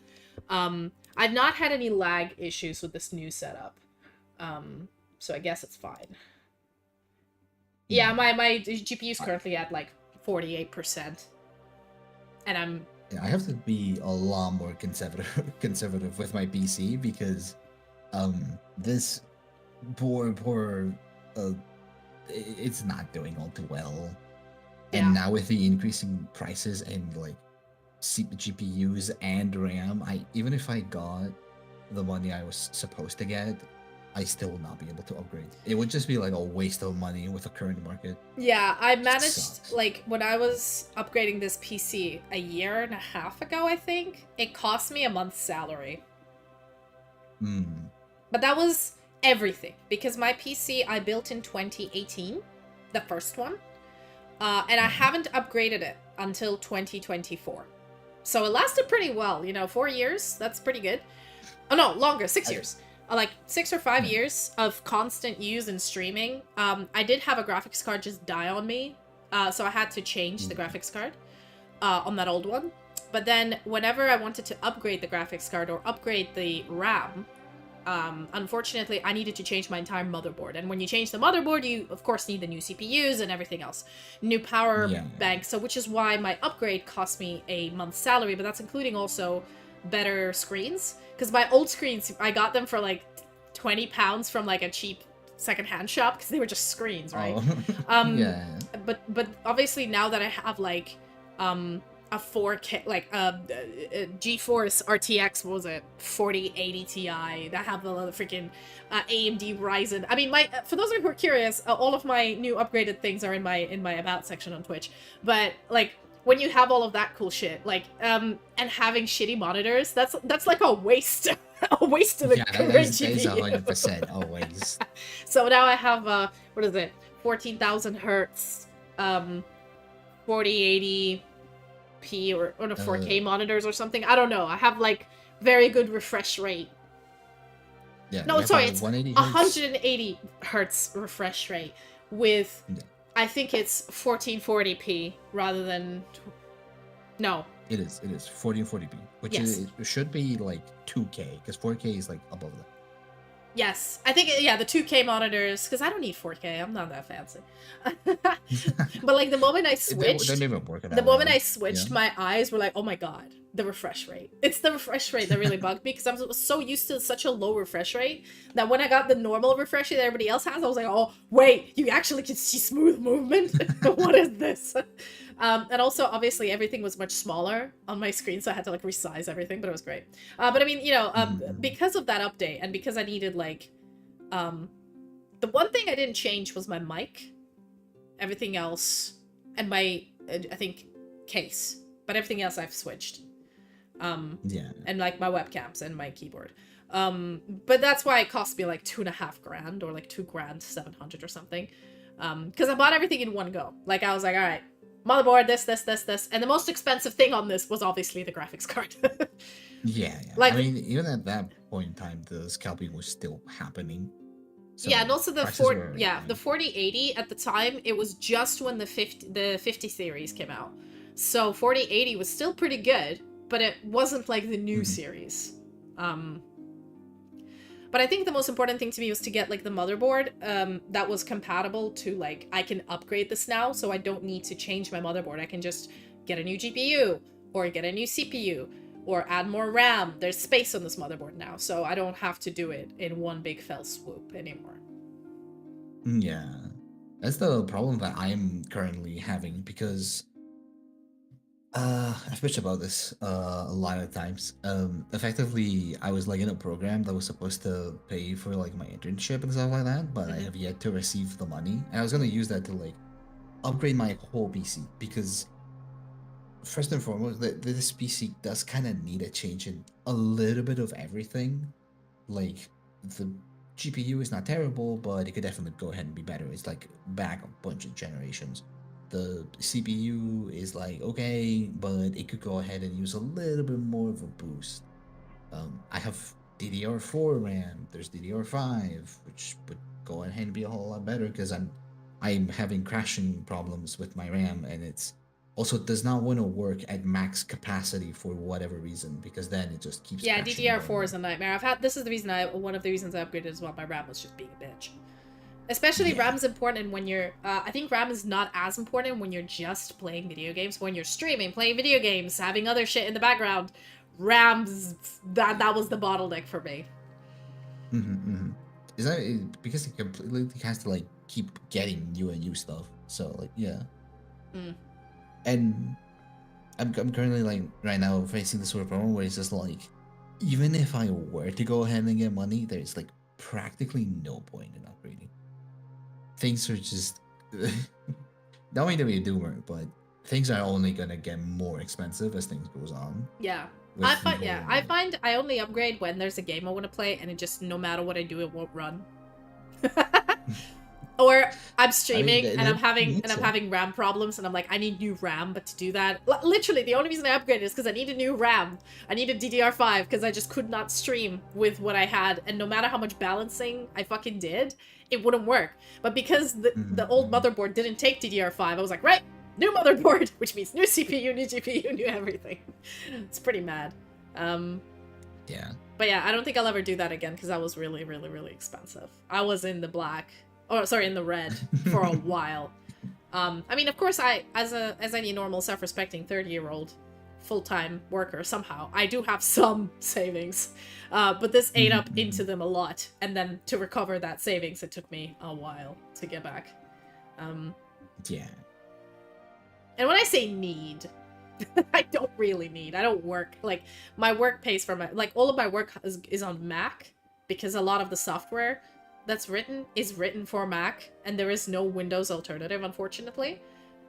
I've not had any lag issues with this new setup. So I guess it's fine. Yeah, my GPU is currently at like 48%. And I have to be a lot more conservative with my PC because this it's not doing all too well. And now with the increasing prices and like GPUs and RAM, even if I got the money I was supposed to get, I still would not be able to upgrade. It would just be like a waste of money with the current market. Yeah, I managed, like, when I was upgrading this PC a year and a half ago, I think, it cost me a month's salary. But that was everything, because my PC I built in 2018, the first one. And I haven't upgraded it until 2024. So it lasted pretty well, 4 years. That's pretty good. Oh, no, longer, 6 years. Like 6 or 5 years of constant use and streaming. I did have a graphics card just die on me. So I had to change the graphics card on that old one. But then whenever I wanted to upgrade the graphics card or upgrade the RAM, unfortunately, I needed to change my entire motherboard. And when you change the motherboard, you, of course, need the new CPUs and everything else. New power bank. So which is why my upgrade cost me a month's salary. But that's including also better screens. Because my old screens, I got them for like £20 from like a cheap secondhand shop. Because they were just screens, right? But obviously now that I have like... a 4K, like a GeForce RTX, what was it, 4080 Ti, that have the freaking AMD Ryzen. I mean, for those of you who are curious, all of my new upgraded things are in my about section on Twitch. But like, when you have all of that cool shit, like, and having shitty monitors, that's like a waste, a waste of the current GPU. That is 100% a waste. So now I have what is it, 14,000 hertz, 4080. Or the 4K monitors or something. I don't know. I have like very good refresh rate. Yeah. No, sorry, it's 180 hertz refresh rate with I think it's 1440p rather than no. It is 1440p, which it should be like 2K because 4K is like above that. Yes, I think, the 2K monitors, because I don't need 4K, I'm not that fancy. But like the moment I switched, my eyes were like, oh my god, the refresh rate. It's the refresh rate that really bugged me, because I'm so used to such a low refresh rate, that when I got the normal refresh rate that everybody else has, I was like, oh, wait, you actually can see smooth movement? What is this? And also, obviously, everything was much smaller on my screen, so I had to like resize everything, but it was great. But I mean, because of that update, and because I needed like, the one thing I didn't change was my mic. Everything else, and my, I think, case. But everything else I've switched. Yeah. And like my webcams and my keyboard. But that's why it cost me like $2,500 or like $2,700 or something. Because I bought everything in one go. Like I was like, all right, motherboard, this, and the most expensive thing on this was obviously the graphics card. Yeah, yeah. I Like, mean, even at that point in time, the scalping was still happening. So yeah, and also prices were already the high. 4080 at the time, it was just when the 50 series came out. So 4080 was still pretty good, but it wasn't like the new series. But I think the most important thing to me was to get like the motherboard that was compatible to like I can upgrade this now, so I don't need to change my motherboard. I can just get a new GPU or get a new CPU or add more RAM. There's space on this motherboard now, so I don't have to do it in one big fell swoop anymore. Yeah. That's the problem that I'm currently having because I've bitched about this a lot of times. Effectively, I was like in a program that was supposed to pay for like my internship and stuff like that, but I have yet to receive the money. And I was gonna use that to like upgrade my whole PC because first and foremost, this PC does kind of need a change in a little bit of everything. Like the GPU is not terrible, but it could definitely go ahead and be better. It's like back a bunch of generations. The CPU is like okay, but it could go ahead and use a little bit more of a boost. I have DDR4 RAM. There's DDR5, which would go ahead and be a whole lot better because I'm having crashing problems with my RAM, and it's also does not want to work at max capacity for whatever reason because then it just keeps Yeah, crashing more and DDR4 more. is a nightmare. I've had this is the reason one of the reasons I upgraded as well. My RAM was just being a bitch. Especially Yeah. RAM is important when you're I think RAM is not as important when you're just playing video games. When you're streaming, playing video games, having other shit in the background, RAM's that was the bottleneck for me. Is that because it completely has to like keep getting new and new stuff? So like yeah, and I'm currently like right now facing this sort of problem where it's just like even if I were to go ahead and get money, there's like practically no point in upgrading. Things are just not mean to be a doomer, but things are only gonna get more expensive as things goes on. Yeah. With the I whole find I only upgrade when there's a game I want to play and it just no matter what I do it won't run. Or I'm I mean, streaming and that makes I'm sense. having RAM problems and I'm like I need new RAM, but to do that, literally the only reason I upgraded is because I need a new RAM. I need a DDR5 because I just could not stream with what I had, and no matter how much balancing I fucking did, it wouldn't work. But because the old motherboard didn't take DDR5, I was like, right, new motherboard, which means new CPU, new GPU, new everything. It's pretty mad. Yeah. But yeah, I don't think I'll ever do that again because that was really, really, really expensive. I was in the black, or sorry, in the red for a while. I mean, of course, as any normal, self-respecting 30-year-old full-time worker, somehow I do have some savings, but this ate up into them a lot, and then to recover that savings, it took me a while to get back. Yeah. And when I say need, I don't really need. I don't work. Like, my work pays for my... Like, all of my work is on Mac, because a lot of the software that's written is written for Mac, and there is no Windows alternative, unfortunately.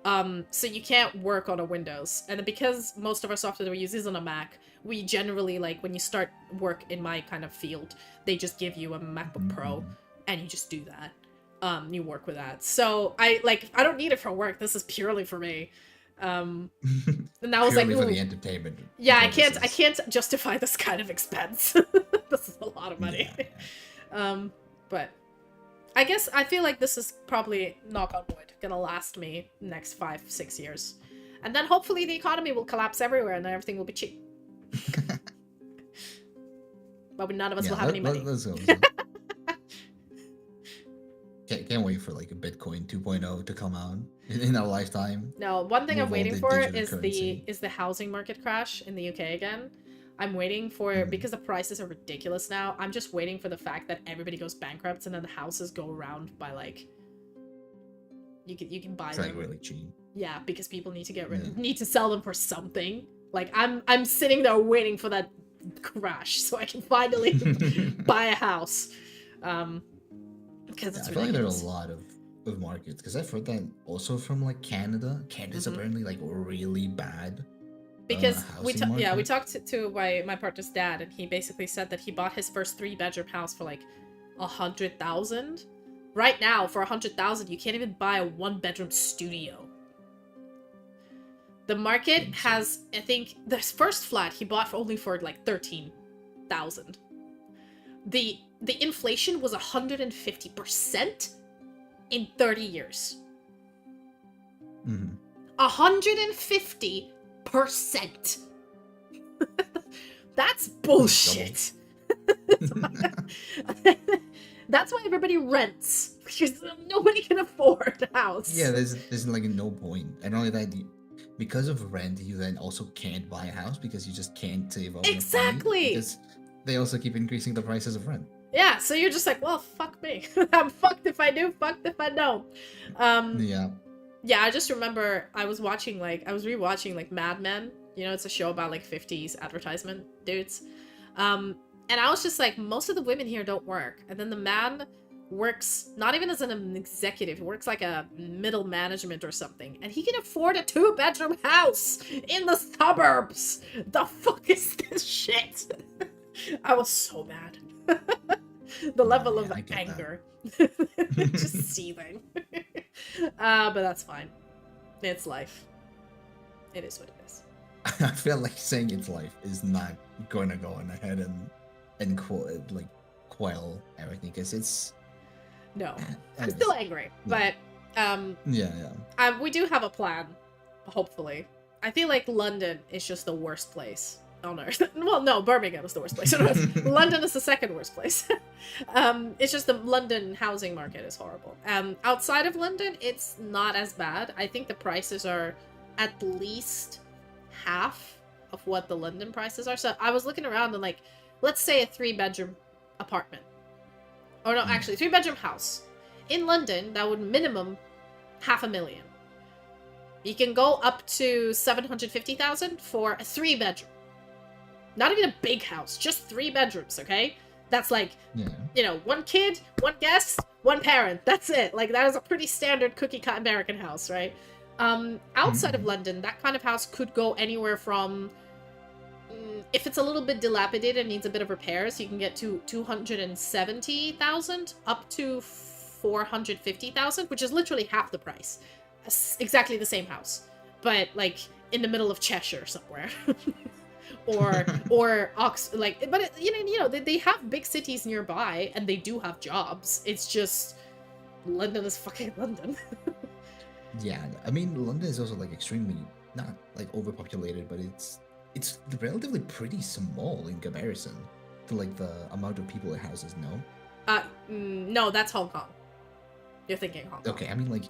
So you can't work on a Windows. And because most of our software that we use is on a Mac, we generally, like, when you start work in my kind of field, they just give you a MacBook Pro, and you just do that. You work with that. So, I don't need it for work. This is purely for me. And I was like, Purely for ooh, the entertainment. yeah, I purposes. can't justify this kind of expense. This is a lot of money. Yeah. But I guess I feel like this is probably, knock on wood, gonna last me next 5-6 years. And then hopefully the economy will collapse everywhere and then everything will be cheap. But none of us will have any money. Let's go. Can't wait for like a Bitcoin 2.0 to come out in our lifetime. No, one thing I'm Move all waiting the for digital is currency. the housing market crash in the UK again. I'm waiting for, because the prices are ridiculous now, I'm just waiting for the fact that everybody goes bankrupt and then the houses go around by like, you can buy It's them. like really cheap. Yeah, because people need to need to sell them for something. Like I'm sitting there waiting for that crash so I can finally buy a house. Because it's I feel like ridiculous. there's a lot of markets because I've heard that also from like Canada. Canada's apparently like really bad Because housing we market. talked to my partner's dad, and he basically said that he bought his first 3-bedroom house for like 100,000. Right now, for 100,000, you can't even buy a 1-bedroom studio. The market has, I think, this first flat he bought for only for like 13,000. The inflation was 150% in 30 years. 150%. That's bullshit. That's why everybody rents, because nobody can afford a house. Yeah, there's like no point. And only that, because of rent, you then also can't buy a house because you just can't save up enough money, because they also keep increasing the prices of rent. Yeah, so you're just like, well, fuck me. I'm fucked if I do, fucked if I don't. Yeah, I just remember I was rewatching like Mad Men. You know, it's a show about like 50s advertisement dudes. And I was just like, most of the women here don't work. And then the man works not even as an executive, he works like a middle management or something. And he can afford a 2-bedroom house in the suburbs. The fuck is this shit? I was so mad. The level of anger. Just seething. But that's fine. It's life. It is what it is. I feel like saying it's life is not going to go on ahead and quell everything, because it's... No, I'm still angry, but we do have a plan, hopefully. I feel like London is just the worst place on earth. Well, no, Birmingham is the worst place on earth. London is the second worst place. It's just the London housing market is horrible. Outside of London, it's not as bad. I think the prices are at least half of what the London prices are. So I was looking around and like, let's say a 3-bedroom apartment. Or no, actually, 3-bedroom house. In London, that would minimum $500,000. You can go up to 750,000 for a 3-bedroom. Not even a big house, just 3 bedrooms, okay? That's like, you know, 1 kid, 1 guest, 1 parent. That's it. Like, that is a pretty standard cookie-cut American house, right? Outside of London, that kind of house could go anywhere from... if it's a little bit dilapidated and needs a bit of repairs, you can get to 270,000 up to 450,000, which is literally half the price. Exactly the same house, but like in the middle of Cheshire somewhere, or But you know they have big cities nearby and they do have jobs. It's just London is fucking London. Yeah, I mean London is also like extremely not like overpopulated, but it's relatively pretty small in comparison to like the amount of people it houses. No, that's Hong Kong. You're thinking Hong Kong. Okay, I mean like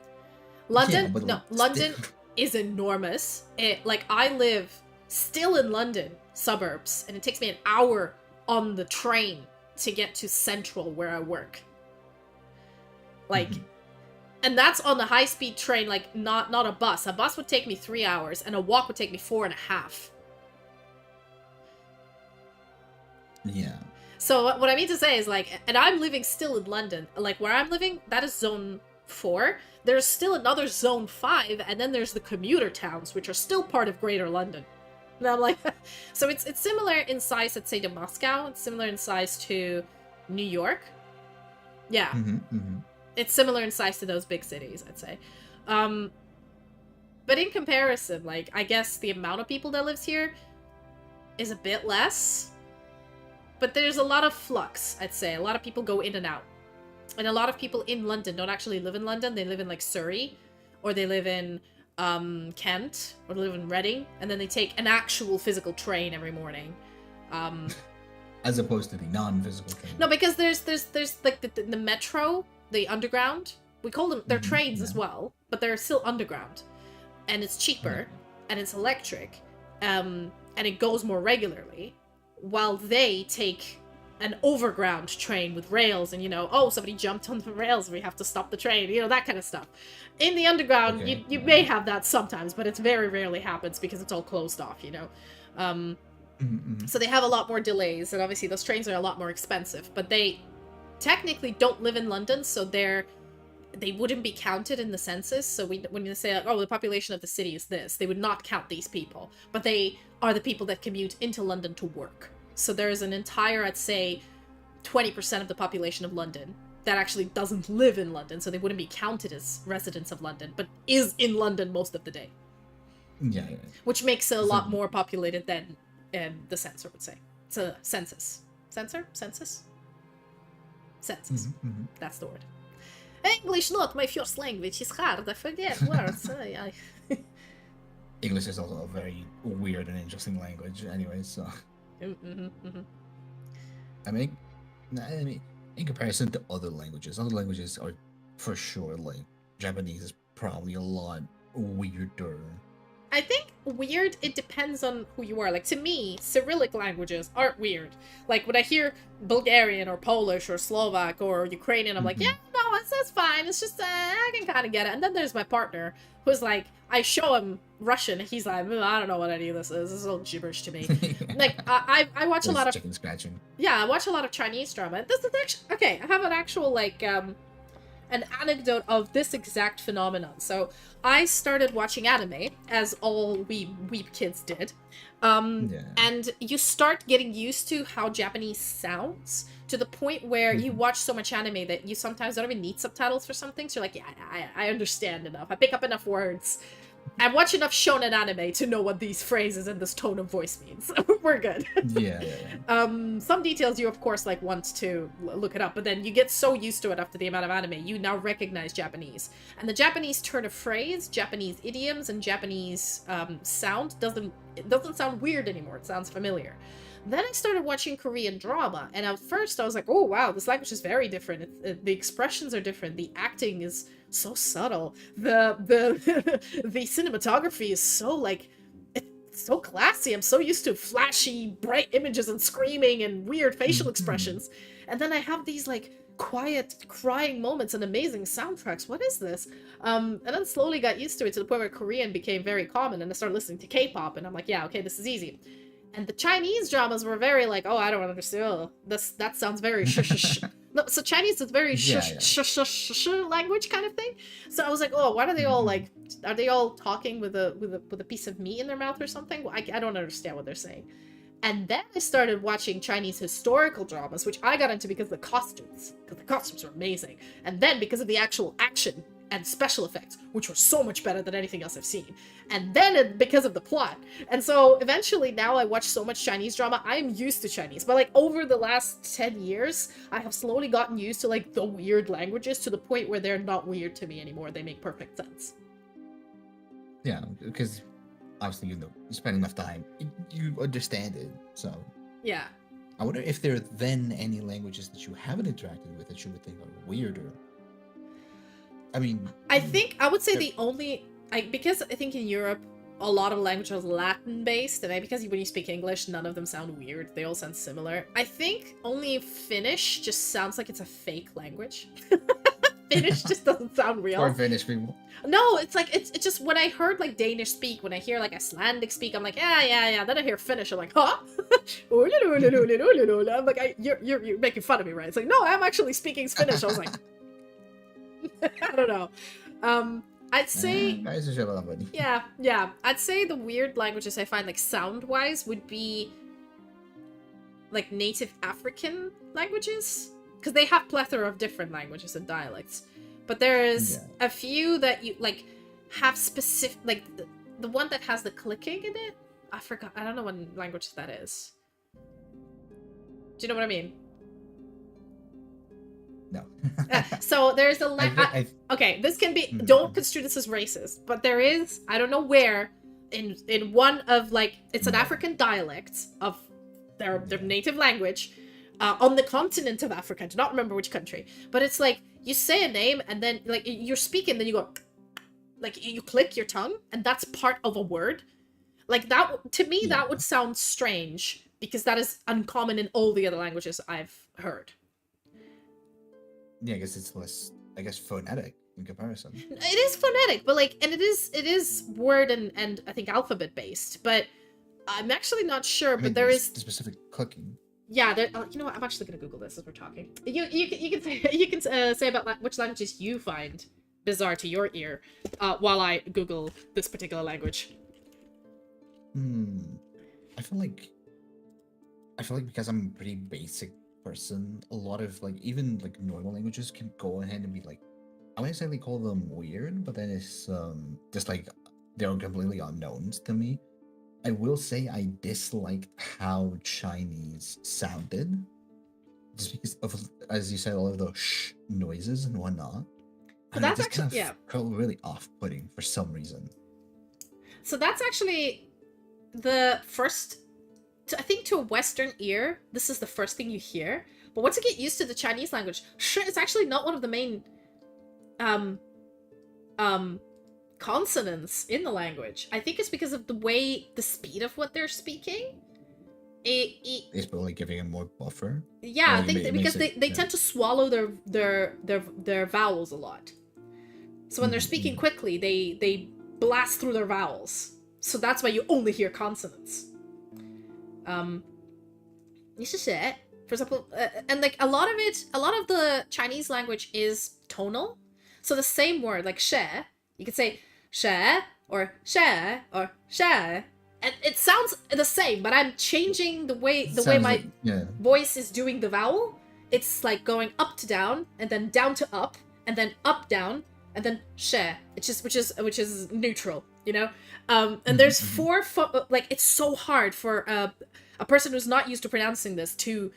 London. Yeah, no, London is enormous. I live still in London suburbs, and it takes me an hour on the train to get to Central where I work. Like, and that's on the high-speed train. Like, not a bus. A bus would take me 3 hours, and a walk would take me 4.5. Yeah. So what I mean to say is like, and I'm living still in London. Like where I'm living, that is zone 4. There's still another zone 5, and then there's the commuter towns, which are still part of Greater London. And I'm like, so it's similar in size, let's say, to Moscow. It's similar in size to New York. Yeah. It's similar in size to those big cities, I'd say. But in comparison, like, I guess the amount of people that lives here is a bit less. But there's a lot of flux, I'd say. A lot of people go in and out. And a lot of people in London don't actually live in London. They live in, like, Surrey. Or they live in Kent. Or they live in Reading. And then they take an actual physical train every morning. As opposed to the non-physical train. No, because there's like, the metro, the underground. We call them, they're trains as well. But they're still underground. And it's cheaper. And it's electric. And it goes more regularly. While they take an overground train with rails and, somebody jumped on the rails, we have to stop the train, that kind of stuff. In the underground, you may have that sometimes, but it very rarely happens because it's all closed off, So they have a lot more delays, and obviously those trains are a lot more expensive, but they technically don't live in London, so their they wouldn't be counted in the census. So when you say, like, oh, the population of the city is this, they would not count these people. But they are the people that commute into London to work. So there's an entire, I'd say, 20% of the population of London that actually doesn't live in London. So they wouldn't be counted as residents of London, but is in London most of the day. Yeah. Which makes it a lot more populated than the censor would say. It's a census. Census? Census. Mm-hmm. That's the word. English, not my first language. It's hard. I forget words. English is also a very weird and interesting language, anyway. So, I mean, in comparison to other languages are for sure, like Japanese is probably a lot weirder. I think weird, it depends on who you are. Like, to me, Cyrillic languages aren't weird. Like, when I hear Bulgarian or Polish or Slovak or Ukrainian, I'm like, yeah, no, that's fine. It's just, I can kind of get it. And then there's my partner, who's like, I show him Russian, he's like, I don't know what any of this is. This is all gibberish to me. Like, I watch a lot of... chicken scratching. Yeah, I watch a lot of Chinese drama. This is actually... Okay, I have an actual, like, an anecdote of this exact phenomenon. So I started watching anime, as all we kids did. And you start getting used to how Japanese sounds, to the point where you watch so much anime that you sometimes don't even need subtitles for some things. You're like, yeah, I understand enough. I pick up enough words. I watch enough shonen anime to know what these phrases and this tone of voice means. We're good. Yeah. Some details you, of course, like, want to look it up, but then you get so used to it after the amount of anime, you now recognize Japanese. And the Japanese turn of phrase, Japanese idioms, and Japanese sound doesn't sound weird anymore. It sounds familiar. Then I started watching Korean drama, and at first I was like, oh wow, this language is very different. The expressions are different. The acting is so subtle. The cinematography is so, like, it's so classy. I'm so used to flashy, bright images and screaming and weird facial expressions. And then I have these, like, quiet, crying moments and amazing soundtracks. What is this? And then slowly got used to it, to the point where Korean became very common, and I started listening to K-pop, and I'm like, yeah, okay, this is easy. And the Chinese dramas were very like, oh, I don't understand. Oh, that sounds very shush. No, so Chinese is very shush language kind of thing. So I was like, oh, why are they all like? Are they all talking with a piece of meat in their mouth or something? Well, I don't understand what they're saying. And then I started watching Chinese historical dramas, which I got into because of the costumes were amazing. And then because of the actual action and special effects, which were so much better than anything else I've seen. And then because of the plot. And so eventually now I watch so much Chinese drama, I'm used to Chinese. But like over the last 10 years, I have slowly gotten used to like the weird languages, to the point where they're not weird to me anymore. They make perfect sense. Yeah, because obviously, you spend enough time, you understand it. So yeah. I wonder if there are then any languages that you haven't interacted with that you would think are weirder. I mean, I would say the only, because I think in Europe a lot of languages are Latin based, and because when you speak English, none of them sound weird. They all sound similar. I think only Finnish just sounds like it's a fake language. Finnish just doesn't sound real. Or Finnish people. No, it's like, it's just, when I heard like Danish speak, when I hear like Icelandic speak, I'm like, yeah. Then I hear Finnish, I'm like, huh? I'm like, you're making fun of me, right? It's like, no, I'm actually speaking Finnish. I was like, I don't know. I'd say, yeah. I'd say the weird languages I find, like, sound-wise, would be like native African languages, because they have plethora of different languages and dialects. But there's a few that you like have specific, like the one that has the clicking in it. I forgot. I don't know what language that is. Do you know what I mean? No. So there's a okay, this can be, don't construe this as racist, but there is, I don't know where, in one of, like, it's an African dialect of their native language, on the continent of Africa. I do not remember which country, but it's like you say a name and then like you're speaking, then you go, like, you click your tongue, and that's part of a word. Like, that, to me, that would sound strange, because that is uncommon in all the other languages I've heard. Yeah, I guess it's less, phonetic in comparison. It is phonetic, but like, and it is word and I think alphabet based, but I'm actually not sure. But there is the specific clicking. Yeah, you know what? I'm actually gonna Google this as we're talking. You can say say about which languages you find bizarre to your ear, while I Google this particular language. I feel like because I'm a pretty basic person, a lot of like even like normal languages can go ahead and be like, I wouldn't necessarily call them weird, but then it's just like they're completely unknowns to me. I will say I disliked how Chinese sounded, just because of, as you said, all of those sh noises and whatnot. So And it that's just actually, kind of felt really off-putting for some reason. So that's actually the first. I think to a Western ear, this is the first thing you hear. But once you get used to the Chinese language, it's actually not one of the main um consonants in the language. I think it's because of the speed of what they're speaking. It's probably giving them more buffer. Yeah, I think because they yeah. tend to swallow their vowels a lot. So when they're speaking quickly, they blast through their vowels. So that's why you only hear consonants. This is it. For example, and like a lot of the Chinese language is tonal. So the same word, like she, you could say she or she or she, and it sounds the same, but I'm changing the way my voice is doing the vowel. It's like going up to down, and then down to up, and then up down, and then she, which is neutral, you know. And there's four like it's so hard for a person who's not used to pronouncing this to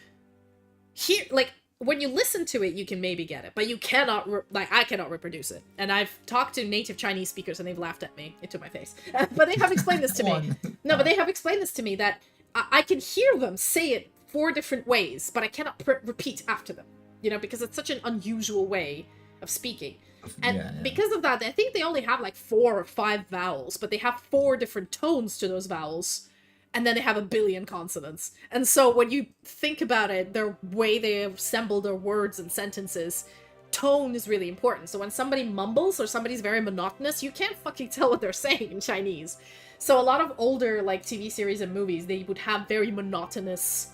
hear. Like when you listen to it, you can maybe get it, but you cannot I cannot reproduce it. And I've talked to native Chinese speakers, and they've laughed at me into my face. But they have explained this to me. No, but they have explained this to me that I can hear them say it 4 different ways, but I cannot repeat after them. You know, because it's such an unusual way of speaking. And because of that, I think they only have like 4 or 5 vowels, but they have 4 different tones to those vowels, and then they have a billion consonants. And so when you think about it, their way they assemble their words and sentences, tone is really important. So when somebody mumbles or somebody's very monotonous, you can't fucking tell what they're saying in Chinese. So a lot of older like TV series and movies, they would have very monotonous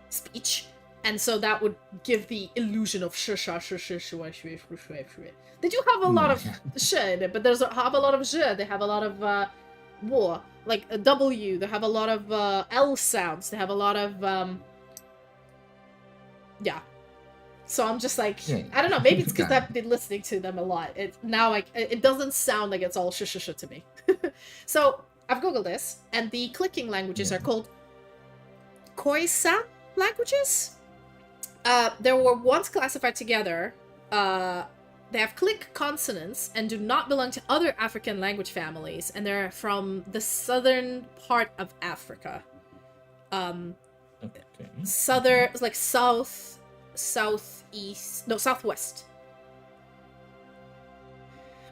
speech. And so that would give the illusion of sh. They do have a lot of sh in it, but have a lot of zh. They have a lot of wo, like a w. They have a lot of l sounds. They have a lot of yeah. So I'm just like, I don't know. Maybe it's because I've been listening to them a lot. It doesn't sound like it's all sh to me. So I've googled this, and the clicking languages are called Khoisan languages. They were once classified together. They have click consonants and do not belong to other African language families, and they're from the southern part of Africa. Southern, like southwest.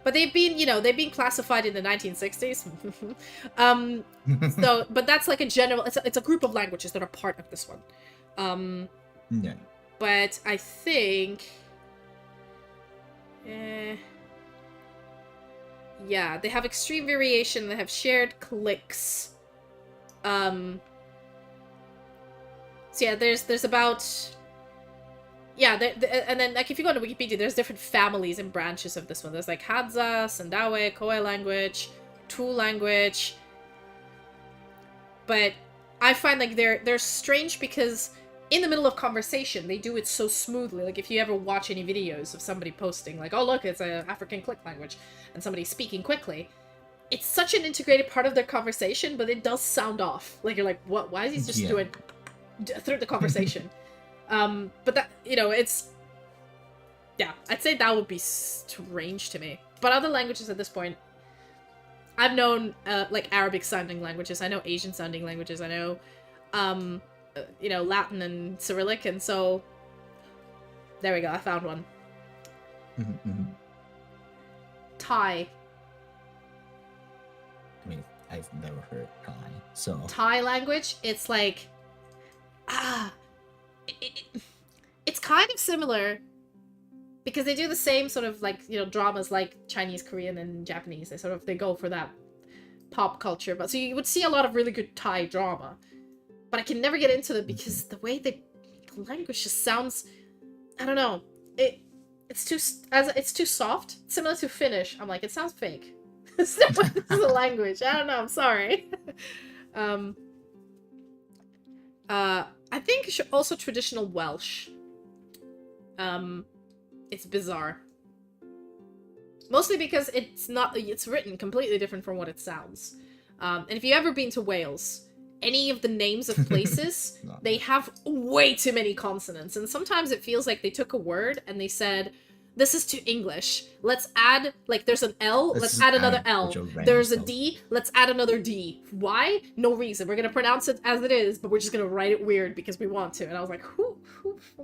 But they've been classified in the 1960s. But that's like a general. It's a group of languages that are part of this one. But I think, they have extreme variation. They have shared clicks. So yeah, there's about. And then like if you go to Wikipedia, there's different families and branches of this one. There's like Hadza, Sandawe, Khoi language, Tu language. But I find like they're strange because in the middle of conversation, they do it so smoothly. Like if you ever watch any videos of somebody posting like, oh look, it's an African click language, and somebody speaking quickly, it's such an integrated part of their conversation, but it does sound off. Like you're like, what? Why is he just doing through the conversation? But that, it's, I'd say that would be strange to me. But other languages at this point, I've known, like Arabic sounding languages. I know Asian sounding languages. I know, Latin and Cyrillic. And so there we go. I found one. Thai. I mean, I've never heard Thai, so. Thai language, it's like, it's kind of similar because they do the same sort of like dramas like Chinese, Korean, and Japanese. They go for that pop culture, but so you would see a lot of really good Thai drama, but I can never get into it because the way the language just sounds, I don't know, it's too soft, similar to Finnish. I'm like, it sounds fake. This is a language. I don't know. I'm sorry. I think also traditional Welsh. It's bizarre. Mostly because it's written completely different from what it sounds. And if you've ever been to Wales, any of the names of places, No. they have way too many consonants. And sometimes it feels like they took a word and they said, this is too English. Let's add, like, there's an L, let's add another L. There's a D, let's add another D. Why? No reason. We're gonna pronounce it as it is, but we're just gonna write it weird because we want to. And I was like, who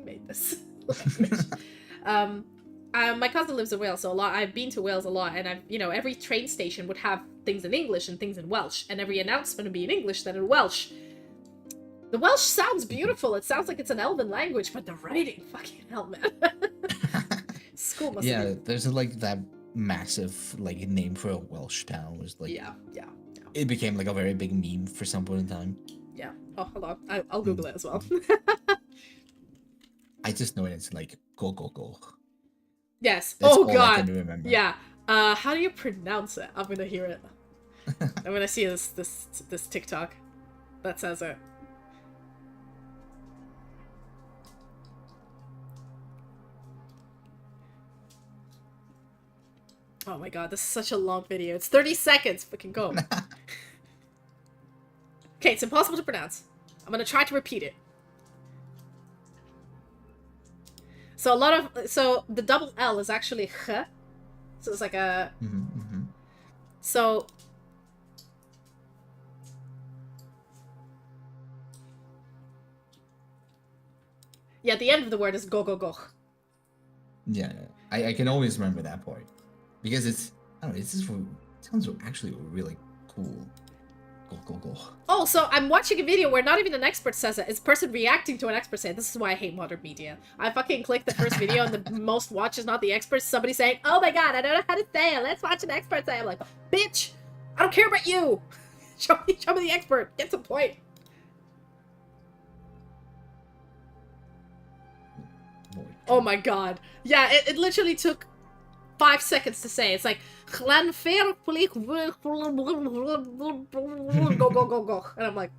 made this language? My cousin lives in Wales, so I've been to Wales a lot, and every train station would have things in English and things in Welsh, and every announcement would be in English, then in Welsh. The Welsh sounds beautiful. It sounds like it's an elven language, but the writing, fucking hell, man. School must have there's like that massive like name for a Welsh town was like yeah. It became like a very big meme for some point in time. Yeah. Oh, hold on. I'll Google it as well. I just know it's like go. Yes. That's oh all god. I can remember. Yeah. How do you pronounce it? I'm gonna hear it. I'm gonna see this TikTok that says it. Oh my god, this is such a long video. It's 30 seconds. Fucking go. Okay, it's impossible to pronounce. I'm gonna try to repeat it. So the double L is actually h. So it's like a. So. Yeah, the end of the word is go. Yeah, I can always remember that part because I don't know, it sounds actually really cool. Go. Oh, so I'm watching a video where not even an expert says it. It's a person reacting to an expert saying, this is why I hate modern media. I fucking click the first video and the most watch is not the expert. Somebody saying, oh my god, I don't know how to say it. Let's watch an expert say it. I'm like, bitch, I don't care about you. Show me the expert. Get to the point. Oh my god. Yeah, it literally took 5 seconds to say. It's like go. And I'm like,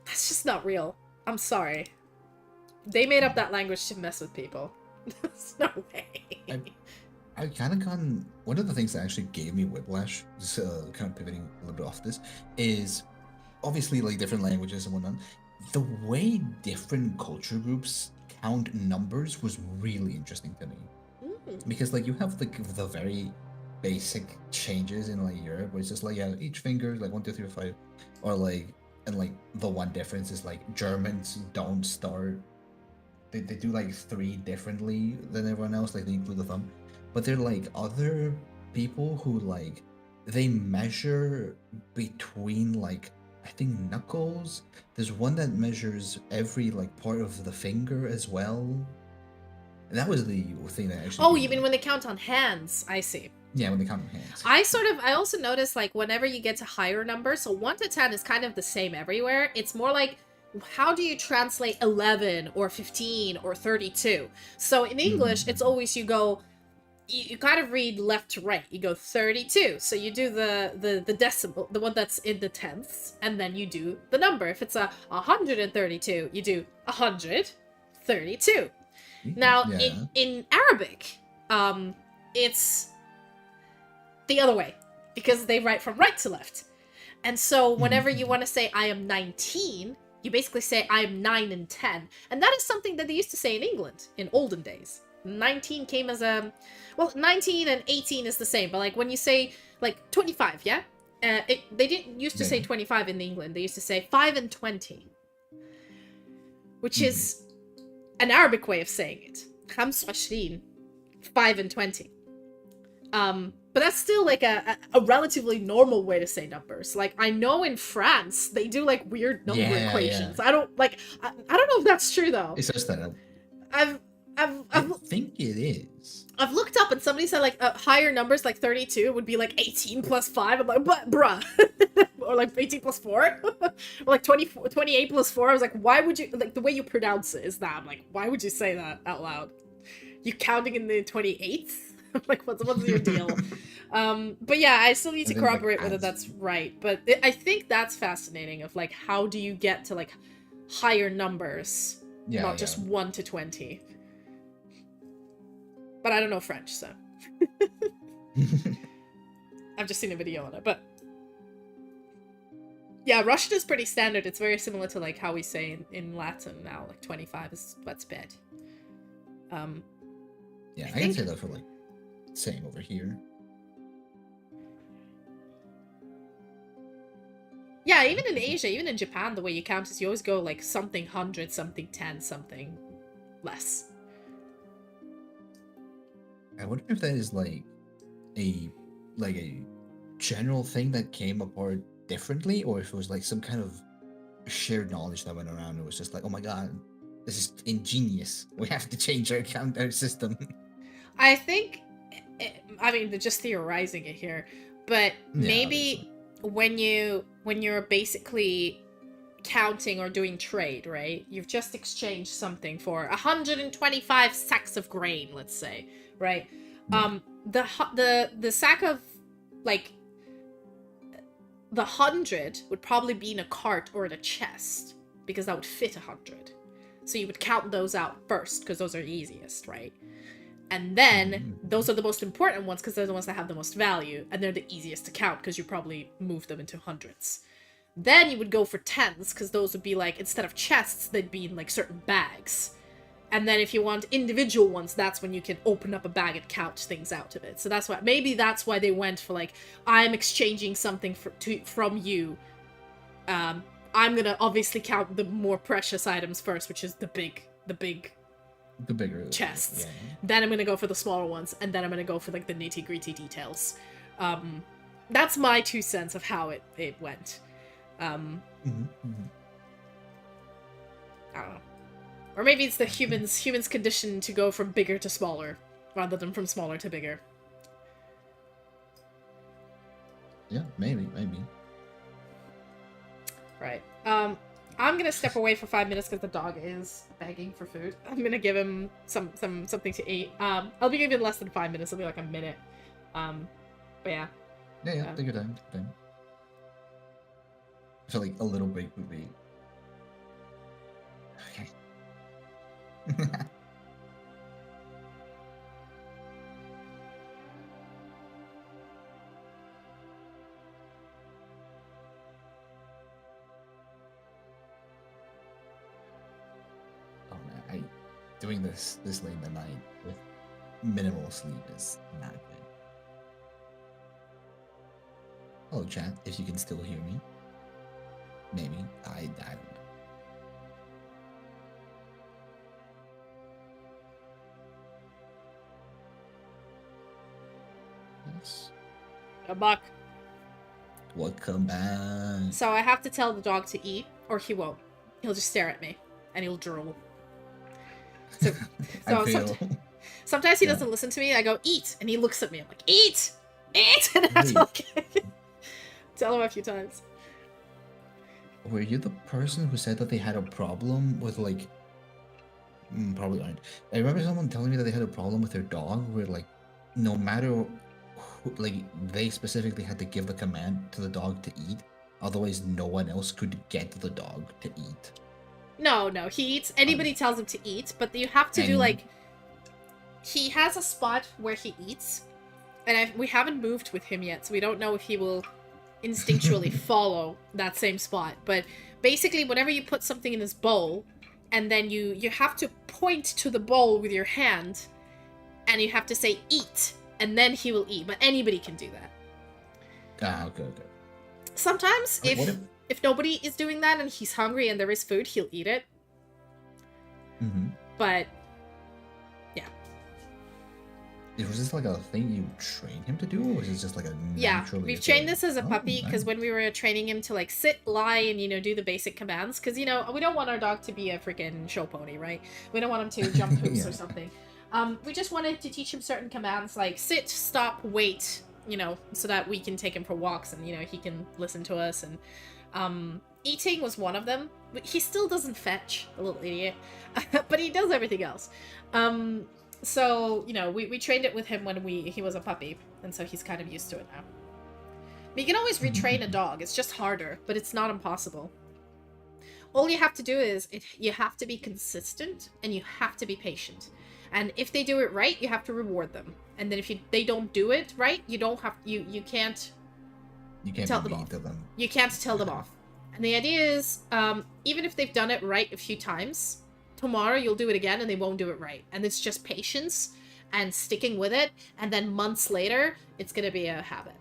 that's just not real. I'm sorry. They made up that language to mess with people. There's no way. I kind of gotten one of the things that actually gave me whiplash, just kind of pivoting a little bit off this, is obviously like different languages and whatnot. The way different culture groups count numbers was really interesting to me. Because like you have like the very basic changes in like Europe where it's just like each finger is like 1 2 3 4 5, or like, and like the one difference is like Germans don't start, they do like 3 differently than everyone else, like they include the thumb, but they're like other people who like they measure between like I think knuckles. There's one that measures every like part of the finger as well. And that was the thing that actually. Oh, you mean when they count on hands? I see. Yeah, when they count on hands. I also noticed like whenever you get to higher numbers, so 1 to 10 is kind of the same everywhere. It's more like, how do you translate 11 or 15 or 32? So in English, it's always you kind of read left to right. You go 32. So you do the decimal, the one that's in the tenths, and then you do the number. If it's 132, you do 132. Now, in Arabic, it's the other way, because they write from right to left. And so whenever you want to say, I am 19, you basically say, I am 9 and 10. And that is something that they used to say in England in olden days. 19 came as a... Well, 19 and 18 is the same, but like when you say, like, 25, yeah? They didn't used to say 25 in England. They used to say 5 and 20. Which is an Arabic way of saying it. 25, 5 and 20. But that's still like a relatively normal way to say numbers. Like I know in France they do like weird number equations. I don't know if that's true though. It's just that I think it is. I've looked up and somebody said like higher numbers like 32 would be like 18 plus 5. I'm like, but bruh. or like 18 plus 4, or like 28 plus 4. I was like, why would you, like, the way you pronounce it is that. I'm like, why would you say that out loud? You counting in the 28th? Like, what's your deal? But yeah, I still need to corroborate whether that's right. But I think that's fascinating of, like, how do you get to, like, higher numbers, not just 1 to 20. But I don't know French, so. I've just seen a video on it, but yeah, Russian is pretty standard. It's very similar to, like, how we say in Latin now, like 25 is what's bed. Yeah, I can say that for, like, saying over here. Yeah, even in Asia, even in Japan, the way you count is you always go, like, something 100, something 10, something less. I wonder if that is, like a general thing that came apart differently, or if it was, like, some kind of shared knowledge that went around. It was just like, oh my god, this is ingenious. We have to change our system. I think, I mean, they're just theorizing it here, but maybe when you're basically counting or doing trade, right? You've just exchanged something for 125 sacks of grain, let's say, right? The sack of, like, the 100 would probably be in a cart or in a chest, because that would fit 100. So you would count those out first, because those are easiest, right? And then those are the most important ones, because they're the ones that have the most value, and they're the easiest to count, because you probably move them into hundreds. Then you would go for tens, because those would be, like, instead of chests, they'd be in, like, certain bags. And then if you want individual ones, that's when you can open up a bag and count things out of it. So that's why, maybe that's why they went for, like, I'm exchanging something from you. I'm gonna obviously count the more precious items first, which is the bigger chests. Yeah. Then I'm gonna go for the smaller ones, and then I'm gonna go for, like, the nitty-gritty details. That's my 2 cents of how it went. I don't know. Or maybe it's the humans' condition to go from bigger to smaller, rather than from smaller to bigger. Yeah, maybe. Right. I'm gonna step away for 5 minutes because the dog is begging for food. I'm gonna give him something to eat. I'll be giving less than 5 minutes. It'll be like a minute. But yeah. Yeah. Take your time. I feel like a little break would be okay. Oh man, doing this late in the night with minimal sleep is not good. Hello chat, if you can still hear me. Maybe. I don't know. Yes. A buck. Welcome back. So I have to tell the dog to eat, or he won't. He'll just stare at me, and he'll drool. So sometimes he doesn't listen to me. I go, eat, and he looks at me. I'm like, eat! And that's okay. Tell him a few times. Were you the person who said that they had a problem with, like... probably aren't. I remember someone telling me that they had a problem with their dog where, like, no matter who, like, they specifically had to give the command to the dog to eat, otherwise no one else could get the dog to eat. No, he eats. Anybody tells him to eat, but you have to do, like... He has a spot where he eats, and we haven't moved with him yet, so we don't know if he will instinctually follow that same spot. But basically, whenever you put something in his bowl, and then you have to point to the bowl with your hand, and you have to say, eat, and then he will eat. But anybody can do that. Okay. Sometimes, if nobody is doing that and he's hungry and there is food, he'll eat it. But, yeah. Was this like a thing you trained him to do, or was it just like a naturally... Yeah, we've trained this as a puppy, because when we were training him to, like, sit, lie, and, do the basic commands, because, we don't want our dog to be a freaking show pony, right? We don't want him to jump hoops or something. We just wanted to teach him certain commands, like sit, stop, wait, you know, so that we can take him for walks and, you know, he can listen to us. And eating was one of them. He still doesn't fetch, the little idiot, but he does everything else. So, you know, we trained it with him when he was a puppy, and so he's kind of used to it now. But you can always retrain a dog. It's just harder, but it's not impossible. All you have to do is you have to be consistent and you have to be patient. And if they do it right, you have to reward them. And then if they don't do it right, you can't tell them off. You can't tell them off. And the idea is, even if they've done it right a few times, tomorrow you'll do it again and they won't do it right. And it's just patience and sticking with it. And then months later, it's going to be a habit.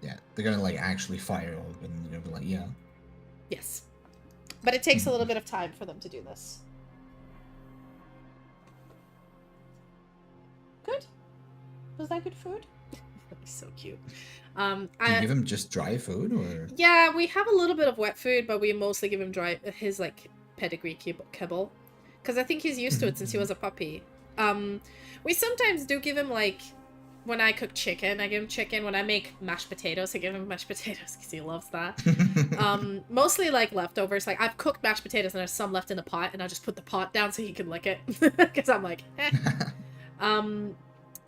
Yeah, they're going to like actually fire up and you're going to be like, yeah. Yes. But it takes a little bit of time for them to do this. Good? Was that good food? That's so cute. Do you give him just dry food, or? Yeah, we have a little bit of wet food, but we mostly give him his like pedigree kibble, because I think he's used to it since he was a puppy. We sometimes do give him, like, when I cook chicken, I give him chicken. When I make mashed potatoes, I give him mashed potatoes because he loves that. Mostly like leftovers. Like, I've cooked mashed potatoes and there's some left in the pot, and I just put the pot down so he can lick it because I'm like, eh.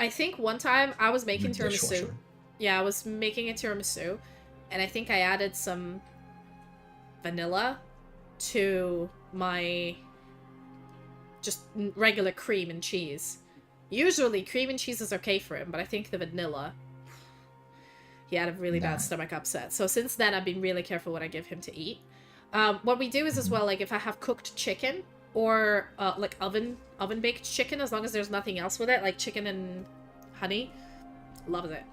I think one time I was making tiramisu. Yeah, I was making a tiramisu, and I think I added some vanilla to my just regular cream and cheese. Usually cream and cheese is okay for him, but I think the vanilla, he had a really bad stomach upset. So since then, I've been really careful what I give him to eat. What we do is as well, like if I have cooked chicken or like oven baked chicken, as long as there's nothing else with it, like chicken and honey, loves it.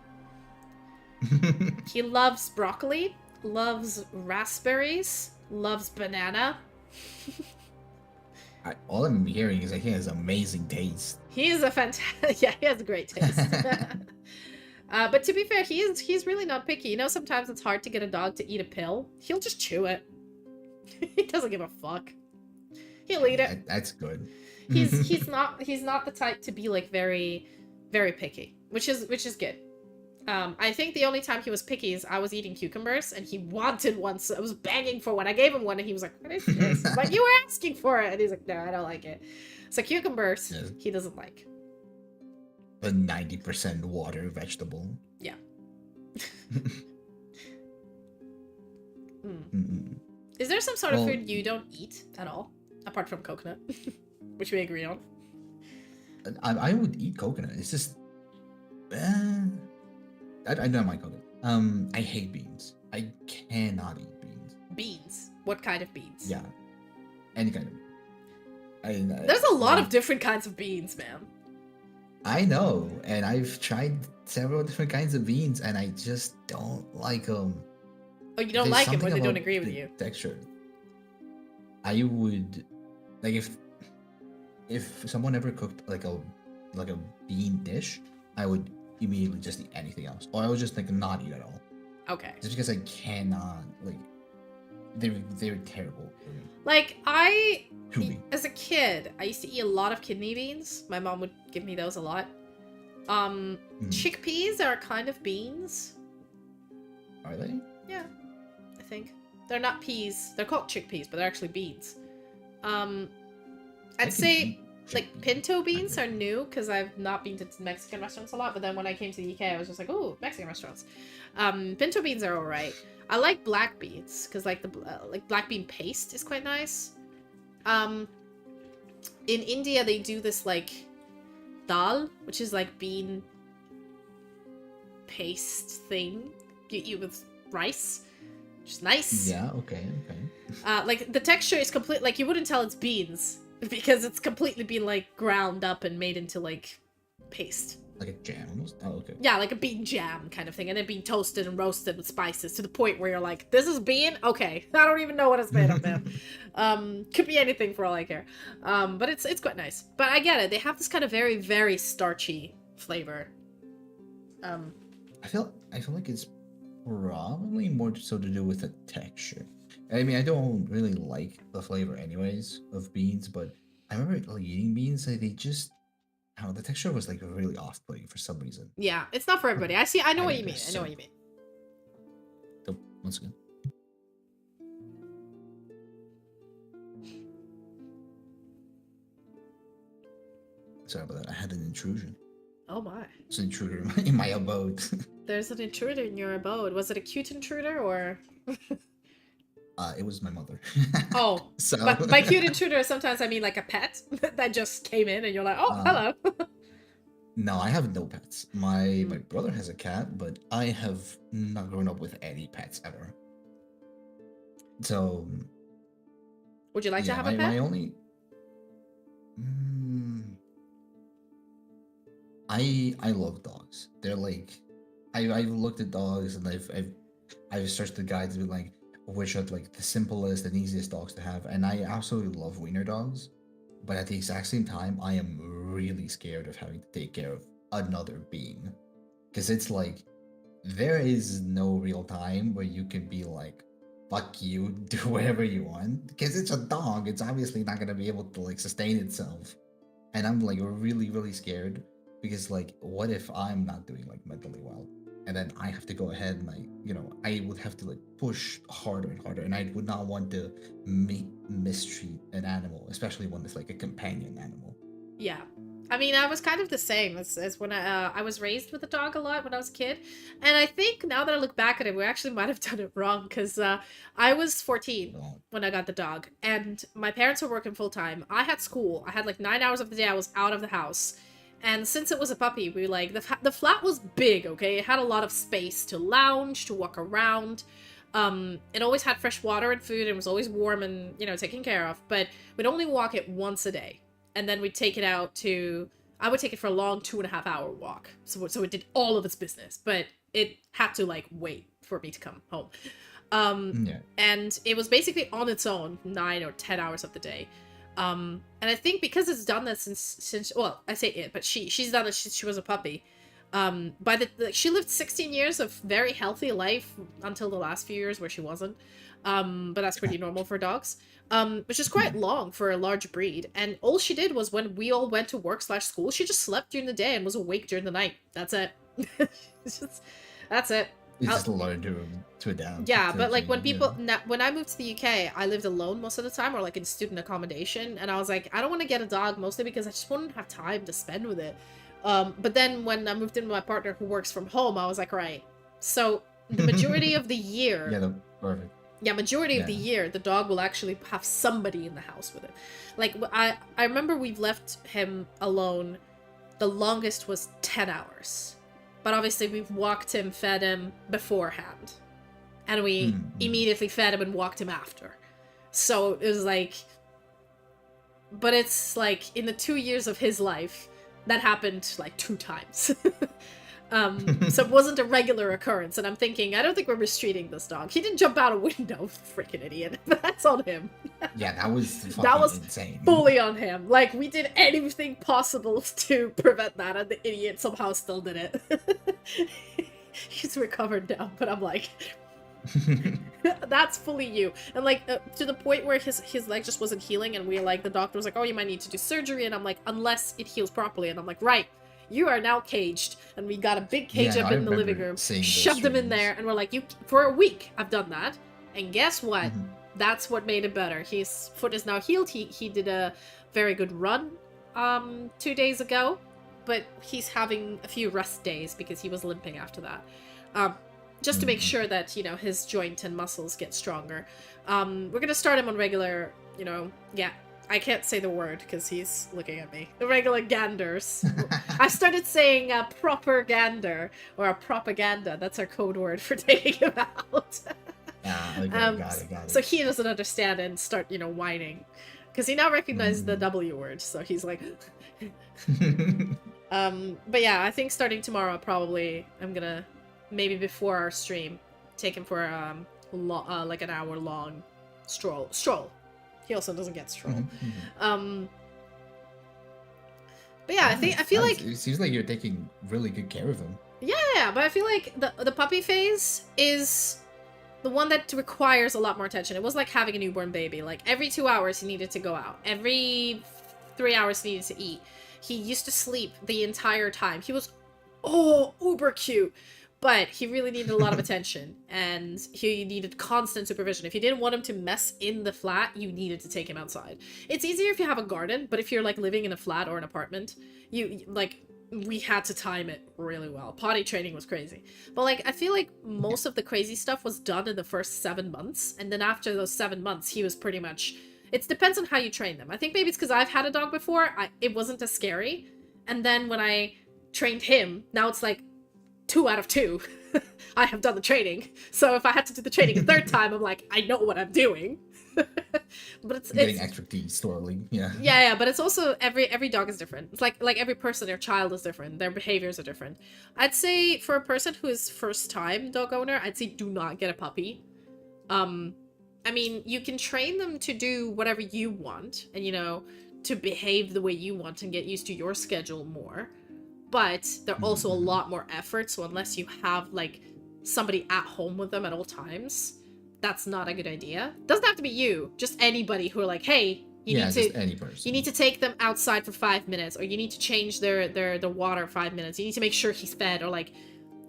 He loves broccoli, loves raspberries, loves banana. All I'm hearing is that he has amazing taste. He is a fantastic... Yeah, he has a great taste. But to be fair, he's really not picky. You know, sometimes it's hard to get a dog to eat a pill. He'll just chew it. He doesn't give a fuck. He'll eat it. That's good. He's not the type to be like very, very picky, which is good. I think the only time he was picky is I was eating cucumbers and he wanted one, so I was begging for one. I gave him one and he was like, what is this? I'm like, you were asking for it. And he's like, no, I don't like it. So cucumbers, he doesn't like. A 90% water vegetable. Yeah. Is there some sort of food you don't eat at all? Apart from coconut, which we agree on. I would eat coconut. It's just... I don't like coconut. I hate beans. I cannot eat beans. Beans? What kind of beans? Yeah. Any kind of beans. There's a lot of different kinds of beans, man. I know, and I've tried several different kinds of beans, and I just don't like them. Oh, you don't like them when they don't agree with you? Texture. I would... Like, if someone ever cooked, like a bean dish, I would immediately just eat anything else, or I would just like not eat at all. Okay. Just because I cannot, like, they're terrible for me. Like, as a kid, I used to eat a lot of kidney beans. My mom would give me those a lot. Chickpeas are kind of beans. Are they? Yeah, I think. They're not peas. They're called chickpeas, but they're actually beans. I'd say like pinto beans are new because I've not been to Mexican restaurants a lot, but then when I came to the UK, I was just like, oh, Mexican restaurants. Pinto beans are alright. I like black beans because like the black bean paste is quite nice. In India, they do this like dal, which is like bean paste thing you eat with rice, which is nice. Yeah, okay. Like the texture is complete, like you wouldn't tell it's beans because it's completely been like ground up and made into like paste. Like a jam almost? Oh, okay. Yeah, like a bean jam kind of thing, and then being toasted and roasted with spices to the point where you're like, this is bean? Okay. I don't even know what it's made of, man. Could be anything for all I care. But it's quite nice. But I get it. They have this kind of very, very starchy flavor. I feel like it's probably more so to do with the texture. I mean, I don't really like the flavor anyways of beans, but I remember like, eating beans, like, they just I don't know, the texture was like really off-putting for some reason. Yeah, it's not for everybody. I know what you They're mean. I know so what you mean. dope. Once again. Sorry about that. I had an intrusion. Oh my. It's an intruder in my abode. There's an intruder in your abode. Was it a cute intruder or? It was my mother. Oh, So but by cute intruder, sometimes I mean like a pet that just came in and you're like, oh, hello. no, I have no pets. My brother has a cat, but I have not grown up with any pets ever. So Would you like to yeah, have a pet? my only. I love dogs. They're like, I've looked at dogs and I've searched the guides to be like, which are like the simplest and easiest dogs to have, and I absolutely love wiener dogs. But at the exact same time, I am really scared of having to take care of another being, because it's like there is no real time where you can be like, fuck you, do whatever you want, because it's a dog. It's obviously not gonna be able to like sustain itself, and I'm like really scared because like, what if I'm not doing like mentally well, and then I have to go ahead and I would have to like push harder and harder, and I would not want to mistreat an animal, especially when it's like a companion animal. Yeah. I mean, I was kind of the same as when I was raised with a dog a lot when I was a kid. And I think now that I look back at it, we actually might have done it wrong because I was 14 when I got the dog. And my parents were working full time. I had school. I had like 9 hours of the day I was out of the house. And since it was a puppy, we like, the flat was big, okay? It had a lot of space to lounge, to walk around. It always had fresh water and food and was always warm and, taken care of. But we'd only walk it once a day. And then we'd take it out to, I would take it for a long 2.5 hour walk. So it did all of its business, but it had to like wait for me to come home. And it was basically on its own 9 or 10 hours of the day. And I think because it's done that since well, I say it, but she's done it since she was a puppy. She lived 16 years of very healthy life until the last few years where she wasn't. But that's pretty normal for dogs. Which is quite long for a large breed. And all she did was when we all went to work/school, she just slept during the day and was awake during the night. That's it. That's it. You just learn to adapt. Yeah, but like when when I moved to the UK, I lived alone most of the time, or like in student accommodation, and I was like, I don't want to get a dog, mostly because I just wouldn't have time to spend with it. But then when I moved in with my partner who works from home, I was like, right. So the majority of the year, perfect. Yeah, majority of the year, the dog will actually have somebody in the house with it. Like, I remember we've left him alone. The longest was 10 hours. But obviously we've walked him, fed him beforehand. And we immediately fed him and walked him after. So it was like... But it's like, in the 2 years of his life, that happened like 2 times. So it wasn't a regular occurrence, and I'm thinking, I don't think we're mistreating this dog. He didn't jump out a window, freaking idiot. But that's on him. Yeah, that was insane. Fully on him. Like, we did anything possible to prevent that, and the idiot somehow still did it. He's recovered now, but I'm like... That's fully you. And like, to the point where his leg just wasn't healing, and the doctor was like, oh, you might need to do surgery, and I'm like, unless it heals properly, and I'm like, right. You are now caged, and we got a big cage up in the living room, shoved him in there, and we're like, for a week, I've done that, and guess what? That's what made it better. His foot is now healed. He did a very good run 2 days ago, but he's having a few rest days because he was limping after that. Just to make sure that, his joint and muscles get stronger. We're gonna start him on regular, I can't say the word because he's looking at me. The regular ganders. I started saying proper gander, or a propaganda. That's our code word for taking him out. Okay, got it. So he doesn't understand and start, whining. Because he now recognizes the W word, so he's like... But yeah, I think starting tomorrow, probably, I'm gonna, maybe before our stream, take him for like an hour-long stroll. He also doesn't get stroll. But yeah, I feel like... It seems like you're taking really good care of him. Yeah, but I feel like the puppy phase is the one that requires a lot more attention. It was like having a newborn baby. Like, every 2 hours he needed to go out. Every 3 hours he needed to eat. He used to sleep the entire time. He was, uber cute. But he really needed a lot of attention, and he needed constant supervision. If you didn't want him to mess in the flat, you needed to take him outside. It's easier if you have a garden, but if you're, like, living in a flat or an apartment, we had to time it really well. Potty training was crazy. But, like, I feel like most of the crazy stuff was done in the first 7 months, and then after those 7 months, he was pretty much... It depends on how you train them. I think maybe it's because I've had a dog before, it wasn't as scary, and then when I trained him, now it's like, 2 out of 2. I have done the training. So if I had to do the training a third time, I'm like, I know what I'm doing. But it's getting extra teeth swirling. Yeah. Yeah, but it's also every dog is different. It's like every person, their child is different. Their behaviors are different. I'd say for a person who is first time dog owner, I'd say do not get a puppy. I mean, you can train them to do whatever you want and, you know, to behave the way you want and get used to your schedule more. But they're also a lot more effort, so unless you have, like, somebody at home with them at all times, that's not a good idea. Doesn't have to be you, just anybody who are like, hey, you need to take them outside for 5 minutes, or you need to change their water 5 minutes, you need to make sure he's fed, or, like,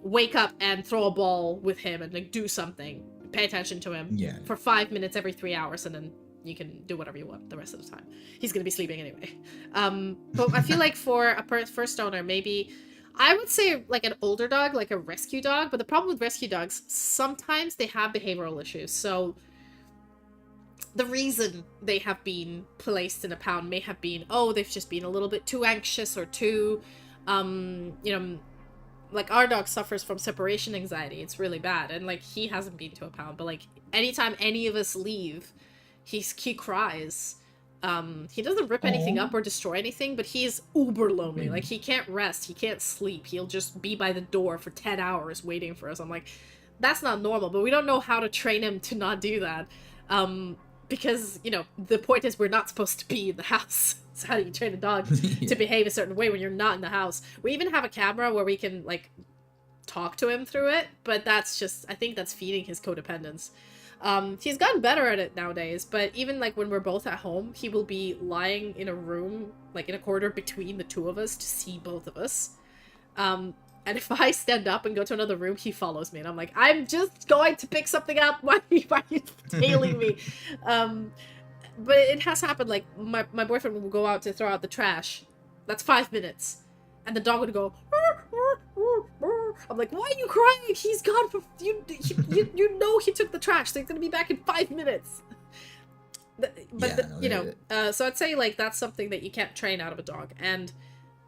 wake up and throw a ball with him and, like, do something. Pay attention to him for 5 minutes every 3 hours, and then you can do whatever you want the rest of the time. He's gonna be sleeping anyway. But I feel like for a first owner, maybe I would say like an older dog, like a rescue dog. But the problem with rescue dogs, sometimes they have behavioral issues. So the reason they have been placed in a pound may have been, they've just been a little bit too anxious or too, like our dog suffers from separation anxiety. It's really bad. And like he hasn't been to a pound, but like anytime any of us leave, he cries. He doesn't rip anything up or destroy anything, but he's uber lonely. Like he can't rest, he can't sleep. He'll just be by the door for 10 hours waiting for us. I'm like, that's not normal, but we don't know how to train him to not do that. Because, you know, the point is we're not supposed to be in the house. So how do you train a dog to behave a certain way when you're not in the house? We even have a camera where we can, like, talk to him through it, but that's just, I think that's feeding his codependence. He's gotten better at it nowadays, but even, like, when we're both at home, he will be lying in a room, like, in a corridor between the two of us to see both of us. And if I stand up and go to another room, he follows me, and I'm like, I'm just going to pick something up, why are you tailing me? But it has happened, like, my boyfriend will go out to throw out the trash. That's 5 minutes. And the dog would go, I'm like, why are you crying? He's gone for, you know he took the trash, so he's gonna be back in 5 minutes. So I'd say, like, that's something that you can't train out of a dog. And,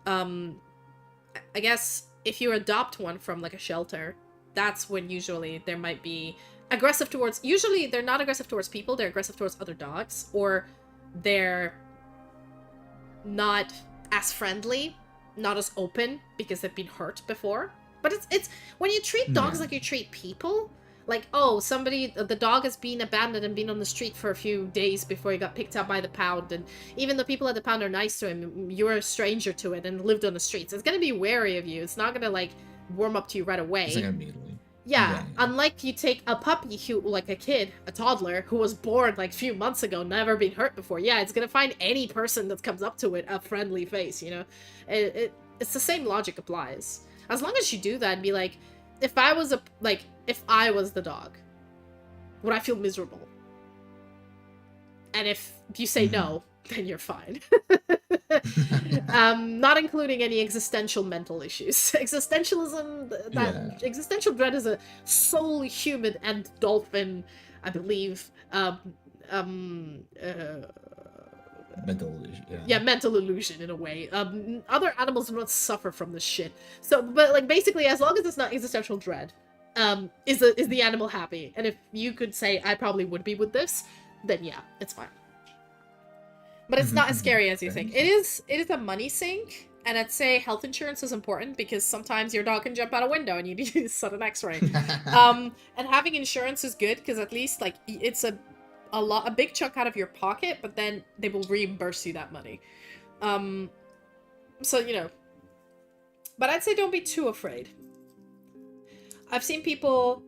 I guess if you adopt one from, like, a shelter, that's when usually there might be aggressive towards, usually they're not aggressive towards people, they're aggressive towards other dogs, or they're not as friendly, not as open, because they've been hurt before. But it's when you treat dogs like you treat people, like, the dog has been abandoned and been on the street for a few days before he got picked up by the pound, and even though people at the pound are nice to him, you're a stranger to it and lived on the streets. It's gonna be wary of you. It's not gonna, like, warm up to you right away. It's like immediately. Yeah, unlike you take a puppy who, like a kid, a toddler, who was born, like, a few months ago, never been hurt before. Yeah, it's gonna find any person that comes up to it a friendly face, you know? It's the same logic applies. As long as you do that and be like, if I was the dog, would I feel miserable? And if you say no, then you're fine. Not including any existential mental issues. Existentialism, existential dread is a solely human and dolphin, I believe, mental illusion. Mental illusion in a way. Other animals do not suffer from this shit. So, but, like, basically, as long as it's not existential dread, is the animal happy? And if you could say, I probably would be with this, then yeah, it's fine. But it's not as scary as you think. It is a money sink, and I'd say health insurance is important because sometimes your dog can jump out a window and you need to set an x-ray. And having insurance is good because at least, like, it's a big chunk out of your pocket, but then they will reimburse you that money. So, you know. But I'd say don't be too afraid. I've seen people...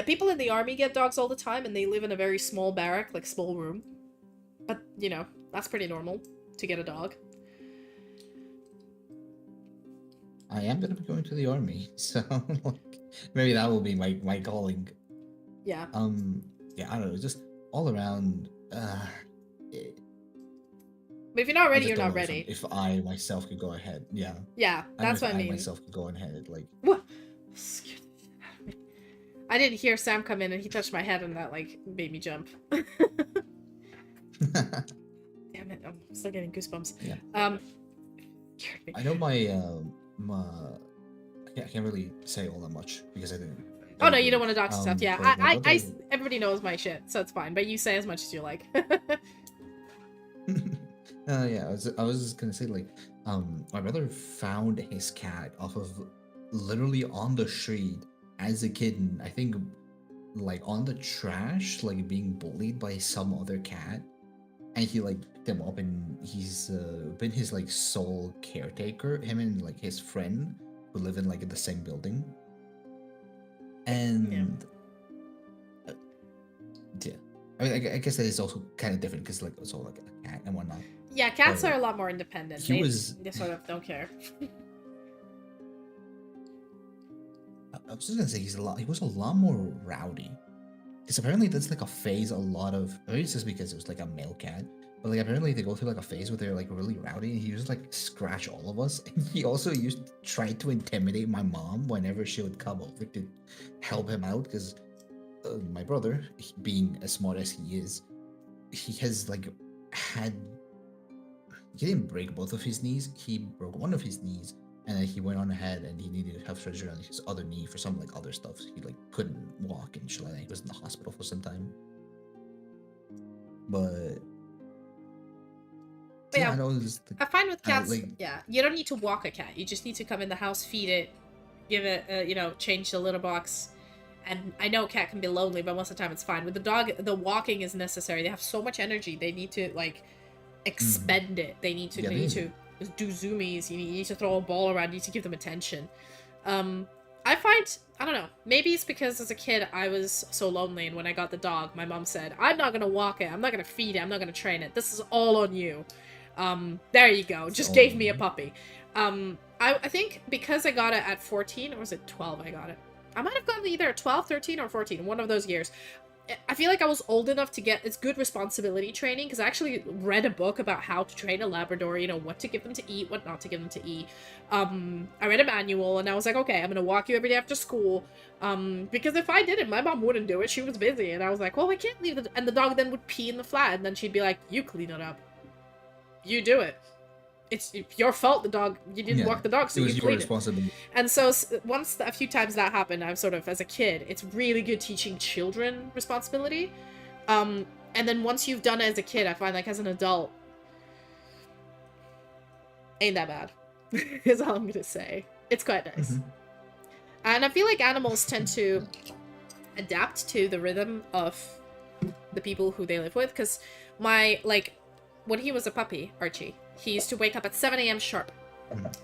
people in the army get dogs all the time, and they live in a very small barrack, like, small room. But, you know, that's pretty normal. to get a dog? I am gonna be going to the army, so like, maybe that will be my calling. Yeah. Yeah, I don't know, just all around. It, But if you're not I ready, just you're don't not know ready. if I myself could go ahead. Yeah, Yeah, I don't know that's if what I I mean. myself could go ahead. Like, What? Scared the shit out of me. I didn't hear Sam come in and he touched my head and that like made me jump. Damn it, I'm still getting goosebumps. Yeah. Scared me. I know my I can't really say all that much because I didn't. Oh no, you don't want to dox yourself. Yeah, but my brother... everybody knows my shit, so it's fine. But you say as much as you like. Yeah, I was just gonna say like, my brother found his cat off of literally on the street as a kitten. I think like on the trash, like being bullied by some other cat, and he like picked him up, and he's been his like sole caretaker. Him and like his friend who live in like in the same building, and yeah. I mean, I guess that is also kind of different because like it's all like a cat and whatnot. Yeah, cats are a lot more independent. They sort of don't care. I was just gonna say he was a lot more rowdy. Because apparently that's like a phase a lot of, maybe it's just because it was like a male cat, but like apparently they go through like a phase where they're like really rowdy, and he used to like scratch all of us. And he also used to try to intimidate my mom whenever she would come over to help him out, because my brother, being as smart as he is, he has like he didn't break both of his knees, he broke one of his knees, and then he went on ahead and he needed to have surgery on his other knee for some like other stuff. So he like couldn't walk and shit like that. He was in the hospital for some time. But yeah, I know I find with cats, yeah, you don't need to walk a cat. You just need to come in the house, feed it, give it, you know, change the litter box. And I know a cat can be lonely, but most of the time it's fine. With the dog, the walking is necessary. They have so much energy. They need to like expend it. They need to do zoomies. You need to throw a ball around. You need to give them attention. I find, I don't know, maybe it's because as a kid I was so lonely, and when I got the dog, my mom said, I'm not gonna walk it, I'm not gonna feed it, I'm not gonna train it. This is all on you. There you go. Just gave me a puppy. I think because I got it at 14, or was it 12 I got it? I might have gotten either 12, 13, or 14, one of those years. I feel like I was old enough to get it's good responsibility training, because I actually read a book about how to train a Labrador, you know, what to give them to eat, what not to give them to eat. I read a manual, and I was like, okay, I'm gonna walk you every day after school, because if I didn't, my mom wouldn't do it. She was busy, and I was like, well, I can't leave and the dog then would pee in the flat, and then she'd be like, you clean it up. You do it. It's your fault the dog, you didn't walk the dog, so you clean it. And so once a few times that happened, I've sort of, as a kid, it's really good teaching children responsibility. And then once you've done it as a kid, I find like as an adult, ain't that bad, is all I'm gonna say. It's quite nice. Mm-hmm. And I feel like animals tend to adapt to the rhythm of the people who they live with, because when he was a puppy, Archie, he used to wake up at 7 a.m. sharp.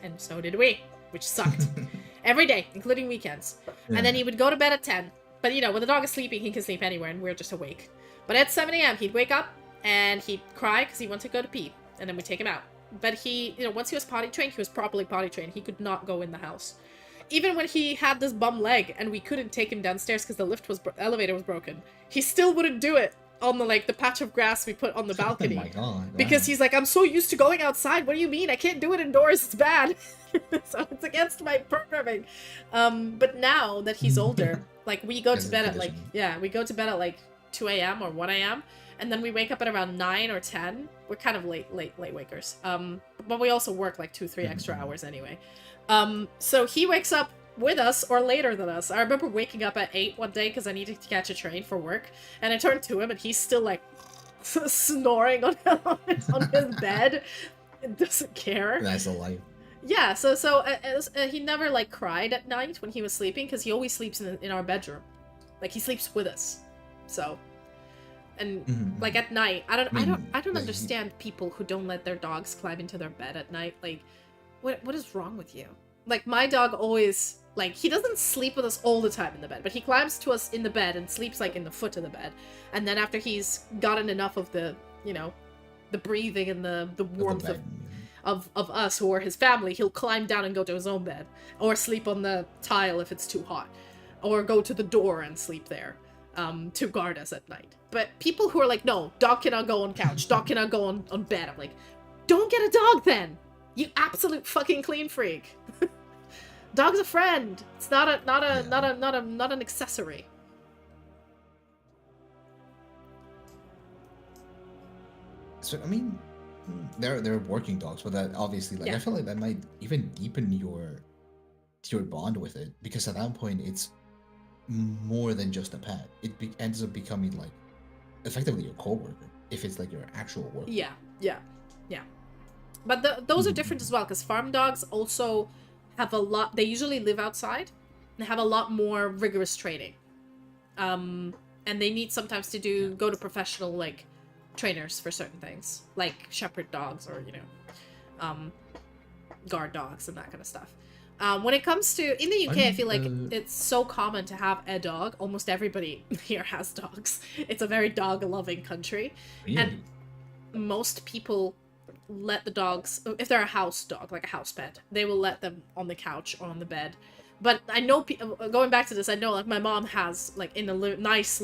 And so did we, which sucked. Every day, including weekends. Yeah. And then he would go to bed at 10. But, you know, when the dog is sleeping, he can sleep anywhere, and we're just awake. But at 7 a.m., he'd wake up, and he'd cry because he wanted to go to pee. And then we'd take him out. But he, you know, once he was potty trained, he was properly potty trained. He could not go in the house. Even when he had this bum leg, and we couldn't take him downstairs because the elevator was broken, he still wouldn't do it on the patch of grass we put on the balcony. Oh my god. Because he's like, I'm so used to going outside. What do you mean? I can't do it indoors. It's bad. So it's against my programming. But now that he's older, like we go to bed at we go to bed at 2 a.m. or 1 a.m. and then we wake up at around 9 or 10. We're kind of late wakers. But we also work 2-3 extra hours anyway. So he wakes up with us or later than us. I remember waking up at 8 one day because I needed to catch a train for work, and I turned to him and he's still snoring on his bed and doesn't care. That's a life. Yeah, so he never cried at night when he was sleeping, because he always sleeps in our bedroom. He sleeps with us. So, and at night, I don't understand people who don't let their dogs climb into their bed at night. What is wrong with you? My dog always, he doesn't sleep with us all the time in the bed, but he climbs to us in the bed and sleeps, in the foot of the bed. And then after he's gotten enough of the, the breathing and the Of the warmth bed. of us who are his family, he'll climb down and go to his own bed, or sleep on the tile if it's too hot, or go to the door and sleep there, to guard us at night. But people who are like, no, dog cannot go on couch, dog cannot go on bed. I'm like, don't get a dog then, you absolute fucking clean freak. Dog's a friend. It's not an accessory. So I mean, they're working dogs, but that obviously, like, Yeah. I feel like that might even deepen your bond with it, because at that point it's more than just a pet. It ends up becoming like effectively your coworker if it's like your actual work. Yeah. But those are different as well, because farm dogs also have a lot. They usually live outside. They have a lot more rigorous training, and they need sometimes to go to professional like trainers for certain things, like shepherd dogs or guard dogs and that kind of stuff. When it comes to in the UK, I feel like it's so common to have a dog. Almost everybody here has dogs. It's a very dog-loving country, Really? and most people let the dogs, if they're a house dog, like a house pet, they will let them on the couch or on the bed. But I know, going back to this, I know like my mom has like in the nice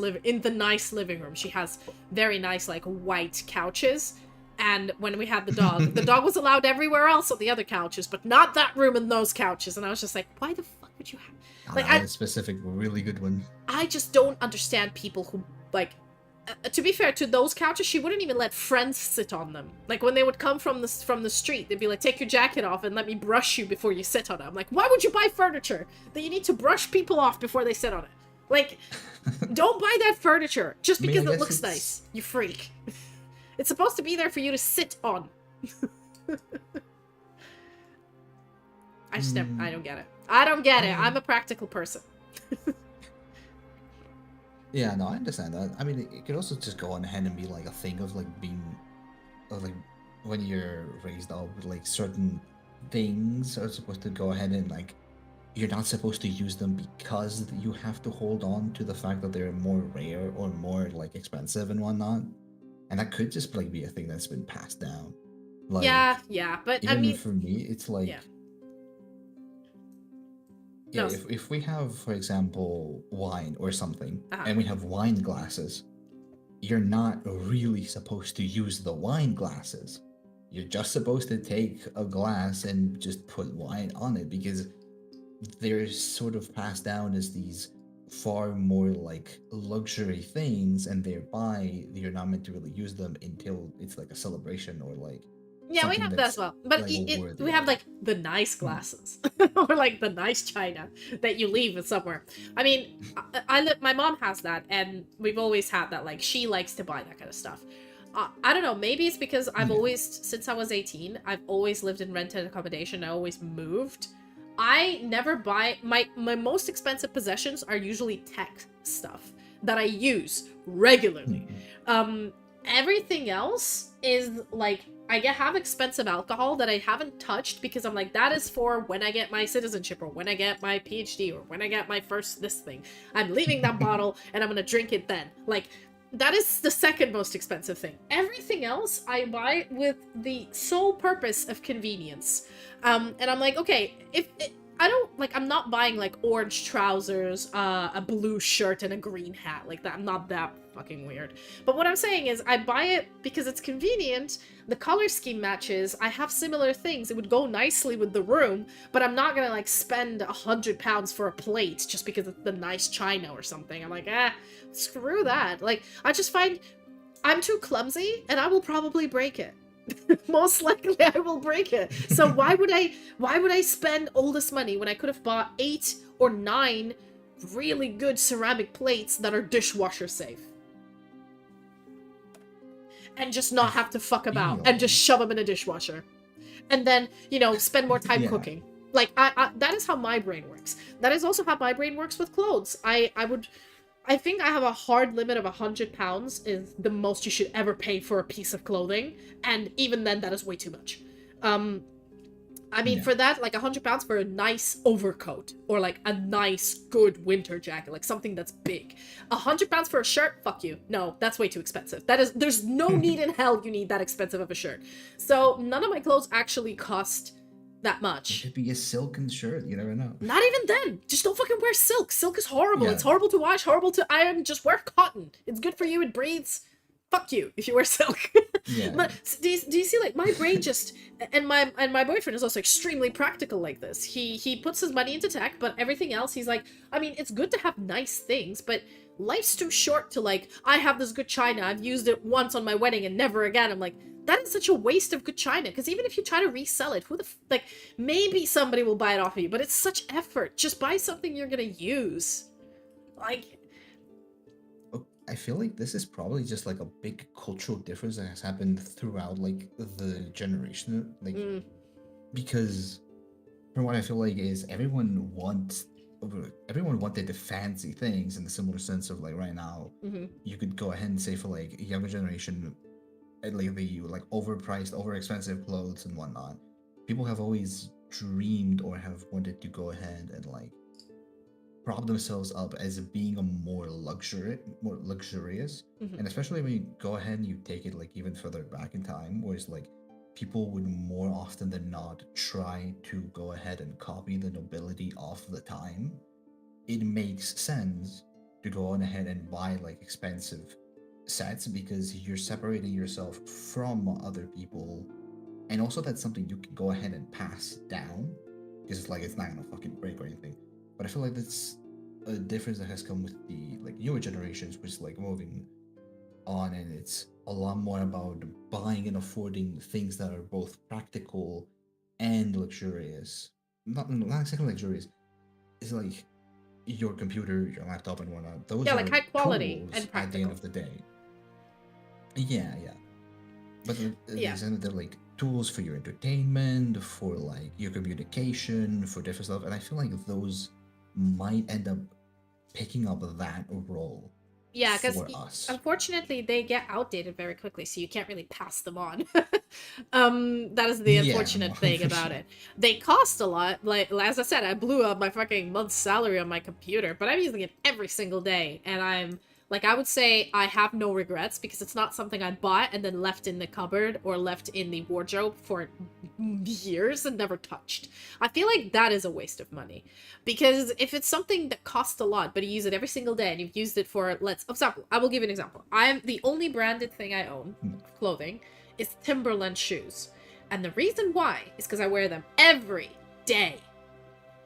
living room, she has very nice like white couches. And when we had the dog was allowed everywhere else on the other couches, but not that room and those couches. And I was just like, why the fuck would you have? Like, a specific really good one. I just don't understand people who like. To be fair, to those couches, she wouldn't even let friends sit on them. Like, when they would come from the street, they'd be like, take your jacket off and let me brush you before you sit on it. I'm like, why would you buy furniture that you need to brush people off before they sit on it? Like, don't buy that furniture just because it looks nice, you freak. It's supposed to be there for you to sit on. I don't get it. I don't get it. I'm a practical person. Yeah, no, I understand that. I mean, it could also just go on ahead and be like a thing of like being, of like when you're raised up with like certain things are supposed to go ahead and like you're not supposed to use them because you have to hold on to the fact that they're more rare or more like expensive and whatnot. And that could just like be a thing that's been passed down. Like, yeah, but even I mean, for me, it's like. Yeah. Yeah, No. if we have, for example, wine or something, Uh-huh. and we have wine glasses, you're not really supposed to use the wine glasses. You're just supposed to take a glass and just put wine on it, because they're sort of passed down as these far more like luxury things, and thereby you're not meant to really use them until it's like a celebration or like. Yeah, we something have that that's, as well. But like, worthy we of have it. like the nice glasses or like the nice china that you leave it somewhere. I mean, my mom has that, and we've always had that. Like, she likes to buy that kind of stuff. I don't know. Maybe it's because I've always, since I was 18, I've always lived in rented accommodation. I always moved. I never buy my most expensive possessions are usually tech stuff that I use regularly. Everything else is like, I have expensive alcohol that I haven't touched because I'm like, that is for when I get my citizenship or when I get my PhD or when I get my first this thing. I'm leaving that bottle and I'm gonna drink it then. Like, that is the second most expensive thing. Everything else I buy with the sole purpose of convenience. And I'm like, okay, I don't, like, I'm not buying, like, orange trousers, a blue shirt, and a green hat. Like, that. I'm not that fucking weird. But what I'm saying is, I buy it because it's convenient, the color scheme matches, I have similar things, it would go nicely with the room, but I'm not gonna, like, spend £100 for a plate just because it's the nice china or something. I'm like, screw that. Like, I just find I'm too clumsy, and I will probably break it. Most likely I will break it. So why would I spend all this money when I could have bought 8 or 9 really good ceramic plates that are dishwasher safe? And just not have to fuck about and just shove them in a dishwasher. And then, spend more time cooking. Like, I that is how my brain works. That is also how my brain works with clothes. I think I have a hard limit of £100 is the most you should ever pay for a piece of clothing, and even then, that is way too much. I mean, Yeah. for that, like £100 for a nice overcoat or like a nice, good winter jacket, like something that's big. £100 for a shirt? Fuck you. No, that's way too expensive. There's no need in hell you need that expensive of a shirt. So none of my clothes actually cost that It much. could be a silken shirt. You never know. Not even then. Just don't fucking wear silk. Silk is horrible. Yeah. It's horrible to wash, horrible to iron. Just wear cotton. It's good for you. It breathes. Fuck you if you wear silk. Yeah. But do you see, like, my brain just and my boyfriend is also extremely practical like this. He puts his money into tech, but everything else he's like, I mean, it's good to have nice things, but life's too short to like, I have this good china, I've used it once on my wedding and never again. I'm like, that is such a waste of good china, because even if you try to resell it, who the like, maybe somebody will buy it off of you, but it's such effort. Just buy something you're gonna use. Like, I feel like this is probably just like a big cultural difference that has happened throughout like the generation, like because from what I feel like is everyone wanted the fancy things in the similar sense of like right now you could go ahead and say for like younger generation like the like overpriced, overexpensive clothes and whatnot. People have always dreamed or have wanted to go ahead and like prop themselves up as being a more luxurious, and especially when you go ahead and you take it like even further back in time, where it's like people would more often than not try to go ahead and copy the nobility of the time. It makes sense to go on ahead and buy like expensive sets because you're separating yourself from other people, and also that's something you can go ahead and pass down because it's like it's not gonna fucking break or anything. But I feel like that's a difference that has come with the like newer generations, which is like moving on, and it's a lot more about buying and affording things that are both practical and luxurious. Not exactly luxurious. It's like your computer, your laptop, and whatnot. Those yeah, are like high quality tools and practical. at the end of the day. Yeah. But they're like tools for your entertainment, for like your communication, for different stuff, and I feel like those might end up picking up that role. Yeah, because unfortunately they get outdated very quickly, so you can't really pass them on. That is the unfortunate thing about it. They cost a lot. Like as I said, I blew up my fucking month's salary on my computer, but I'm using it every single day, and I'm like, I would say I have no regrets because it's not something I bought and then left in the cupboard or left in the wardrobe for years and never touched. I feel like that is a waste of money, because if it's something that costs a lot but you use it every single day and you've used it for, example, I will give you an example. I'm the only branded thing I own of clothing is Timberland shoes, and the reason why is because I wear them every day.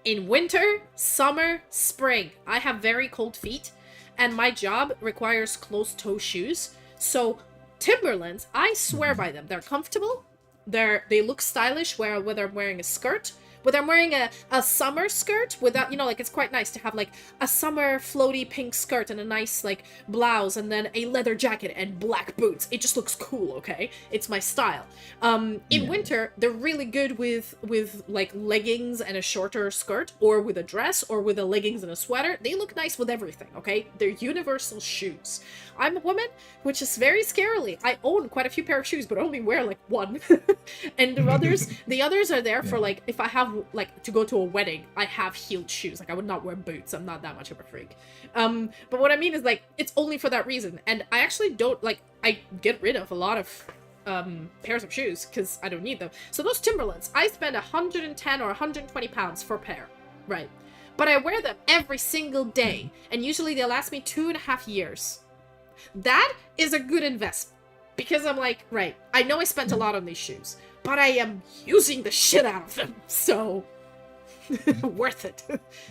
In winter, summer, spring, I have very cold feet, and my job requires closed-toe shoes. So Timberlands, I swear by them. They're comfortable. They look stylish whether I'm wearing a skirt, whether I'm wearing a summer skirt without, like, it's quite nice to have like a summer floaty pink skirt and a nice like blouse and then a leather jacket and black boots. It just looks cool, okay? It's my style. In winter, they're really good with like leggings and a shorter skirt, or with a dress, or with a leggings and a sweater. They look nice with everything, okay? They're universal shoes. I'm a woman, which is very scarily. I own quite a few pair of shoes, but I only wear like one. And the others are there for like, if I have like to go to a wedding, I have heeled shoes. Like I would not wear boots. I'm not that much of a freak. But what I mean is like, it's only for that reason. And I actually don't like, I get rid of a lot of pairs of shoes because I don't need them. So those Timberlands, I spend 110 or 120 pounds for a pair, right? But I wear them every single day, and usually they last me 2.5 years. That is a good investment, because I'm like, right, I know I spent a lot on these shoes, but I am using the shit out of them, so worth it.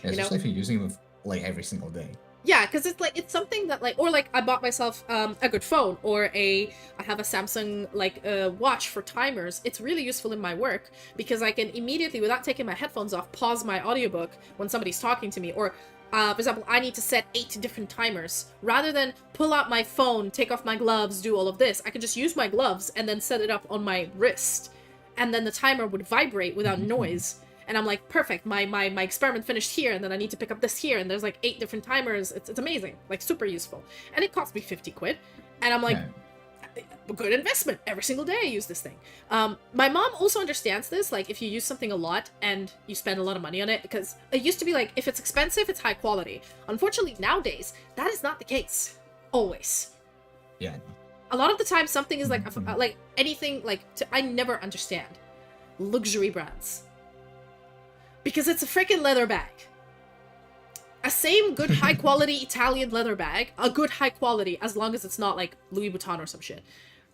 Especially if you're using them like every single day. Yeah, because it's like, it's something that like, or like I bought myself a good phone, or I have a Samsung like watch for timers. It's really useful in my work because I can immediately, without taking my headphones off, pause my audiobook when somebody's talking to me. Or for example, I need to set 8 different timers. Rather than pull out my phone, take off my gloves, do all of this, I could just use my gloves and then set it up on my wrist, and then the timer would vibrate without noise. And I'm like, perfect, my experiment finished here, and then I need to pick up this here, and there's like 8 different timers. It's amazing, like super useful. And it cost me 50 quid. And I'm like, a good investment. Every single day I use this thing. My mom also understands this, like if you use something a lot and you spend a lot of money on it, because it used to be like if it's expensive, it's high quality. Unfortunately, nowadays, that is not the case. Always. Yeah. A lot of the time, something is like anything I never understand luxury brands. Because it's a freaking leather bag. A same good high quality Italian leather bag, a good high quality, as long as it's not like Louis Vuitton or some shit.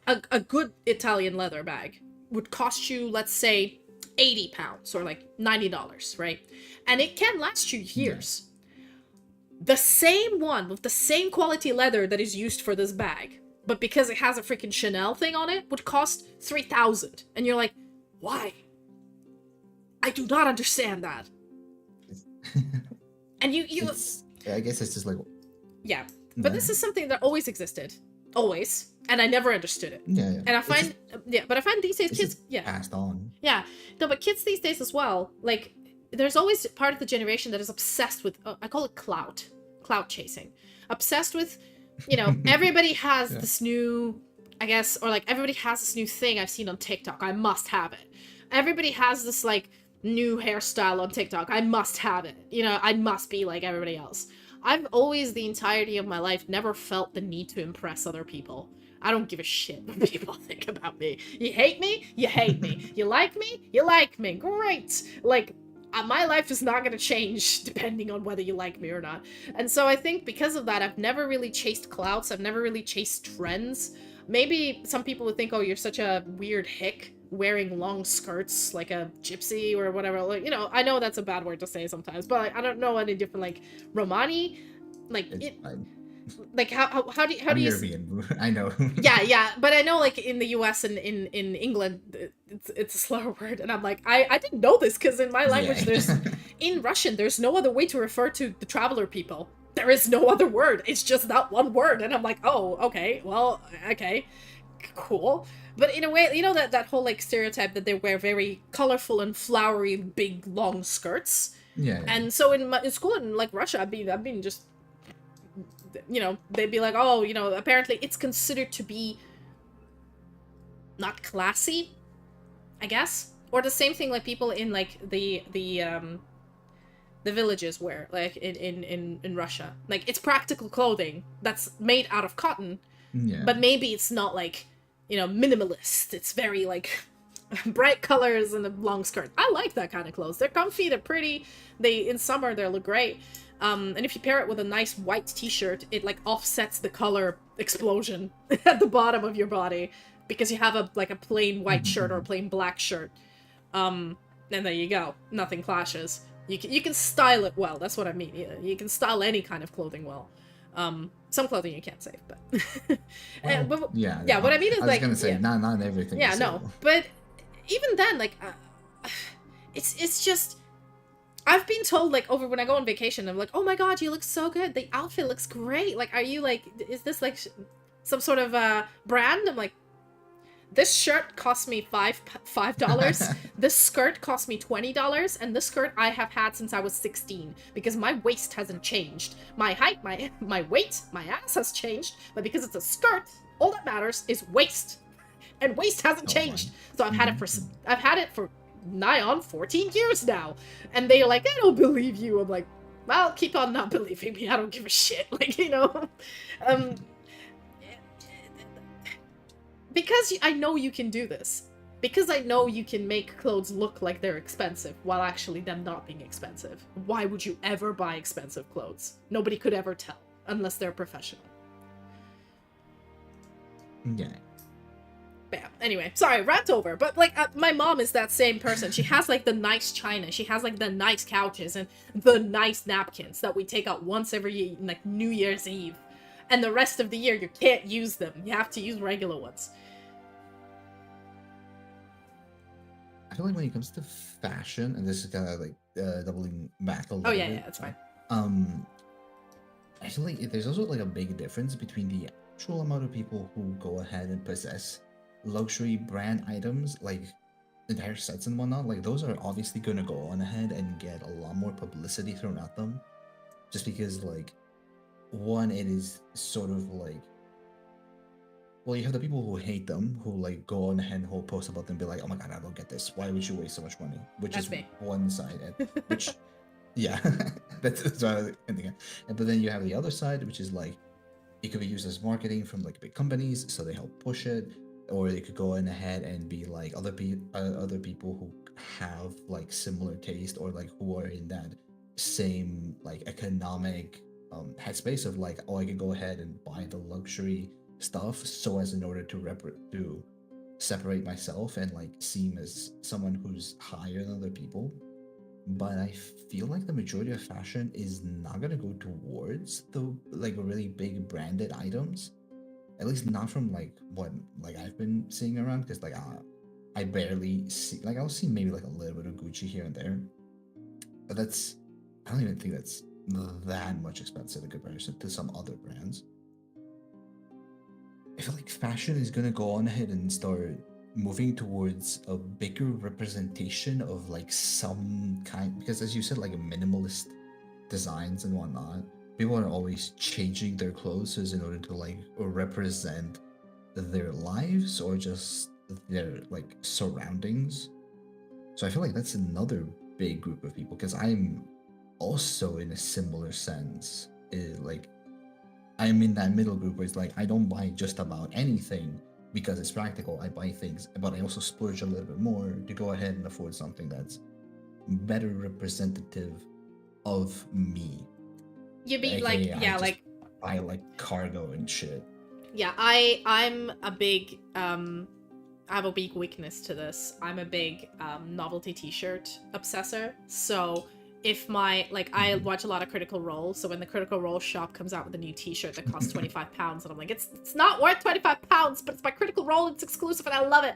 A good Italian leather bag would cost you, let's say, £80 or like $90, right? And it can last you years. Yeah. The same one with the same quality leather that is used for this bag, but because it has a freaking Chanel thing on it, would cost $3,000. And you're like, why? I do not understand that. And I guess it's just like... Yeah. But this is something that always existed. Always. And I never understood it. Yeah, yeah. And I find... but I find these days kids... Yeah. Passed on. Yeah. No, but kids these days as well, like, there's always part of the generation that is obsessed with... I call it clout. Clout chasing. Obsessed with, everybody has this new... I guess, or like, everybody has this new thing I've seen on TikTok. I must have it. Everybody has this, like... new hairstyle on TikTok. I must have it. I must be like everybody else. I've always, the entirety of my life, never felt the need to impress other people. I don't give a shit what people think about me. You hate me? You hate me. You like me? You like me. Great. Like, my life is not going to change depending on whether you like me or not. And so I think because of that, I've never really chased clouts. I've never really chased trends. Maybe some people would think, oh, you're such a weird hick wearing long skirts like a gypsy or whatever. Like, I know that's a bad word to say sometimes, but I don't know any different, like Romani, like like how do you European. I know. yeah, but I know like in the US and in England it's a slur word, and I'm like I didn't know this because in my language there's in Russian there's no other way to refer to the traveler people. There is no other word. It's just that one word, and I'm like, oh, okay, well, okay, cool. But in a way, that whole like stereotype that they wear very colorful and flowery, big, long skirts. Yeah. And so in school in like Russia, I've been just, they'd be like, oh, apparently it's considered to be not classy, I guess, or the same thing like people in like the villages wear, like in Russia, like it's practical clothing that's made out of cotton, but maybe it's not like. Minimalist. It's very, like, bright colors and a long skirt. I like that kind of clothes. They're comfy, they're pretty. In summer, they look great. And if you pair it with a nice white t-shirt, it, like, offsets the color explosion at the bottom of your body. Because you have a plain white shirt or a plain black shirt. And there you go. Nothing clashes. You can style it well. That's what I mean. You can style any kind of clothing well. Some clothing you can't save, but well, yeah. What I mean is I was gonna say not everything. Yeah, no, but even then, like, it's just I've been told like over when I go on vacation, I'm like, oh my god, you look so good. The outfit looks great. Like, are you like, is this like some sort of brand? I'm like, this shirt cost me $5. This skirt cost me $20, and this skirt I have had since I was 16 because my waist hasn't changed. My height, my weight, my ass has changed, but because it's a skirt, all that matters is waist, and waist hasn't changed. So I've had it for nigh on 14 years now, and they're like, I don't believe you. I'm like, well, keep on not believing me. I don't give a shit. Like, Because I know you can do this. Because I know you can make clothes look like they're expensive while actually them not being expensive. Why would you ever buy expensive clothes? Nobody could ever tell, unless they're professional. Yeah. Bam. Anyway, sorry, rant over. But, like, my mom is that same person. She has, like, the nice china. She has, like, the nice couches and the nice napkins that we take out once every year, like, New Year's Eve. And the rest of the year, you can't use them. You have to use regular ones. I feel like when it comes to fashion, and this is kind of like doubling back a little bit. Oh, yeah, bit, that's fine. I feel like there's also like a big difference between the actual amount of people who go ahead and possess luxury brand items, like entire sets and whatnot. Like, those are obviously going to go on ahead and get a lot more publicity thrown at them. Just because, like, one, it is sort of like well, you have the people who hate them, who like go on and whole post about them, be like, "Oh my god, I don't get this. Why would you waste so much money?" Which That's is me. one side, and which, yeah, that's what I was thinking. And but then you have the other side, which is like it could be used as marketing from like big companies, so they help push it, or they could go in ahead and be like other people who have like similar taste or like who are in that same like economic headspace of like, oh, I can go ahead and buy the luxury stuff so as in order to to separate myself and like seem as someone who's higher than other people. But I feel like the majority of fashion is not gonna go towards the like really big branded items. At least not from like what like I've been seeing around, because like I barely see, like I'll see maybe like a little bit of Gucci here and there, but that's, I don't even think that's that much expensive in comparison to some other brands. I feel like fashion is gonna go on ahead and start moving towards a bigger representation of like some kind, because as you said, like a minimalist designs and whatnot. People are always changing their clothes in order to like represent their lives or just their like surroundings. So I feel like that's another big group of people, because I'm also in a similar sense. Like I'm in that middle group where it's like I don't buy just about anything because it's practical. I buy things, but I also splurge a little bit more to go ahead and afford something that's better representative of me. You mean AKA, like, yeah, like buy like cargo and shit. yeah, I'm a big I have a big weakness to this. I'm a big novelty t-shirt obsessor. So if my like I watch a lot of Critical Role, so when the Critical Role shop comes out with a new t-shirt that costs 25 pounds, and I'm like, it's not worth 25 pounds, but it's by Critical Role, it's exclusive and I love it.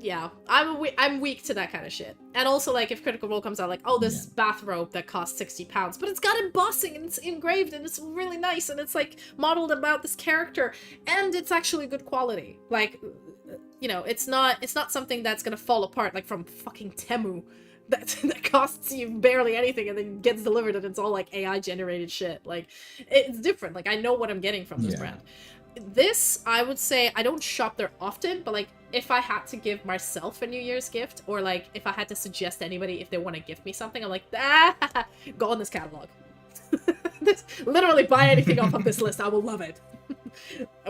Yeah, I'm weak to that kind of shit. And also, like, if Critical Role comes out, like, oh, this bathrobe that costs 60 pounds, but it's got embossing and it's engraved and it's really nice and it's like modeled about this character and it's actually good quality. Like, you know, it's not something that's gonna fall apart like from fucking Temu that costs you barely anything and then gets delivered and it's all like AI generated shit. Like, it's different. Like, I know what I'm getting from this brand. This, I would say, I don't shop there often, but like if I had to give myself a New Year's gift, or like if I had to suggest anybody if they want to gift me something, I'm like, go on this catalog. Literally buy anything off of this list. I will love it.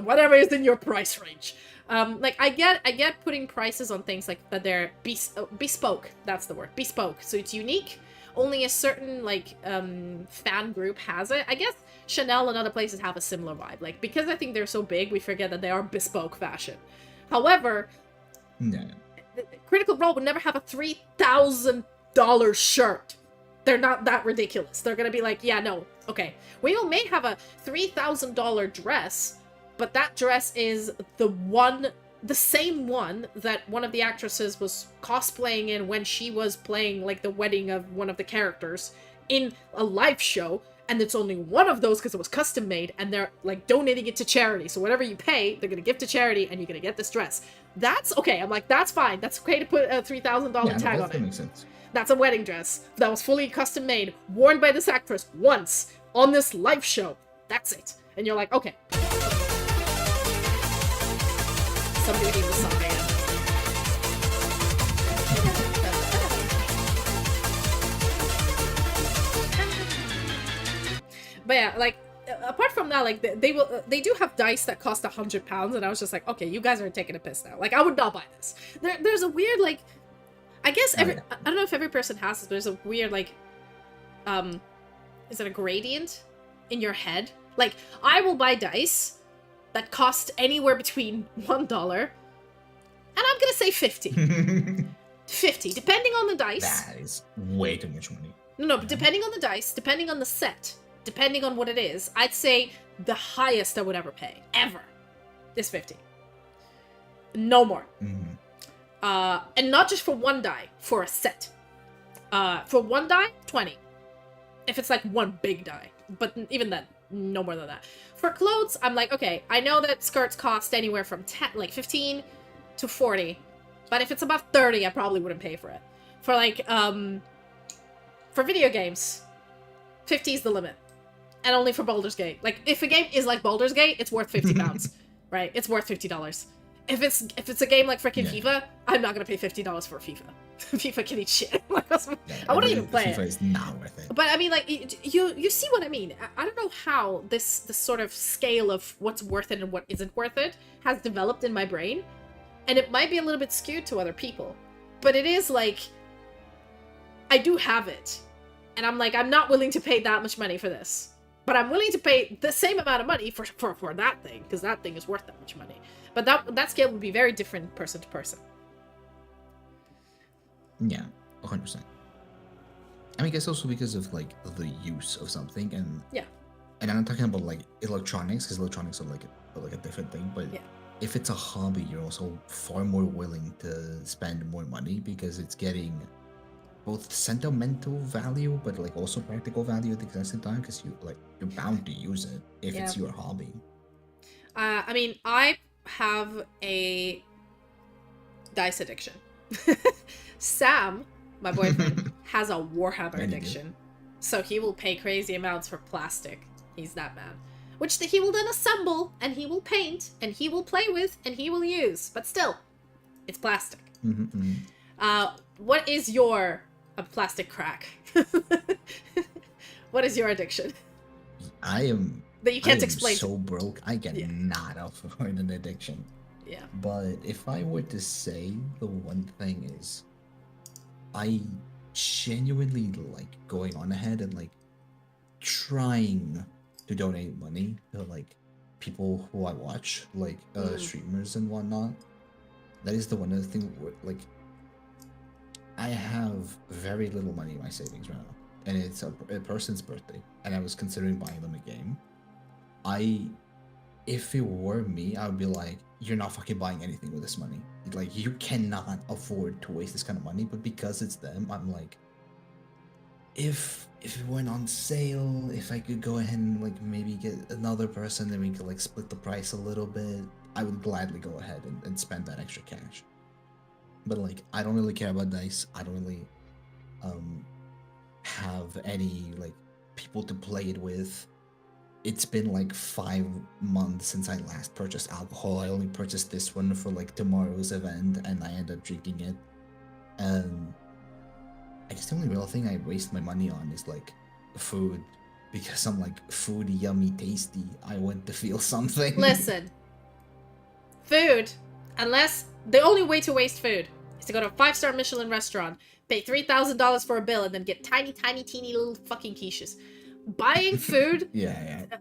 Whatever is in your price range. Like I get putting prices on things like that they're bespoke. That's the word, bespoke. So it's unique. Only a certain like fan group has it. I guess Chanel and other places have a similar vibe. Like, because I think they're so big, we forget that they are bespoke fashion. However, Critical Role would never have a $3,000 shirt. They're not that ridiculous. They're gonna be like, yeah, no, okay. We may have a $3,000 dress, but that dress is the same one that one of the actresses was cosplaying in when she was playing like the wedding of one of the characters in a live show, and it's only one of those because it was custom made, and they're like donating it to charity. So whatever you pay, they're gonna give to charity, and you're gonna get this dress. That's okay. I'm like, that's fine. That's okay to put a $3,000 tag on it. Makes sense. That's a wedding dress that was fully custom made, worn by this actress once on this live show. That's it. And you're like, okay. Somebody needs a song, man. But yeah, like, apart from that, like, they do have dice that cost 100 pounds, and I was just like, okay, you guys are taking a piss now. Like, I would not buy this. There's a weird, like, I guess I don't know if every person has this, but there's a weird, like, is it a gradient in your head? Like, I will buy dice that cost anywhere between $1 and I'm gonna say 50. 50, depending on the dice. That is way too much money. No, but depending on the dice, depending on the set, depending on what it is, I'd say the highest I would ever pay, ever, is 50. No more. And not just for one die, for a set. For one die, 20. If it's like one big die. But even then, no more than that. For clothes, I'm like, okay, I know that skirts cost anywhere from 15 to 40. But if it's above 30, I probably wouldn't pay for it. For like, for video games, 50 is the limit. And only for Baldur's Gate. Like, if a game is like Baldur's Gate, it's worth 50 pounds. right? It's worth $50. If it's a game like freaking Yeah. FIFA, I'm not gonna pay $50 for FIFA. FIFA can eat shit. Yeah, I wouldn't even play FIFA it. is not worth it. But I mean, like, you see what I mean. I don't know how this sort of scale of what's worth it and what isn't worth it has developed in my brain, and it might be a little bit skewed to other people, but it is like I do have it, and I'm like, I'm not willing to pay that much money for this, but I'm willing to pay the same amount of money for that thing, because that thing is worth that much money. But that scale would be very different person to person. Yeah, 100%. I mean, I guess also because of like the use of something, and Yeah. And I'm not talking about like electronics, because electronics are like a different thing. But Yeah. if it's a hobby, you're also far more willing to spend more money because it's getting both sentimental value, but like also practical value at the same time, because you're bound to use it if it's your hobby. I mean, I have a dice addiction. Sam, my boyfriend, has a Warhammer addiction. So he will pay crazy amounts for plastic. He's that man. Which he will then assemble, and he will paint, and he will play with, and he will use. But still, it's plastic. What is your plastic crack? What is your addiction? I am... That you can't explain. So broke, I cannot afford an addiction. Yeah. But if I were to say the one thing is, I genuinely like going on ahead and like trying to donate money to like people who I watch, like streamers and whatnot. That is the one other thing where, like, I have very little money in my savings right now, and it's a person's birthday, and I was considering buying them a game. If it were me, I would be like, you're not fucking buying anything with this money. Like, you cannot afford to waste this kind of money. But because it's them, I'm like, if it went on sale, if I could go ahead and like maybe get another person and we could like split the price a little bit, I would gladly go ahead and spend that extra cash. But like, I don't really care about dice. I don't really have any like people to play it with. It's been like 5 months since I last purchased alcohol. I only purchased this one for like tomorrow's event, and I ended up drinking it. I guess the only real thing I waste my money on is like food, because I'm like, food, yummy, tasty. I want to feel something. Listen, food, unless the only way to waste food is to go to a 5-star Michelin restaurant, pay $3,000 for a bill, and then get tiny, teeny little fucking quiches. Buying food,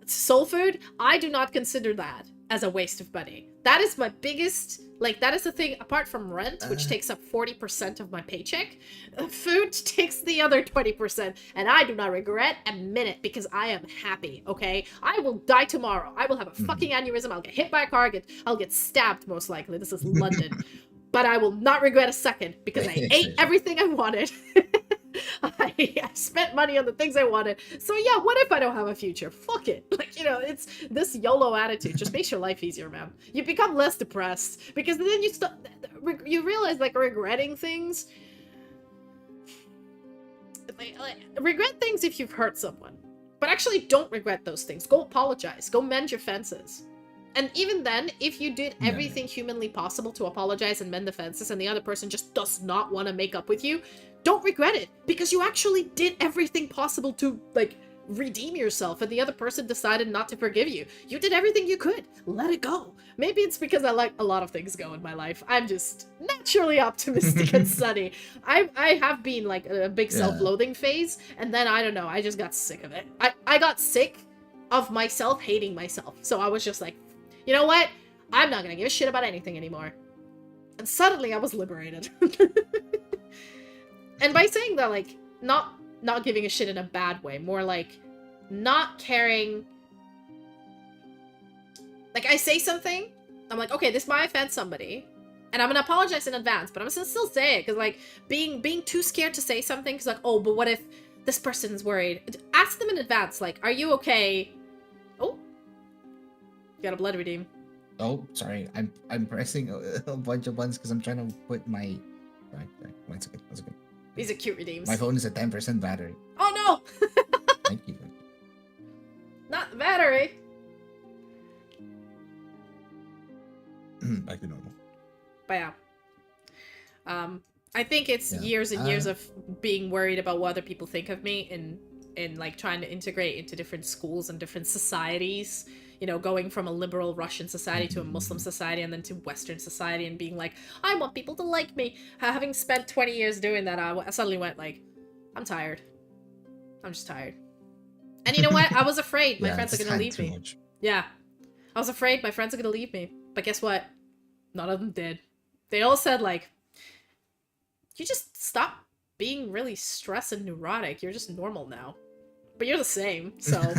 soul food, I do not consider that as a waste of money. That is my biggest, like, that is the thing, apart from rent, which takes up 40% of my paycheck, food takes the other 20%, and I do not regret a minute, because I am happy, okay? I will die tomorrow. I will have a fucking aneurysm. I'll get hit by a car. I'll get stabbed, most likely. This is London. But I will not regret a second, because I ate everything I wanted. I spent money on the things I wanted. So yeah, what if I don't have a future? Fuck it. Like, you know, it's this YOLO attitude just makes your life easier, man. You become less depressed, because then you realize, like, regretting things. Regret things if you've hurt someone, but actually don't regret those things. Go apologize. Go mend your fences. And even then, if you did everything humanly possible to apologize and mend the fences, and the other person just does not want to make up with you, don't regret it, because you actually did everything possible to, like, redeem yourself, and the other person decided not to forgive you. You did everything you could. Let it go. Maybe it's because I let a lot of things go in my life. I'm just naturally optimistic and sunny. I have been, like, a big self-loathing phase, and then, I don't know, I just got sick of it. I got sick of myself hating myself, so I was just like, you know what? I'm not gonna give a shit about anything anymore. And suddenly I was liberated. And by saying that, like, not giving a shit in a bad way, more like not caring. Like, I say something, I'm like, okay, this might offend somebody, and I'm gonna apologize in advance, but I'm gonna still say it, because, like, being too scared to say something, because, like, oh, but what if this person's worried? Ask them in advance, like, are you okay? Oh. Got a blood redeem. Oh, sorry. I'm pressing a bunch of buttons because I'm trying to put my... Right. One second. These are cute redeems. My phone is at 10% battery. Oh, no! Thank you. Not the battery. back to normal. But yeah. I think it's years and years of being worried about what other people think of me in like trying to integrate into different schools and different societies. You know, going from a liberal Russian society to a Muslim society and then to Western society and being like, I want people to like me. Having spent 20 years doing that, I suddenly went like, I'm tired. I'm just tired. And you know what? I was afraid my friends are going to leave me. Much. Yeah. I was afraid my friends are going to leave me. But guess what? None of them did. They all said like, you just stop being really stressed and neurotic. You're just normal now. But you're the same. So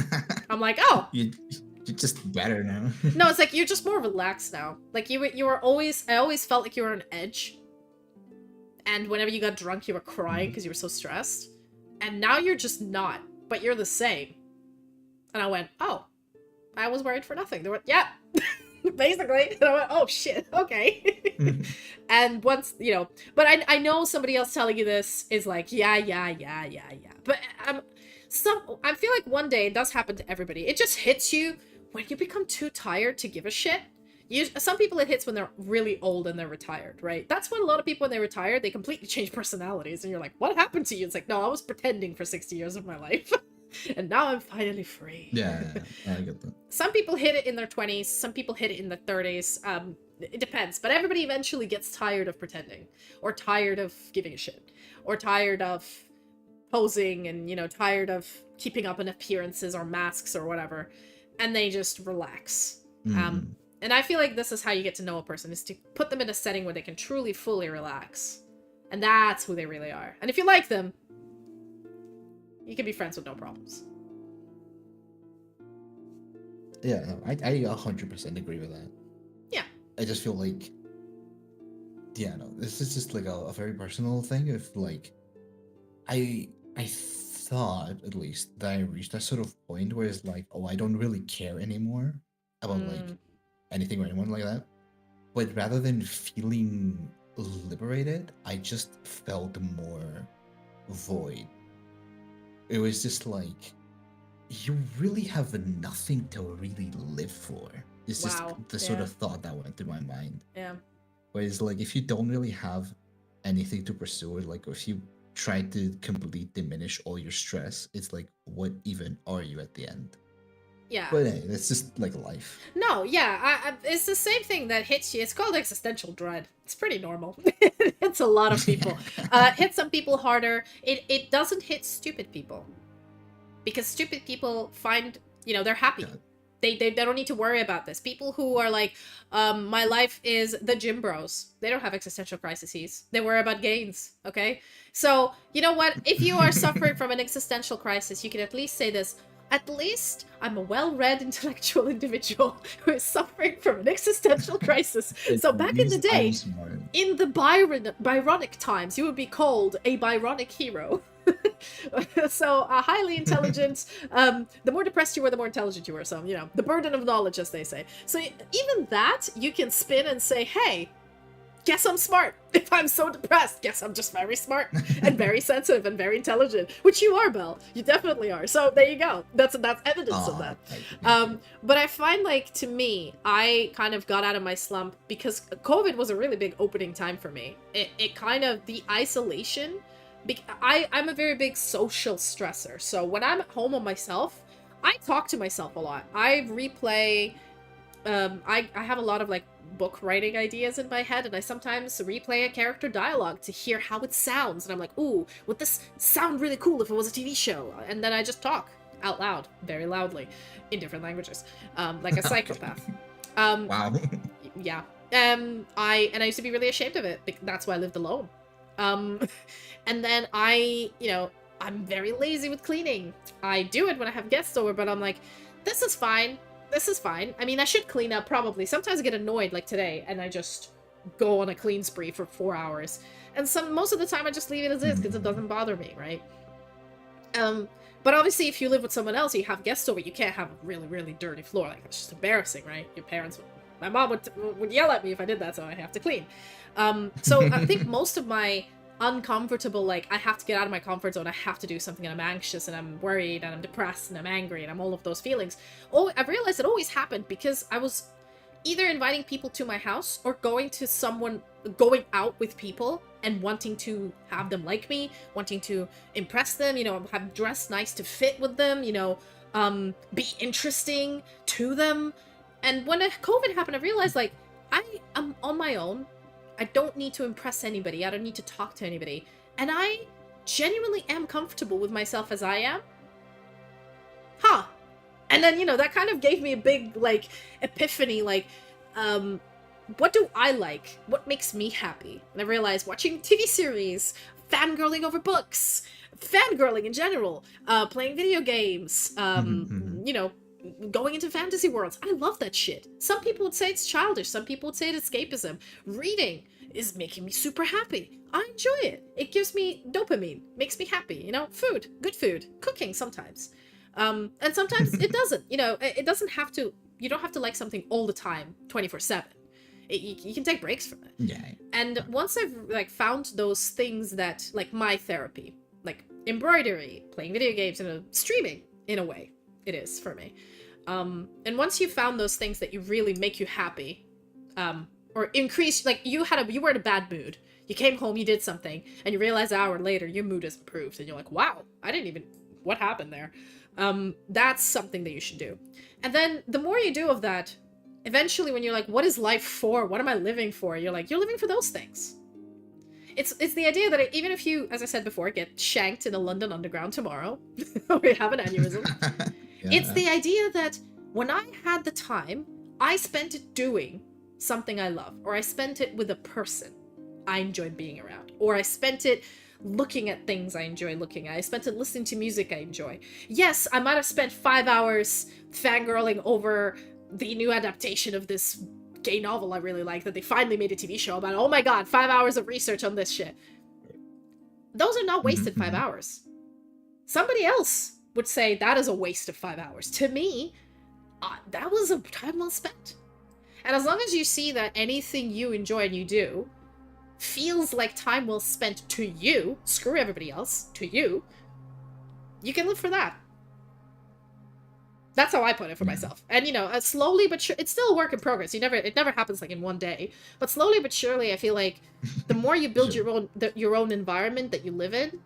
I'm like, oh. You're just better now. No, it's like you're just more relaxed now. Like you were always, I always felt like you were on edge. And whenever you got drunk, you were crying because you were so stressed. And now you're just not. But you're the same. And I went, oh. I was worried for nothing. They went, yeah. Basically. And I went, oh shit, okay. And once, you know, but I know somebody else telling you this is like, yeah. But I feel like one day it does happen to everybody. It just hits you when you become too tired to give a shit. Some people it hits when they're really old and they're retired, right? That's when a lot of people, when they retire, they completely change personalities. And you're like, what happened to you? It's like, no, I was pretending for 60 years of my life. And now I'm finally free. Yeah, I get that. Some people hit it in their 20s. Some people hit it in their 30s. It depends. But everybody eventually gets tired of pretending. Or tired of giving a shit. Or tired of posing and, you know, tired of keeping up in appearances or masks or whatever. And they just relax. And I feel like this is how you get to know a person, is to put them in a setting where they can truly, fully relax. And that's who they really are. And if you like them, you can be friends with no problems. Yeah, no, I 100% agree with that. Yeah. I just feel like, yeah, no, this is just like a very personal thing. If like, I thought at least that I reached that sort of point where it's like, oh, I don't really care anymore about like anything or anyone like that. But rather than feeling liberated, I just felt more void. It was just like, you really have nothing to really live for. It's just the sort of thought that went through my mind. Yeah. Whereas like, if you don't really have anything to pursue, like if you try to completely diminish all your stress, it's like, what even are you at the end? Yeah. But hey, it's just like life. No, yeah, it's the same thing that hits you. It's called existential dread. It's pretty normal. It's a lot of people. Hits some people harder. It doesn't hit stupid people. Because stupid people find, you know, they're happy. Yeah. They don't need to worry about this. People who are like, my life is the gym bros. They don't have existential crises. They worry about gains, okay? So, you know what? If you are suffering from an existential crisis, you can at least say this. At least I'm a well-read intellectual individual who is suffering from an existential crisis. So back in the day, in the Byronic times, you would be called a Byronic hero. So highly intelligent. The more depressed you were, the more intelligent you were. So, you know, the burden of knowledge, as they say. So even that, you can spin and say, hey, guess I'm smart. If I'm so depressed, guess I'm just very smart and very sensitive and very intelligent, which you are, Belle. You definitely are. So there you go. That's evidence of that. But I find, like, to me, I kind of got out of my slump because COVID was a really big opening time for me. It kind of, the isolation, I'm a very big social stressor. So when I'm at home on myself, I talk to myself a lot. I replay, I have a lot of, like, book writing ideas in my head, and I sometimes replay a character dialogue to hear how it sounds, and I'm like, ooh, would this sound really cool if it was a TV show? And then I just talk out loud, very loudly, in different languages, like a psychopath. Wow. Yeah. I used to be really ashamed of it. That's why I lived alone. And then I'm very lazy with cleaning. I do it when I have guests over, but I'm like, this is fine. This is fine. I mean, I should clean up probably. Sometimes I get annoyed, like today, and I just go on a clean spree for 4 hours. And most of the time I just leave it as is because it doesn't bother me, right? But obviously if you live with someone else, you have guests over, you can't have a really, really dirty floor. Like, it's just embarrassing, right? My mom would yell at me if I did that, so I have to clean. So I think most of my uncomfortable, like, I have to get out of my comfort zone, I have to do something, and I'm anxious and I'm worried and I'm depressed and I'm angry and I'm all of those feelings. Oh, I've realized it always happened because I was either inviting people to my house or going out with people and wanting to have them like me, wanting to impress them, have dressed nice to fit with them, be interesting to them. And when COVID happened, I realized, like, I am on my own. I don't need to impress anybody. I don't need to talk to anybody. And I genuinely am comfortable with myself as I am. Huh. And then, that kind of gave me a big, like, epiphany, like, what do I like? What makes me happy? And I realized watching TV series, fangirling over books, fangirling in general, playing video games, going into fantasy worlds. I love that shit. Some people would say it's childish. Some people would say it's escapism. Reading is making me super happy. I enjoy it. It gives me dopamine. Makes me happy. Food. Good food. Cooking sometimes. And sometimes it doesn't. It doesn't have to... You don't have to like something all the time, 24/7. You can take breaks from it. Yeah. And once I've found those things that, like, my therapy, like embroidery, playing video games, and streaming, in a way, it is for me. And once you found those things that you really make you happy, or increase, like, you were in a bad mood, you came home, you did something, and you realize an hour later your mood has improved, and you're like, wow, what happened there? That's something that you should do. And then the more you do of that, eventually when you're like, what is life for? What am I living for? You're living for those things. It's the idea that even if you, as I said before, get shanked in a London underground tomorrow, or you have an aneurysm, it's the idea that when I had the time, I spent it doing something I love, or I spent it with a person I enjoyed being around, or I spent it looking at things I enjoy looking at. I spent it listening to music I enjoy. Yes, I might have spent 5 hours fangirling over the new adaptation of this gay novel I really like that they finally made a TV show about. Oh my god, 5 hours of research on this shit. Those are not wasted 5 hours. Somebody else would say that is a waste of 5 hours. To me, that was a time well spent. And as long as you see that anything you enjoy and you do feels like time well spent to you, screw everybody else, to you can live for that. That's how I put it for myself. And, slowly but sure, it's still a work in progress. It never happens like in one day. But slowly but surely, I feel like the more you build your own environment that you live in,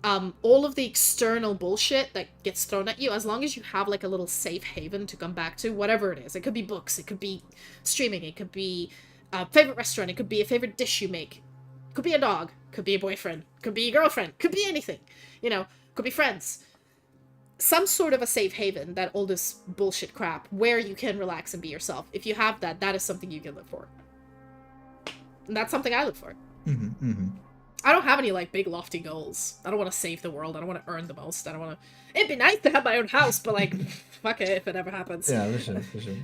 all of the external bullshit that gets thrown at you, as long as you have like a little safe haven to come back to, whatever it is. It could be books, it could be streaming, it could be a favorite restaurant, it could be a favorite dish you make, it could be a dog, could be a boyfriend, could be a girlfriend, could be anything, could be friends. Some sort of a safe haven, that all this bullshit crap, where you can relax and be yourself. If you have that, that is something you can live for. And that's something I live for. I don't have any, like, big lofty goals. I don't want to save the world. I don't want to earn the most. I don't want to... It'd be nice to have my own house, but, like, fuck it if it ever happens. Yeah, for sure.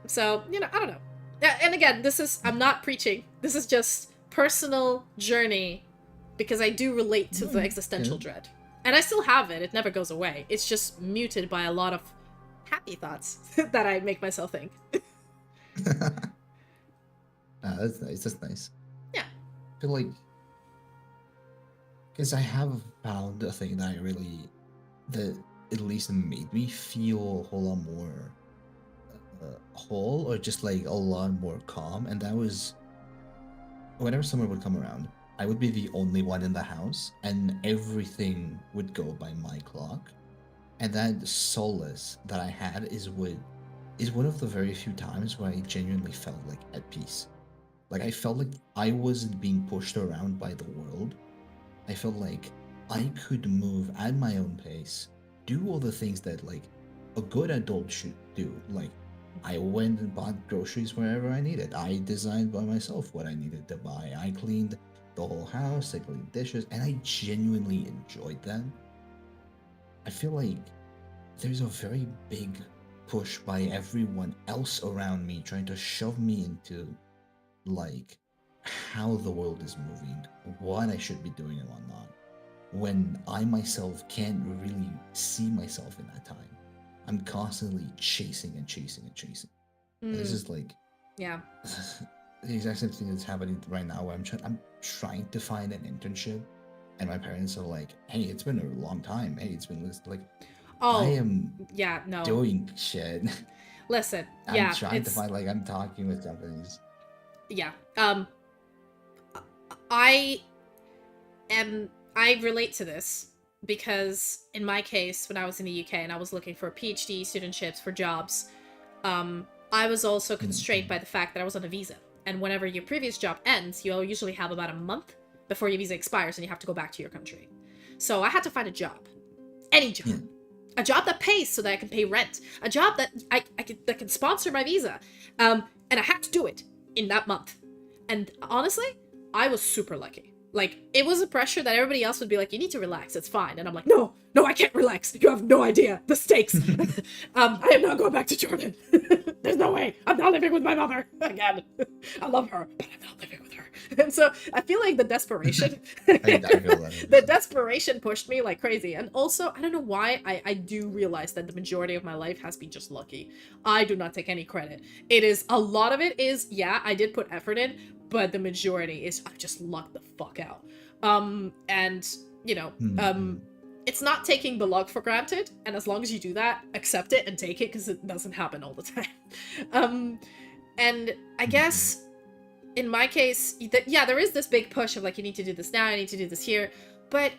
So, I don't know. And again, I'm not preaching. This is just personal journey, because I do relate to the existential dread. And I still have it. It never goes away. It's just muted by a lot of happy thoughts that I make myself think. That's nice. That's nice. Yeah. I feel like... Because I have found a thing that that at least made me feel a whole lot more whole, or just like a lot more calm, and that was whenever someone would come around, I would be the only one in the house, and everything would go by my clock. And that solace that I had is one of the very few times where I genuinely felt like at peace. Like, I felt like I wasn't being pushed around by the world. I felt like I could move at my own pace, do all the things that, like, a good adult should do. Like, I went and bought groceries wherever I needed. I designed by myself what I needed to buy. I cleaned the whole house, I cleaned dishes, and I genuinely enjoyed that. I feel like there's a very big push by everyone else around me trying to shove me into, like, how the world is moving, what I should be doing and whatnot, when I myself can't really see myself in that time. I'm constantly chasing and chasing and chasing. And this is like, yeah, the exact same thing that's happening right now, where I'm trying to find an internship, and my parents are like, hey, it's been a long time. Hey, it's been like, I am yeah, no. doing shit. Listen, I'm trying to find, like, I'm talking with Japanese. Yeah. I relate to this because in my case, when I was in the UK and I was looking for PhD studentships for jobs, I was also constrained by the fact that I was on a visa. And whenever your previous job ends, you'll usually have about a month before your visa expires and you have to go back to your country. So I had to find a job. Any job. Yeah. A job that pays so that I can pay rent. A job that that can sponsor my visa. And I had to do it in that month. And honestly, I was super lucky. Like, it was a pressure that everybody else would be like, you need to relax, it's fine. And I'm like, no, I can't relax. You have no idea. The stakes. I am not going back to Jordan. There's no way. I'm not living with my mother again. I love her, but I'm not living with her. And so I feel like the desperation, I feel that. the desperation pushed me like crazy. And also, I don't know why, I do realize that the majority of my life has been just lucky. I do not take any credit. It is, a lot of it is, yeah, I did put effort in, but the majority is I just lucked the fuck out. And, you know, it's not taking the luck for granted, and as long as you do that, accept it and take it, because it doesn't happen all the time. And I guess, in my case, yeah, there is this big push of, like, you need to do this now, I need to do this here, but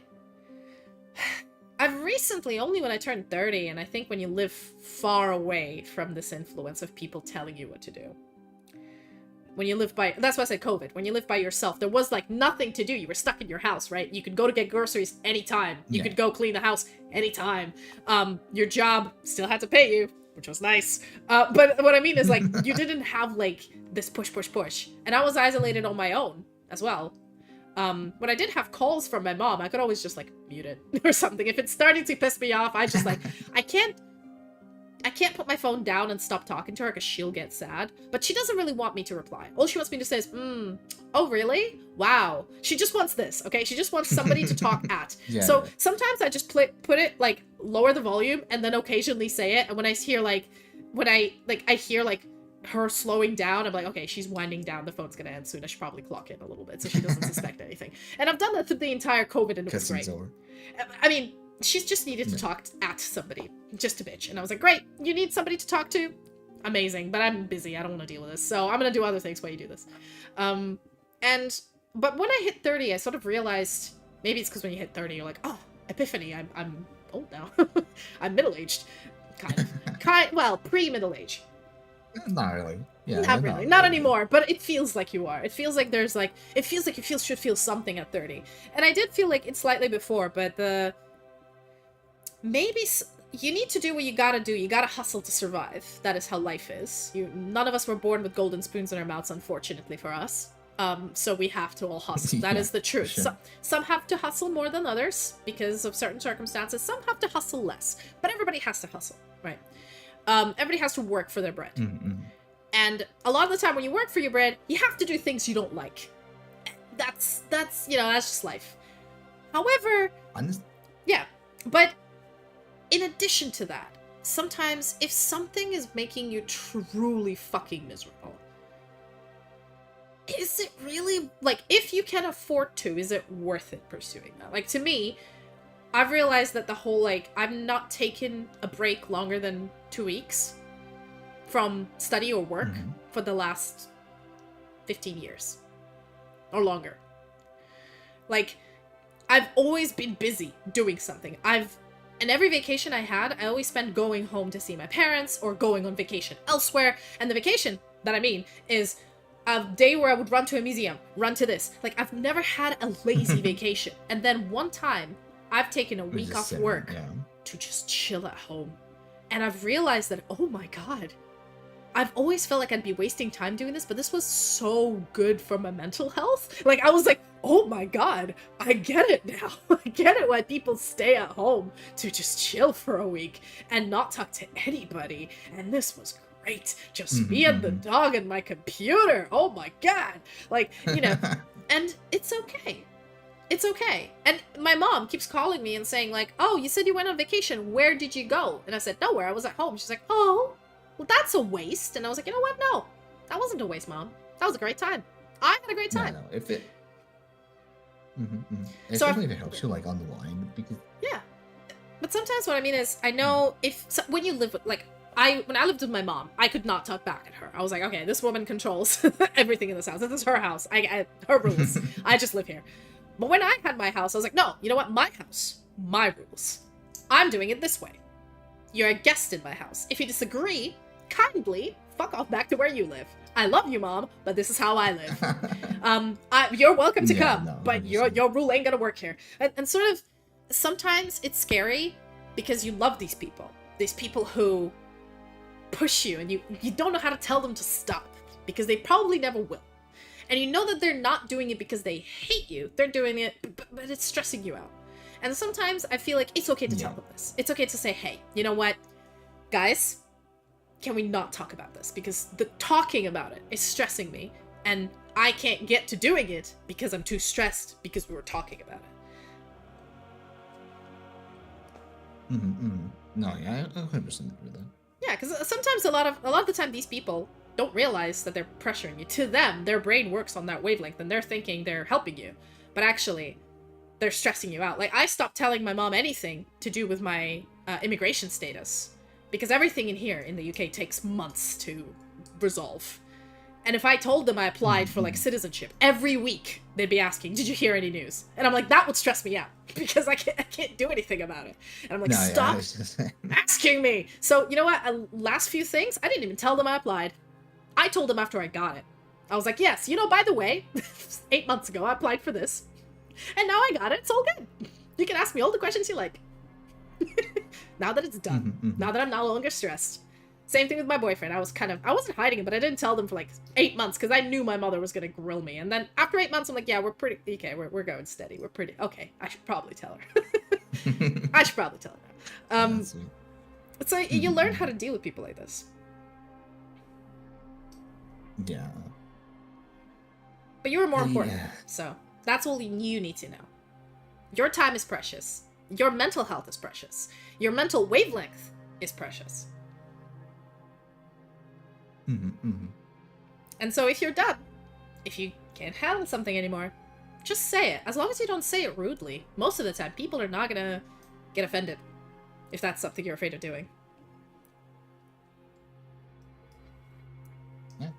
I've recently, only when I turned 30, and I think when you live far away from this influence of people telling you what to do, when you live by, that's why I said COVID, when you live by yourself, there was like nothing to do. You were stuck in your house, right? You could go to get groceries anytime. You could go clean the house anytime. Your job still had to pay you, which was nice. But what I mean is, like, you didn't have like this push. And I was isolated on my own as well. When I did have calls from my mom, I could always just like mute it or something. If it's starting to piss me off, I just like, I can't put my phone down and stop talking to her because she'll get sad. But she doesn't really want me to reply. All she wants me to say is, oh, really? Wow. She just wants this, okay? She just wants somebody to talk at. Yeah. So sometimes I just put it, like, lower the volume and then occasionally say it. And when I hear, like, I hear, like, her slowing down, I'm like, okay, she's winding down. The phone's gonna end soon. I should probably clock in a little bit so she doesn't suspect anything. And I've done that through the entire COVID and it was great. I mean, she's just needed to talk at somebody, just a bitch. And I was like, great, you need somebody to talk to? Amazing, but I'm busy, I don't want to deal with this, so I'm gonna do other things while you do this. But when I hit 30, I sort of realized, maybe it's because when you hit 30, you're like, oh, epiphany, I'm old now. I'm middle-aged, kind of. Well, pre-middle age. Not really. Yeah, not really. Not anymore, but it feels like you are. It feels like there's like, it feels like you should feel something at 30. And I did feel like it slightly before, but maybe you need to do what you gotta do. You gotta hustle to survive. That is how life is. None of us were born with golden spoons in our mouths, unfortunately for us. So we have to all hustle. That is the truth. Sure. Some have to hustle more than others because of certain circumstances. Some have to hustle less. But everybody has to hustle, right? Everybody has to work for their bread. And a lot of the time when you work for your bread, you have to do things you don't like. That's you know, that's just life. However, yeah, but in addition to that, sometimes if something is making you truly fucking miserable, is it really, like, if you can afford to, is it worth it pursuing that? Like, to me, I've realized that the whole, like, I've not taken a break longer than 2 weeks from study or work for the last 15 years. Or longer. Like, I've always been busy doing something. And every vacation I had, I always spent going home to see my parents or going on vacation elsewhere. And the vacation that I mean is a day where I would run to a museum, run to this. Like, I've never had a lazy vacation. And then one time, I've taken a week off work to just chill at home. And I've realized that, oh my god, I've always felt like I'd be wasting time doing this, but this was so good for my mental health. Like, I was like, oh my god, I get it now. I get it why people stay at home to just chill for a week and not talk to anybody. And this was great. Just me and the dog and my computer. Oh my god. Like, you know, and it's okay. It's okay. And my mom keeps calling me and saying, like, oh, you said you went on vacation. Where did you go? And I said, nowhere. I was at home. She's like, oh, well, that's a waste. And I was like, you know what? No, that wasn't a waste, Mom. That was a great time. I had a great time. No, if it... Especially if it helps you, like, unwind, because... Yeah. But sometimes what I mean is, I know when you live with, like, when I lived with my mom, I could not talk back at her. I was like, okay, this woman controls everything in this house. This is her house. Her rules. I just live here. But when I had my house, I was like, no, you know what? My house, my rules. I'm doing it this way. You're a guest in my house. If you disagree, kindly fuck off back to where you live. I love you, Mom, but this is how I live. You're welcome to come, no, but your rule ain't gonna work here. And sort of, sometimes it's scary because you love these people. These people who push you, and you don't know how to tell them to stop, because they probably never will. And you know that they're not doing it because they hate you. They're doing it, but it's stressing you out. And sometimes I feel like it's okay to tell them this. It's okay to say, hey, you know what? Guys, can we not talk about this? Because the talking about it is stressing me, and I can't get to doing it because I'm too stressed because we were talking about it. No, yeah, I 100% agree with that. Yeah, because sometimes a lot of the time these people don't realize that they're pressuring you. To them, their brain works on that wavelength, and they're thinking they're helping you, but actually, they're stressing you out. Like, I stopped telling my mom anything to do with my immigration status, because everything in here in the UK takes months to resolve. And if I told them I applied for, like, citizenship, every week they'd be asking, did you hear any news? And I'm like, that would stress me out, because I can't do anything about it. And I'm like, stop asking me! So, you know what? Last few things, I didn't even tell them I applied. I told them after I got it. I was like, yes, you know, by the way, 8 months ago I applied for this. And now I got it, it's all good. You can ask me all the questions you like. Now that it's done. Now that I'm no longer stressed. Same thing with my boyfriend. I wasn't hiding it, but I didn't tell them for like 8 months because I knew my mother was gonna grill me. And then after 8 months, I'm like, yeah, we're pretty, okay, we're going steady. We're pretty, okay, I should probably tell her. I should probably tell her. So you learn how to deal with people like this. Yeah. But you were more important, so that's all you need to know. Your time is precious. Your mental health is precious. Your mental wavelength is precious. And so if you're done, if you can't handle something anymore, just say it. As long as you don't say it rudely. Most of the time, people are not gonna get offended if that's something you're afraid of doing. Yeah.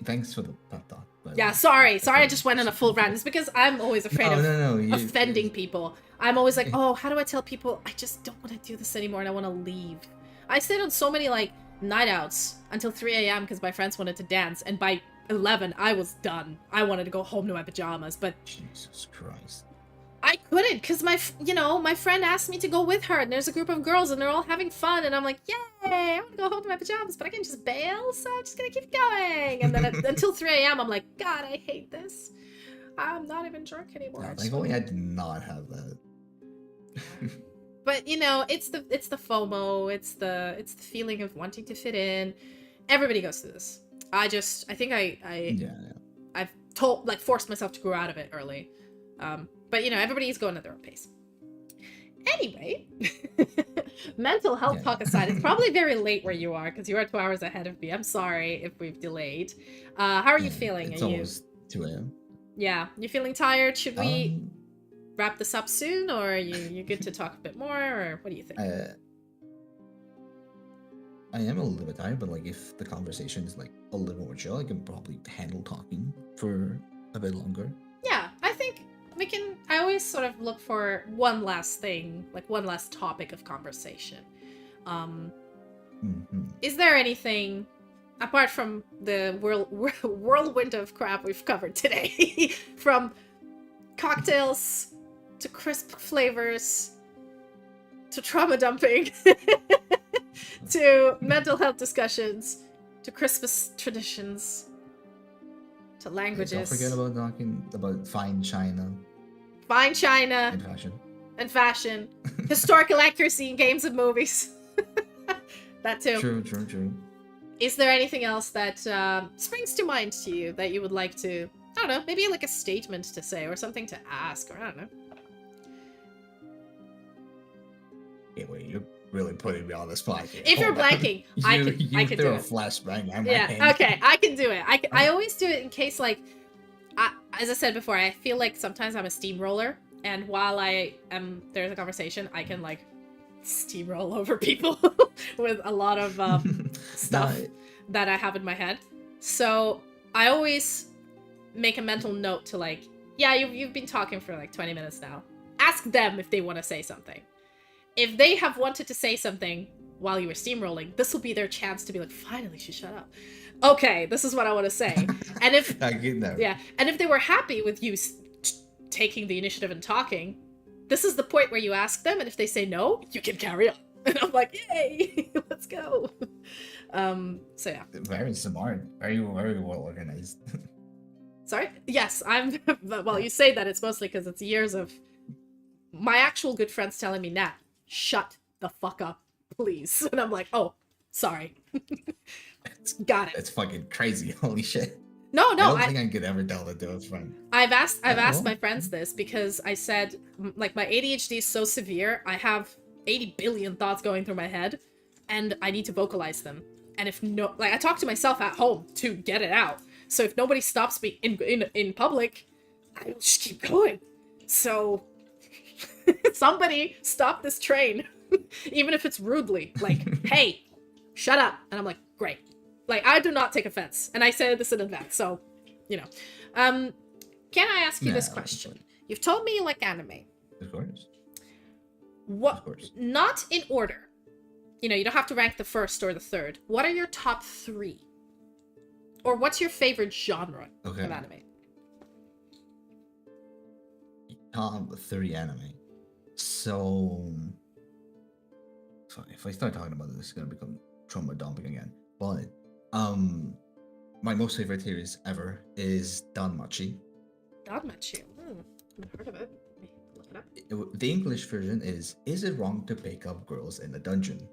Thanks for the pep talk. Yeah, sorry I just went on a full rant. It's because I'm always afraid of offending people. I'm always like, oh, how do I tell people I just don't want to do this anymore and I want to leave? I stayed on so many, like, night outs until 3 a.m. because my friends wanted to dance, and by 11, I was done. I wanted to go home to my pajamas, but... Jesus Christ. I couldn't, because my friend asked me to go with her, and there's a group of girls, and they're all having fun, and I'm like, yay, I want to go home to my pajamas, but I can just bail, so I'm just gonna keep going. And then until 3 a.m., I'm like, God, I hate this. I'm not even drunk anymore. Yeah, thankfully, I did not have that. But, you know, it's the FOMO, it's the feeling of wanting to fit in. Everybody goes through this. I think I've forced myself to grow out of it early. But, you know, everybody's going at their own pace. Anyway, mental health talk aside, it's probably very late where you are, because you are 2 hours ahead of me. I'm sorry if we've delayed. How are you feeling? It's almost 2 a.m. Yeah, you feeling tired? Should we wrap this up soon, or are you good to talk a bit more, or what do you think? I am a little bit tired, but like if the conversation is like a little more chill, I can probably handle talking for a bit longer. Yeah, I think we can. I always sort of look for one last thing, like one last topic of conversation. Is there anything apart from the whirlwind of crap we've covered today, from cocktails to crisp flavors to trauma dumping to mental health discussions to Christmas traditions to languages? Don't forget about talking about fine china and fashion historical accuracy in games and movies. That too. True. Is there anything else that springs to mind to you that you would like to, I don't know, maybe like a statement to say or something to ask, or I don't know. Yeah, wait, you're really putting me on the spot here. If you're blanking, I can do it. A flashbang on my Yeah, okay, I can do it. I always do it in case, like, as I said before, I feel like sometimes I'm a steamroller, and while there's a conversation, I can, like, steamroll over people with a lot of stuff that I have in my head. So I always make a mental note to like, yeah, you've been talking for like 20 minutes now. Ask them if they want to say something. If they have wanted to say something while you were steamrolling, this will be their chance to be like, finally, she shut up. Okay, this is what I want to say. And if and if they were happy with you taking the initiative and talking, this is the point where you ask them, and if they say no, you can carry on. And I'm like, yay, let's go. So yeah. Very smart. Very, very well organized. Sorry? Yes, I'm. Well, you say that it's mostly because it's years of my actual good friends telling me, Nat, shut the fuck up, please. And I'm like, oh, sorry. Got it. It's fucking crazy. Holy shit. No, I don't think I could ever tell that to a friend. I've asked my friends this because I said, like, my ADHD is so severe, I have 80 billion thoughts going through my head, and I need to vocalize them. And if no, like, I talk to myself at home to get it out. So if nobody stops me in public, I will just keep going. So somebody stop this train, even if it's rudely. Like, hey, shut up. And I'm like, great. Like, I do not take offense. And I said this in advance, so, you know. Can I ask you this question? You've told me you like anime. Of course. What? Of course. Not in order. You know, you don't have to rank the first or the third. What are your top 3? Or what's your favorite genre of anime? Top 3 anime. So if I start talking about this, it's gonna become trauma dumping again. But my most favorite series ever is Danmachi. Danmachi. I've heard of it. Let me look it up. The English version is it wrong to pick up girls in a dungeon?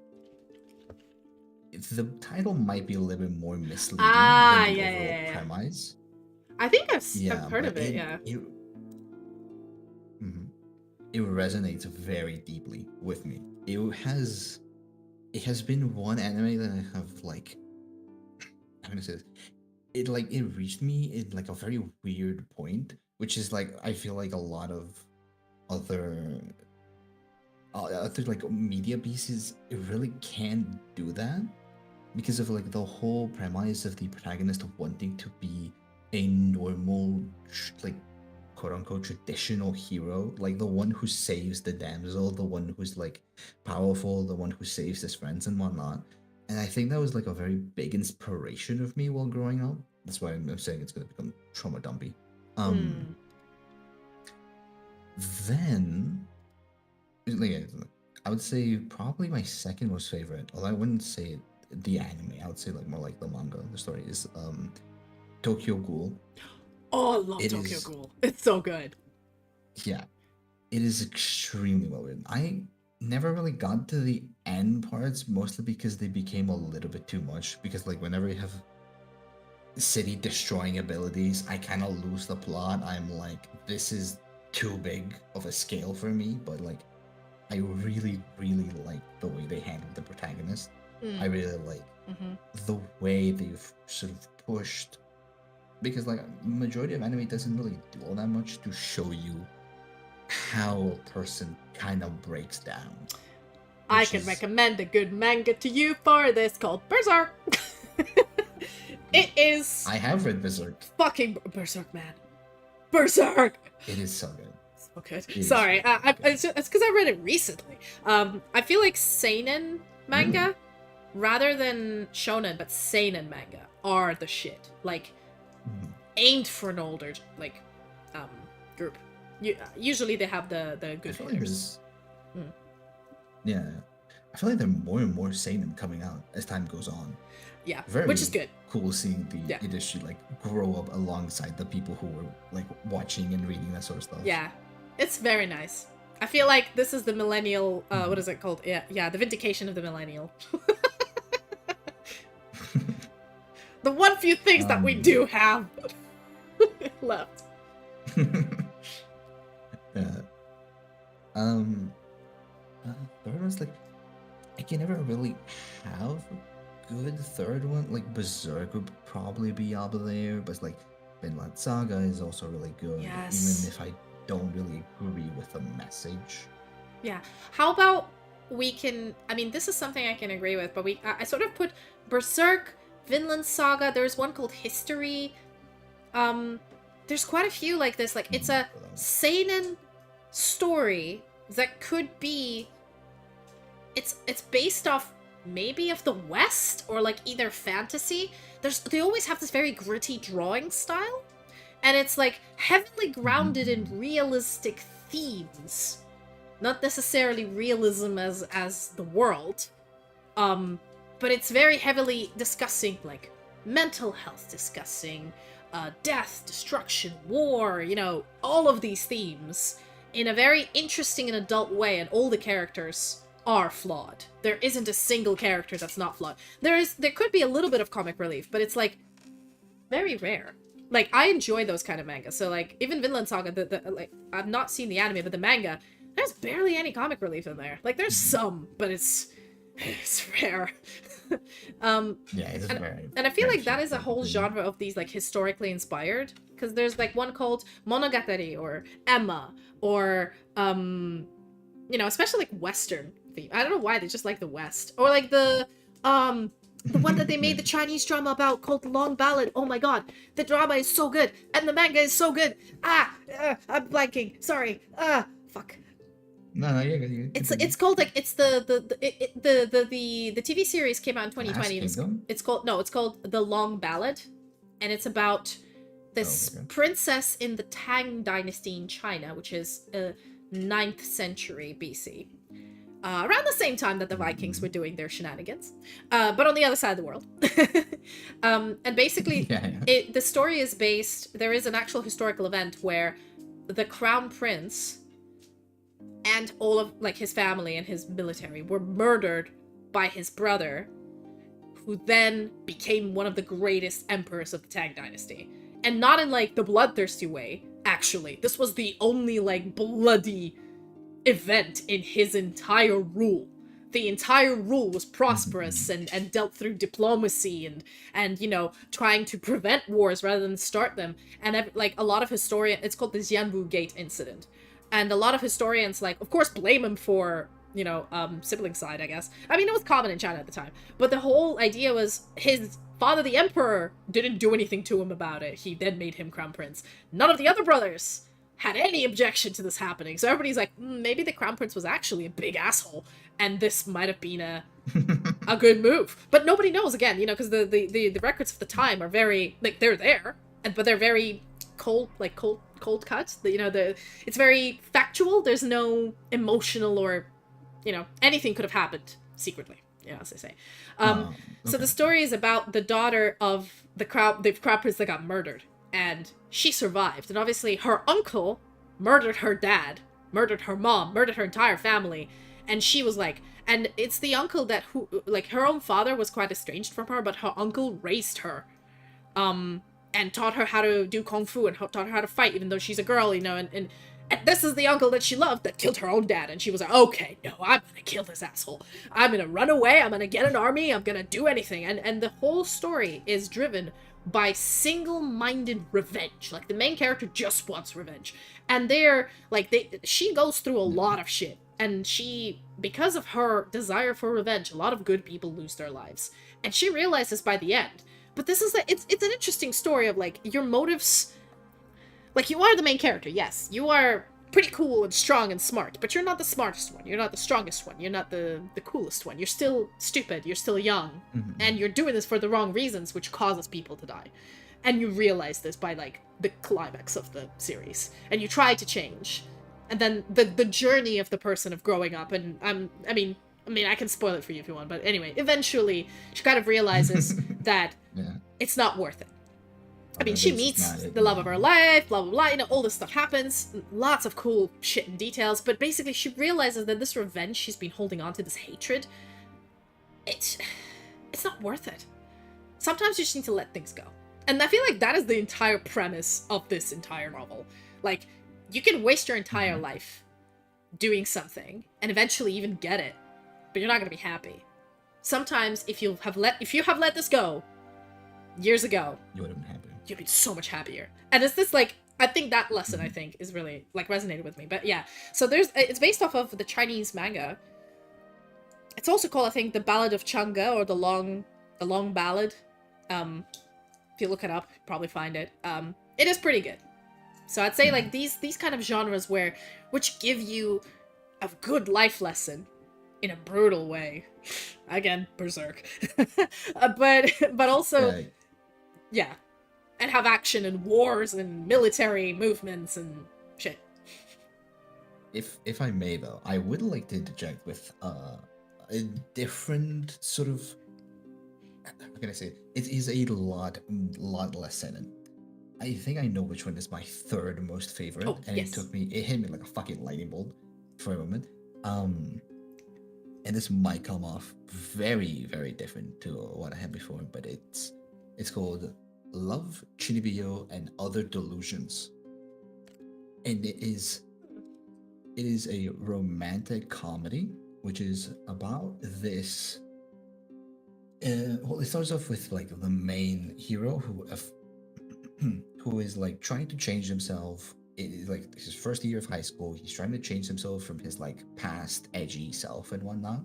The title might be a little bit more misleading than the overall premise. I think I've heard of it, It resonates very deeply with me. It has been one anime that I have, like, I'm gonna say this, it reached me in like a very weird point, which is like, I feel like a lot of other like media pieces, it really can't do that because of like the whole premise of the protagonist wanting to be a normal, like, quote-unquote traditional hero, like the one who saves the damsel, the one who's like powerful, the one who saves his friends and whatnot. And I think that was like a very big inspiration of me while growing up. That's why I'm saying it's gonna become trauma dumpy. Then I would say probably my second most favorite, although I wouldn't say the anime, I would say like more like the manga, the story is Tokyo Ghoul. Oh, I love Tokyo Ghoul. It's so good. Yeah. It is extremely well written. I never really got to the end parts, mostly because they became a little bit too much. Because like whenever you have city destroying abilities, I kind of lose the plot. I'm like, this is too big of a scale for me. But like, I really, really like the way they handled the protagonist. I really like the way they've sort of pushed, because like majority of anime doesn't really do all that much to show you how a person kind of breaks down. I can recommend a good manga to you for this called Berserk. It is. I have read Berserk. Fucking Berserk, man. Berserk. It is so good. So good. Sorry, it's because I read it recently. I feel like seinen manga, rather than shonen, but seinen manga are the shit. Like, aimed for an older like group. Usually they have the good fighters. Yeah, I feel like there are more and more seinen coming out as time goes on. Yeah, very which is good. Cool seeing the industry like grow up alongside the people who were like watching and reading that sort of stuff. Yeah, it's very nice. I feel like this is the millennial. What is it called? Yeah, the vindication of the millennial. The one few things that we do have left. Yeah. Third one's like, I can never really have a good third one. Like Berserk would probably be up there, but like Vinland Saga is also really good. Yes. Even if I don't really agree with the message. Yeah. How about we can, I mean, this is something I can agree with, but I sort of put Berserk, Vinland Saga, there's one called History. There's quite a few like this. Like, it's a seinen story that could be, it's based off maybe of the West or like either fantasy. They always have this very gritty drawing style, and it's like heavily grounded in realistic themes, not necessarily realism as the world, but it's very heavily discussing like mental health, discussing death, destruction, war, you know, all of these themes in a very interesting and adult way, and all the characters are flawed. There isn't a single character that's not flawed. There could be a little bit of comic relief, but it's like very rare. Like, I enjoy those kind of manga. So like even Vinland Saga, like, I've not seen the anime, but the manga, there's barely any comic relief in there. Like, there's some, but it's rare. Yeah, it's very. And I feel like that is a whole genre of these like historically inspired, because there's like one called Monogatari or Emma or you know, especially like Western theme. I don't know why they just like the West, or like the one that they made the Chinese drama about called The Long Ballad. Oh my god, the drama is so good and the manga is so good. I'm blanking. Sorry. Fuck. No, you're good. It's called like, it's the TV series came out in 2020. It's called The Long Ballad, and it's about this princess in the Tang Dynasty in China, which is 9th century BC. Around the same time that the Vikings were doing their shenanigans, but on the other side of the world. And basically, the story is based, there is an actual historical event where the crown prince and all of like his family and his military were murdered by his brother, who then became one of the greatest emperors of the Tang Dynasty. And not in like the bloodthirsty way, actually. This was the only like bloody event in his entire rule. The entire rule was prosperous and dealt through diplomacy and you know, trying to prevent wars rather than start them. And like a lot of historians, it's called the Xianwu Gate incident. And a lot of historians, like, of course, blame him for, you know, sibling side, I guess. I mean, it was common in China at the time. But the whole idea was his father, the emperor, didn't do anything to him about it. He then made him crown prince. None of the other brothers had any objection to this happening. So everybody's like, maybe the crown prince was actually a big asshole, and this might have been a good move. But nobody knows, again, you know, because the records of the time are very, like, they're there, but they're very cold cut. You know, it's very factual. There's no emotional or, you know, anything could have happened secretly, you know, as they say. So the story is about the daughter of the crown prince that got murdered, and she survived. And obviously her uncle murdered her dad, murdered her mom, murdered her entire family. And she was like, and it's the uncle that like, her own father was quite estranged from her, but her uncle raised her. And taught her how to do kung fu and taught her how to fight, even though she's a girl, you know, and this is the uncle that she loved that killed her own dad. And she was like, okay, no, I'm gonna kill this asshole. I'm gonna run away, I'm gonna get an army, I'm gonna do anything. And the whole story is driven by single-minded revenge. Like, the main character just wants revenge. And she goes through a lot of shit. And because of her desire for revenge, a lot of good people lose their lives. And she realizes by the end. But this is it's an interesting story of, like, your motives. Like, you are the main character, yes. You are pretty cool and strong and smart, but you're not the smartest one. You're not the strongest one. You're not the coolest one. You're still stupid. You're still young. And you're doing this for the wrong reasons, which causes people to die. And you realize this by, like, the climax of the series. And you try to change. And then the journey of the person of growing up, and I mean, I can spoil it for you if you want, but anyway, eventually she kind of realizes that it's not worth it. I mean, she meets the love of her life, blah, blah, blah, you know, all this stuff happens, lots of cool shit and details, but basically she realizes that this revenge she's been holding on to, this hatred, it's not worth it. Sometimes you just need to let things go. And I feel like that is the entire premise of this entire novel. Like, you can waste your entire life doing something and eventually even get it, but you're not gonna be happy. Sometimes if you have let this go years ago, you would have been happy. You'd be so much happier. And it's this, like, I think that lesson, I think, is really, like, resonated with me. But yeah, so it's based off of the Chinese manga, It's also called, I think, the Ballad of Chunga, or the long ballad. If you look it up, you'll probably find it. It is pretty good. So I'd say like these kind of genres which give you a good life lesson in a brutal way. Again, Berserk. But also, yeah, and have action and wars and military movements and shit. If I may though, I would like to interject with a different sort of, how can I say it is a lot less seinen. I think I know which one is my third most favorite, and yes. it hit me like a fucking lightning bolt for a moment. And this might come off very, very different to what I had before, but it's called Love, Chinibiyo, and Other Delusions. And it is a romantic comedy, which is about this. Well, it starts off with like the main hero who is like trying to change himself. It is like his first year of high school. He's trying to change himself from his like past edgy self and whatnot.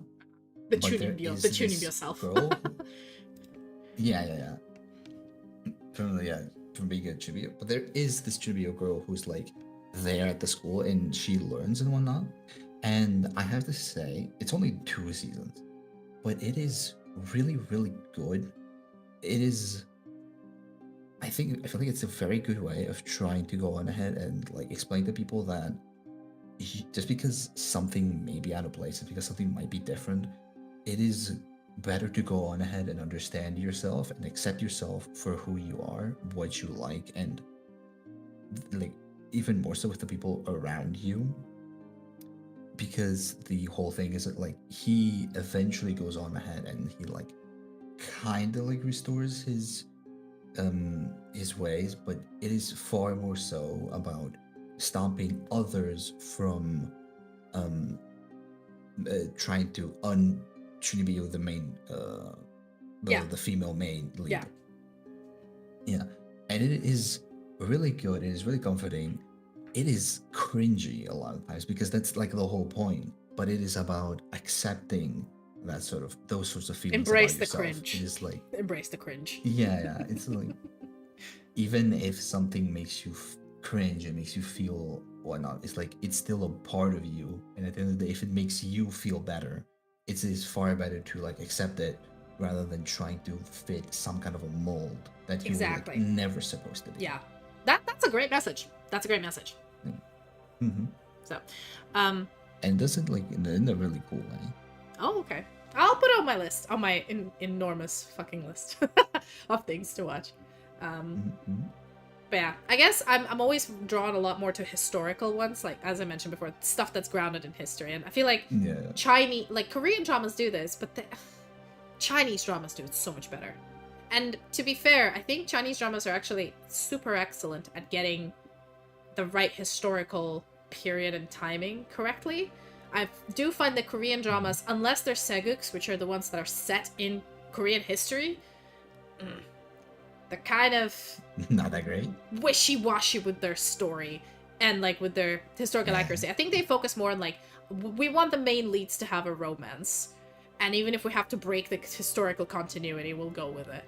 The tuning yourself. Girl, yeah. From being a Chibiyo. But there is this Chibiyo girl who's like there at the school and she learns and whatnot. And I have to say, it's only 2 seasons, but it is really, really good. It is. I feel like it's a very good way of trying to go on ahead and like explain to people that just because something may be out of place and because something might be different, it is better to go on ahead and understand yourself and accept yourself for who you are, what you like, and like even more so with the people around you. Because the whole thing is that like he eventually goes on ahead and he like kind of like restores his ways, but it is far more so about stopping others from trying to Chunibiyo the main the female main lead. Yeah, and it is really good. It is really comforting. It is cringy a lot of times because that's like the whole point, but it is about accepting that those sorts of feelings. Embrace about the yourself. cringe. It is like embrace the cringe. Yeah. It's like even if something makes you cringe, it makes you feel whatnot. It's like it's still a part of you, and at the end of the day, if it makes you feel better, it is far better to like accept it rather than trying to fit some kind of a mold that you were like, never supposed to be. Yeah, that's a great message. That's a great message. Mm-hmm. So, and does it like in a really cool way. Oh, okay. I'll put it on my list, on my enormous fucking list of things to watch. But yeah, I guess I'm always drawn a lot more to historical ones, like as I mentioned before, stuff that's grounded in history. And I feel like Chinese, like Korean dramas do this, but the Chinese dramas do it so much better. And to be fair, I think Chinese dramas are actually super excellent at getting the right historical period and timing correctly. I do find that Korean dramas, unless they're seguks, which are the ones that are set in Korean history, they're kind of not that great, wishy-washy with their story and like with their historical accuracy. I think they focus more on like, we want the main leads to have a romance, and even if we have to break the historical continuity, we'll go with it.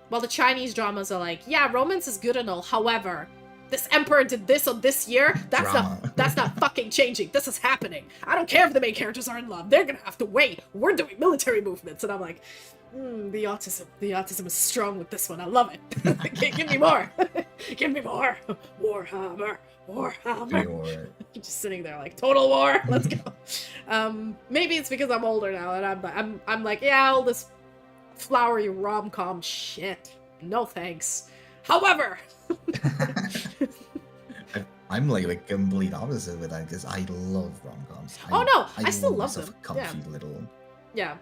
While the Chinese dramas are like, yeah, romance is good and all, however, this emperor did this on this year, that's not fucking changing. This is happening. I don't care if the main characters are in love. They're gonna have to wait. We're doing military movements. And I'm like, the autism is strong with this one. I love it. Give me more. Give me more. Warhammer. You're just sitting there like, total war. Let's go. Maybe it's because I'm older now and I'm like, yeah, all this flowery rom-com shit. No thanks. However, I'm like the complete opposite with that because I love rom-coms. Oh no, I still love them. Comfy little. Yeah.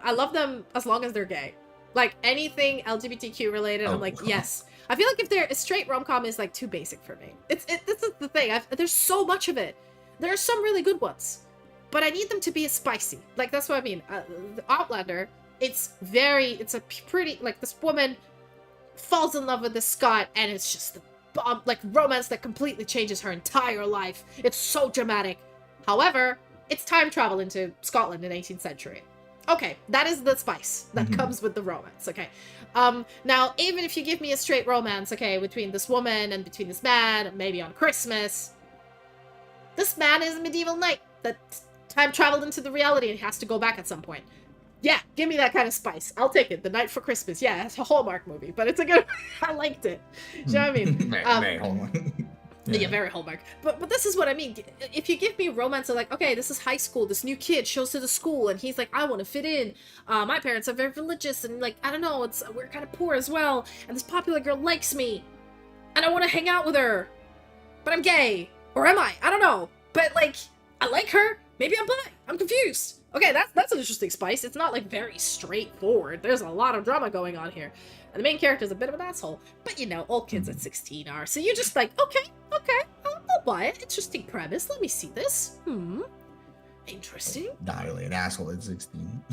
I love them as long as they're gay. Like anything LGBTQ related, I'm like, yes. I feel like if they're a straight rom-com is like too basic for me. This is the thing. There's so much of it. There are some really good ones, but I need them to be spicy. Like that's what I mean. The Outlander. It's a pretty like this woman falls in love with this Scot, and it's just the bomb, like romance that completely changes her entire life. It's so dramatic. However, it's time travel into Scotland in 18th century. Okay, that is the spice that comes with the romance, okay? Now, even if you give me a straight romance, okay, between this woman and between this man, maybe on Christmas, this man is a medieval knight that time traveled into the reality and he has to go back at some point. Yeah, give me that kind of spice. I'll take it. The Night for Christmas. Yeah, it's a Hallmark movie, but it's a good... I liked it. Do you know what I mean? Very Hallmark. Yeah, very Hallmark. But this is what I mean. If you give me romance of like, okay, this is high school, this new kid shows to the school, and he's like, I want to fit in. My parents are very religious, and like, I don't know, we're kind of poor as well, and this popular girl likes me, and I want to hang out with her, but I'm gay. Or am I? I don't know. But like, I like her. Maybe I'm bi. I'm confused. Okay, that's an interesting spice. It's not like very straightforward. There's a lot of drama going on here. And the main character's a bit of an asshole. But you know, all kids at 16 are. So you're just like, okay, I'll buy it. Interesting premise. Let me see this. Interesting. Not really an asshole at 16.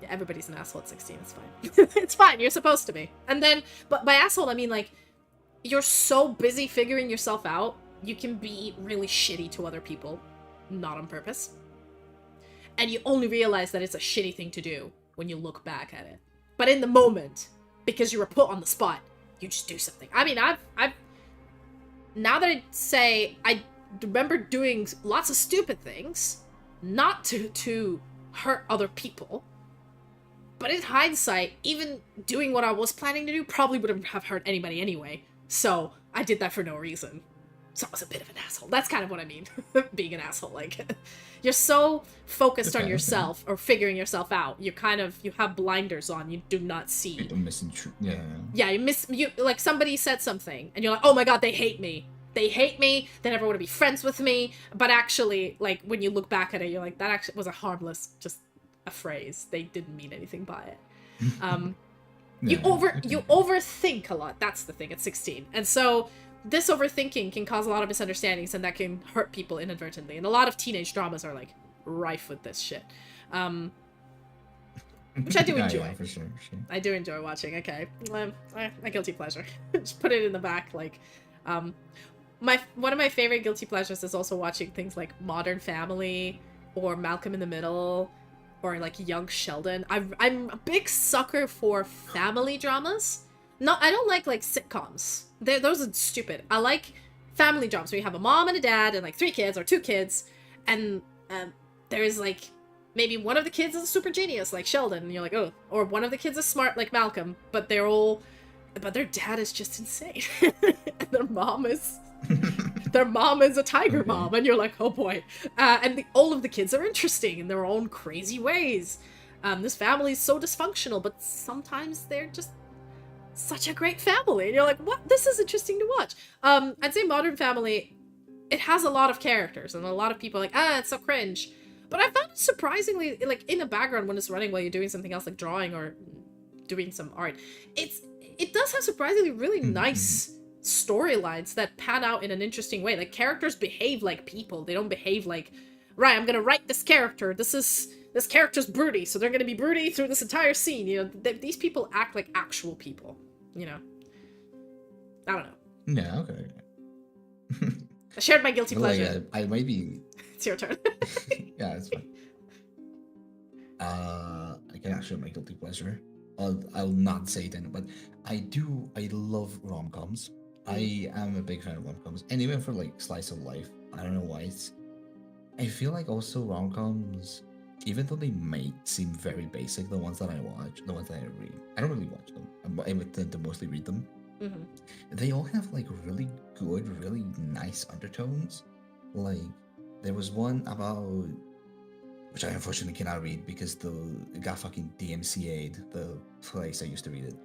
Yeah, everybody's an asshole at 16. It's fine. It's fine. You're supposed to be. And then, but by asshole, I mean like, you're so busy figuring yourself out, you can be really shitty to other people. Not on purpose. And you only realize that it's a shitty thing to do when you look back at it. But in the moment, because you were put on the spot, you just do something. I mean, I've now that I say, I remember doing lots of stupid things, not to hurt other people, but in hindsight, even doing what I was planning to do probably wouldn't have hurt anybody anyway. So I did that for no reason. So I was a bit of an asshole. That's kind of what I mean. Being an asshole. Like, you're so focused on yourself or figuring yourself out. You have blinders on. You do not see. You're missing yeah. Yeah, you like somebody said something and you're like, oh my god, they hate me. They hate me. They never want to be friends with me. But actually, like, when you look back at it, you're like, that actually was a harmless, just a phrase. They didn't mean anything by it. You overthink a lot. That's the thing at 16. And so this overthinking can cause a lot of misunderstandings and that can hurt people inadvertently. And a lot of teenage dramas are like rife with this shit. Which I do enjoy. Yeah, for sure. I do enjoy watching. Okay. My guilty pleasure. Just put it in the back. Like, one of my favorite guilty pleasures is also watching things like Modern Family or Malcolm in the Middle or like Young Sheldon. I'm a big sucker for family dramas. No, I don't like sitcoms. Those are stupid. I like family dramas where you have a mom and a dad and like 3 kids or 2 kids, and there's like maybe one of the kids is a super genius like Sheldon, and you're like, oh, or one of the kids is smart like Malcolm, but their dad is just insane, and their mom is a tiger mom, and you're like, oh boy, and all of the kids are interesting in their own crazy ways. This family is so dysfunctional, but sometimes they're just such a great family, and you're like, what? This is interesting to watch. I'd say Modern Family, it has a lot of characters, and a lot of people are like, it's so cringe. But I found it surprisingly, like, in the background when it's running while you're doing something else, like drawing or doing some art, it does have surprisingly really nice storylines that pan out in an interesting way. Like, characters behave like people. They don't behave like, right, I'm gonna write this character. This character's broody, so they're gonna be broody through this entire scene. You know, these people act like actual people. You know, I don't know. Yeah, okay. I shared my guilty pleasure. I might be. It's your turn. Yeah, it's fine. I can actually my guilty pleasure. I'll not say it then, but I love rom-coms. I am a big fan of rom-coms, and even for like slice of life. I don't know why. I feel like also rom-coms, even though they may seem very basic, the ones that I watch, the ones that I read, I don't really watch them. I tend to mostly read them. They all have like really good, really nice undertones. Like, there was one about, which I unfortunately cannot read because it got fucking DMCA'd, the place I used to read it.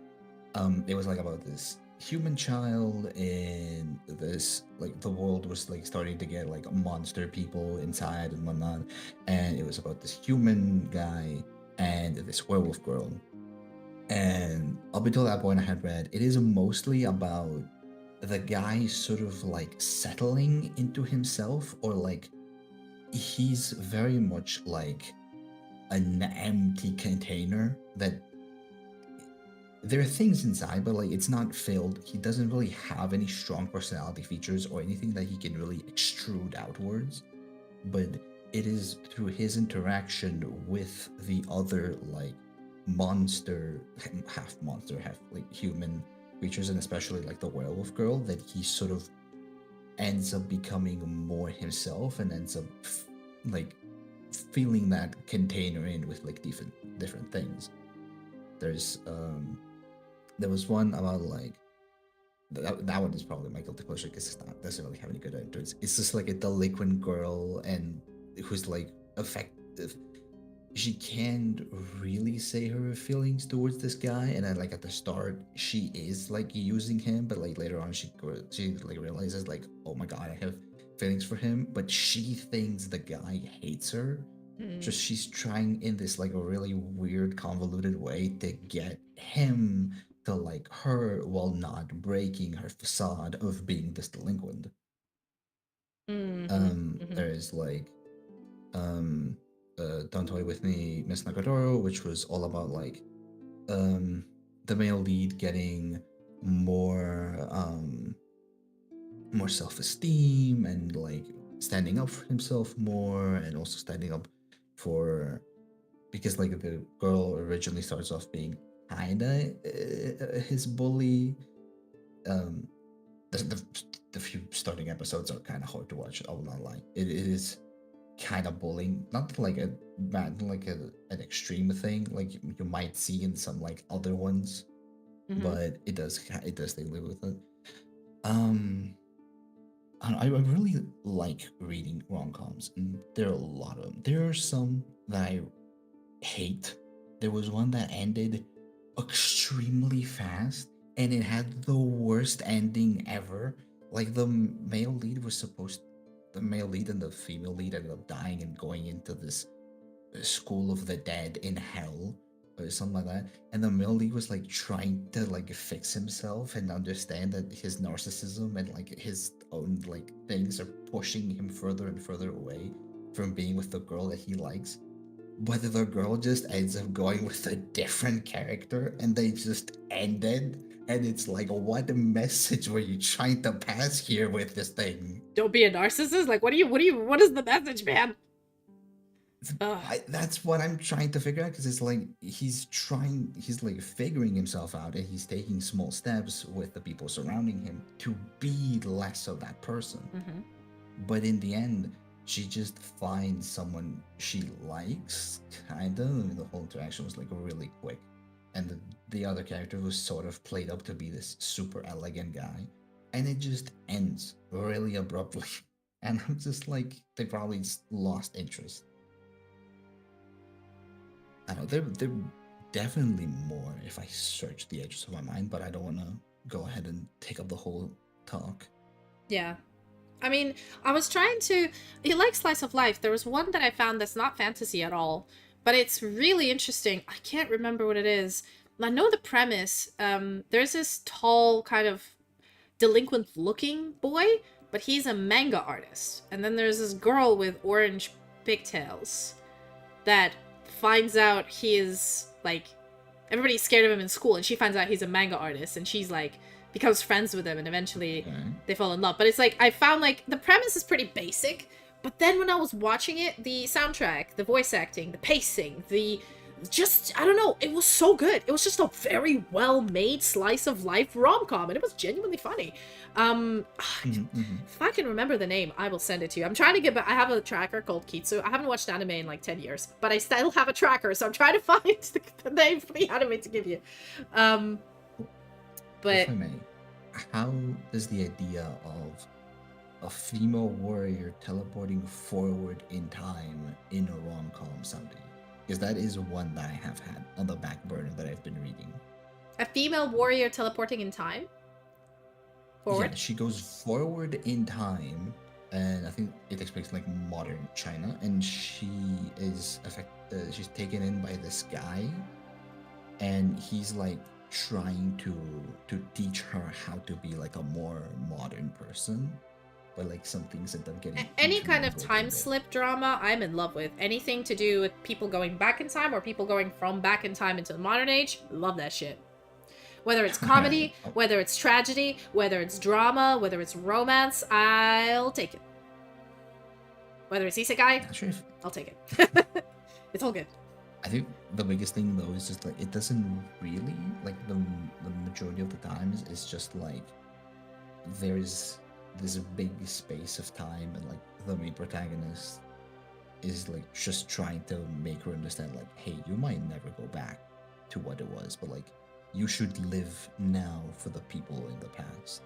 It was like about this human child in this, like, the world was like starting to get like monster people inside and whatnot, and it was about this human guy and this werewolf girl. And up until that point I had read, it is mostly about the guy sort of like settling into himself, or like he's very much like an empty container that there are things inside, but like it's not filled. He doesn't really have any strong personality features or anything that he can really extrude outwards, but it is through his interaction with the other like monster, half monster, half like human creatures, and especially like the werewolf girl, that he sort of ends up becoming more himself and ends up like filling that container in with like different things. There's there was one about like that one is probably my guilty pleasure because it doesn't really have any good entrance. It's just like a delinquent girl and who's like effective. She can't really say her feelings towards this guy, and then like at the start she is like using him, but like later on she like realizes like, oh my god, I have feelings for him, but she thinks the guy hates her. So she's trying in this like a really weird convoluted way to get him to like her while not breaking her facade of being this delinquent. There's like um Don't Toy With Me, Miss Nagatoro, which was all about like the male lead getting more more self-esteem and like standing up for himself more, and also standing up for, because like the girl originally starts off being kinda his bully. um the few starting episodes are kind of hard to watch, I will not lie. It is kind of bullying, not like a bad, like an extreme thing like you might see in some like other ones, but it does they live with it. um I really like reading rom-coms, and there are a lot of them. There are some that I hate. There was one that ended extremely fast, and it had the worst ending ever. Like the male lead and the female lead ended up dying and going into this school of the dead in hell or something like that, and the male lead was like trying to like fix himself and understand that his narcissism and like his own like things are pushing him further and further away from being with the girl that he likes, but the girl just ends up going with a different character and they just ended. And it's like, what message were you trying to pass here with this thing? Don't be a narcissist. Like, what is the message, man? That's what I'm trying to figure out, because it's like he's like figuring himself out, and he's taking small steps with the people surrounding him to be less of that person. But in the end, she just finds someone she likes, kind of. I mean, the whole interaction was like really quick, and the other character was sort of played up to be this super elegant guy, and it just ends really abruptly. And I'm just like, they probably just lost interest. I don't know, there definitely more if I search the edges of my mind, but I don't want to go ahead and take up the whole talk. Yeah. I mean, I was trying to... You like slice of life. There was one that I found that's not fantasy at all, but it's really interesting. I can't remember what it is. I know the premise. There's this tall, kind of delinquent-looking boy, but he's a manga artist. And then there's this girl with orange pigtails that finds out he is, like... Everybody's scared of him in school, and she finds out he's a manga artist, and she's, like... becomes friends with him, and eventually they fall in love. But it's like, I found like the premise is pretty basic, but then when I was watching it, the soundtrack, the voice acting, the pacing, I don't know, it was so good. It was just a very well made slice of life rom-com, and it was genuinely funny. If I can remember the name, I will send it to you. I'm trying to get back. I have a tracker called Kitsu. I haven't watched anime in like 10 years, but I still have a tracker, so I'm trying to find the name for the anime to give you. But if I may, how does the idea of a female warrior teleporting forward in time in a rom-com sound to you? Because that is one that I have had on the back burner that I've been reading. A female warrior teleporting in time? Forward? Yeah, she goes forward in time, and I think it takes place in like modern China, and she is she's taken in by this guy, and he's like trying to teach her how to be like a more modern person, but like some things end up getting any kind of time slip drama I'm in love with. Anything to do with people going back in time or people going from back in time into the modern age, love that shit. Whether it's comedy, whether it's tragedy, whether it's drama, whether it's romance, I'll take it. Whether it's isekai, Not sure if I'll take it. It's all good. I think the biggest thing though is just like it doesn't really like the majority of the times it's just like there's this big space of time and like the main protagonist is like just trying to make her understand like, hey, you might never go back to what it was, but like you should live now for the people in the past.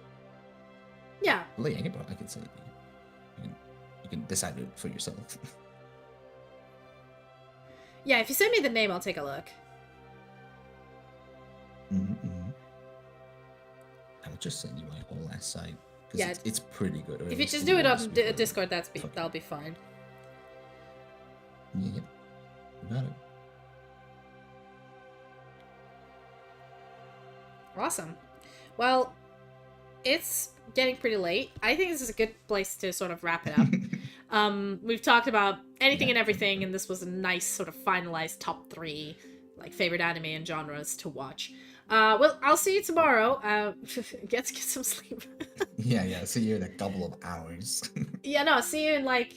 Yeah. Like, I can say you can decide it for yourself. Yeah, if you send me the name, I'll take a look. Mm-hmm. I'll just send you my whole ass site. Yeah, it's pretty good. If you just do it on Discord, that'll be fine. Yeah, you got it. Awesome. Well, it's getting pretty late. I think this is a good place to sort of wrap it up. We've talked about anything and everything, and this was a nice sort of finalized top 3 like favorite anime and genres to watch. Well, I'll see you tomorrow. Get some sleep. Yeah. See you in a couple of hours. Yeah, no, see you in like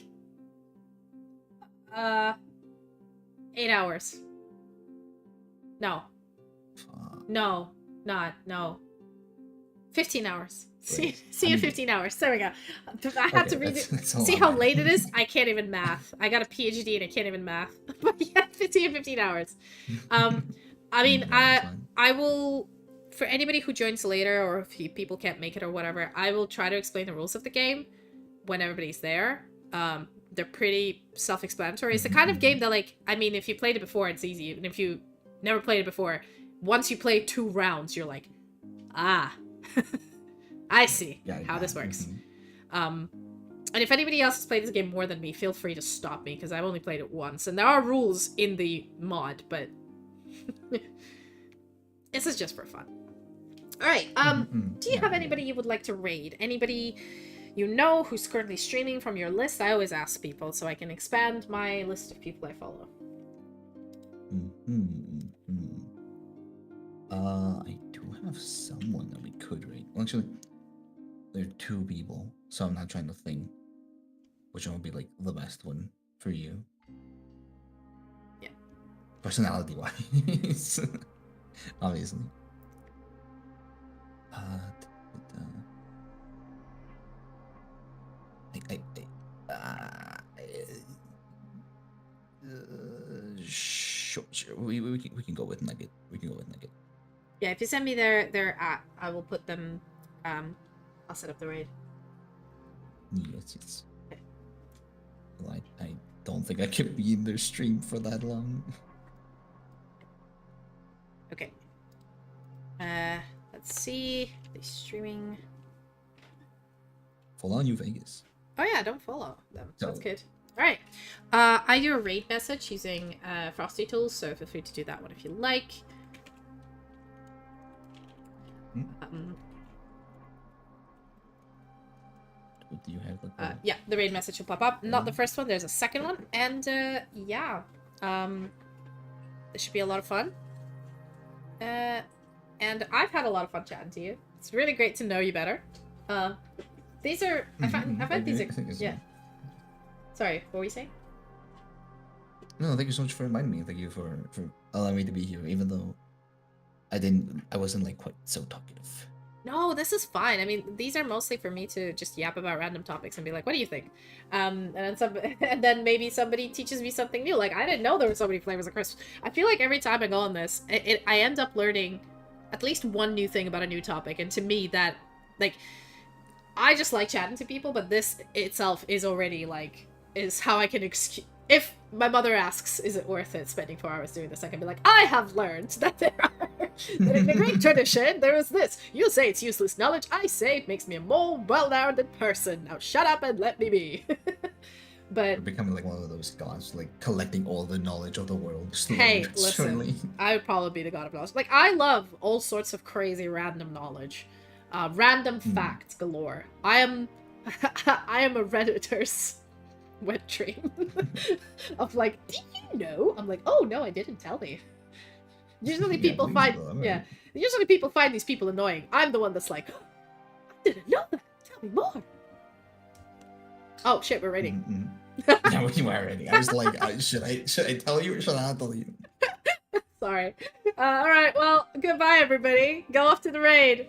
8 hours. No. No. 15 hours. See you in 15 hours. There we go. I have to read it. See how late it is? I can't even math. I got a PhD and I can't even math. But yeah, 15 hours. I mean, I will, for anybody who joins later or if people can't make it or whatever, I will try to explain the rules of the game when everybody's there. They're pretty self-explanatory. It's the kind of game that, like, I mean, if you played it before, it's easy. And if you never played it before, once you play 2 rounds, you're like, ah, I see how this works. And if anybody else has played this game more than me, feel free to stop me, because I've only played it once. And there are rules in the mod, but this is just for fun. Alright, do you have anybody you would like to raid? Anybody you know who's currently streaming from your list? I always ask people so I can expand my list of people I follow. I do have someone that we could raid. Well, actually, there are 2 people, so I'm not trying to think which one would be like the best one for you. Yeah. Personality-wise, obviously. Sure. We can go with Nugget. Yeah, if you send me their at, I will put them. I'll set up the raid. Yes. Okay. Well, I don't think I can be in their stream for that long. Okay. Let's see. They streaming. Follow New Vegas. Oh yeah, don't follow them. That's good. All right. I do a raid message using Frosty Tools, so feel free to do that one if you like. Do you have yeah, the raid message will pop up. Not the first one. There's a second one, and yeah, this should be a lot of fun. And I've had a lot of fun chatting to you. It's really great to know you better. These are I find these are yeah. Sorry, what were you saying? No, thank you so much for reminding me. Thank you for allowing me to be here, even though I wasn't like quite so talkative. No, this is fine. I mean, these are mostly for me to just yap about random topics and be like, what do you think? And then maybe somebody teaches me something new. Like, I didn't know there were so many flavors of crisps. I feel like every time I go on this, I end up learning at least one new thing about a new topic. And to me, that, like, I just like chatting to people, but this itself is already, like, is how I can excuse... If my mother asks, is it worth it spending 4 hours doing this, I can be like, I have learned that there are... that in the Greek tradition, there is this. You say it's useless knowledge. I say it makes me a more well-rounded person. Now shut up and let me be. But... You're becoming like one of those gods, like collecting all the knowledge of the world. Hey, listen. I would probably be the god of knowledge. Like, I love all sorts of crazy random knowledge. Random facts galore. I am a Redditor's wet dream of like, did you know? I'm like, oh no, I didn't tell me. Usually people usually people find these people annoying. I'm the one that's like, oh, I didn't know that. Tell me more. Oh shit, we're raiding. Yeah, we were already. I was like, should I tell you or should I not tell you? Sorry. All right. Well, goodbye, everybody. Go off to the raid.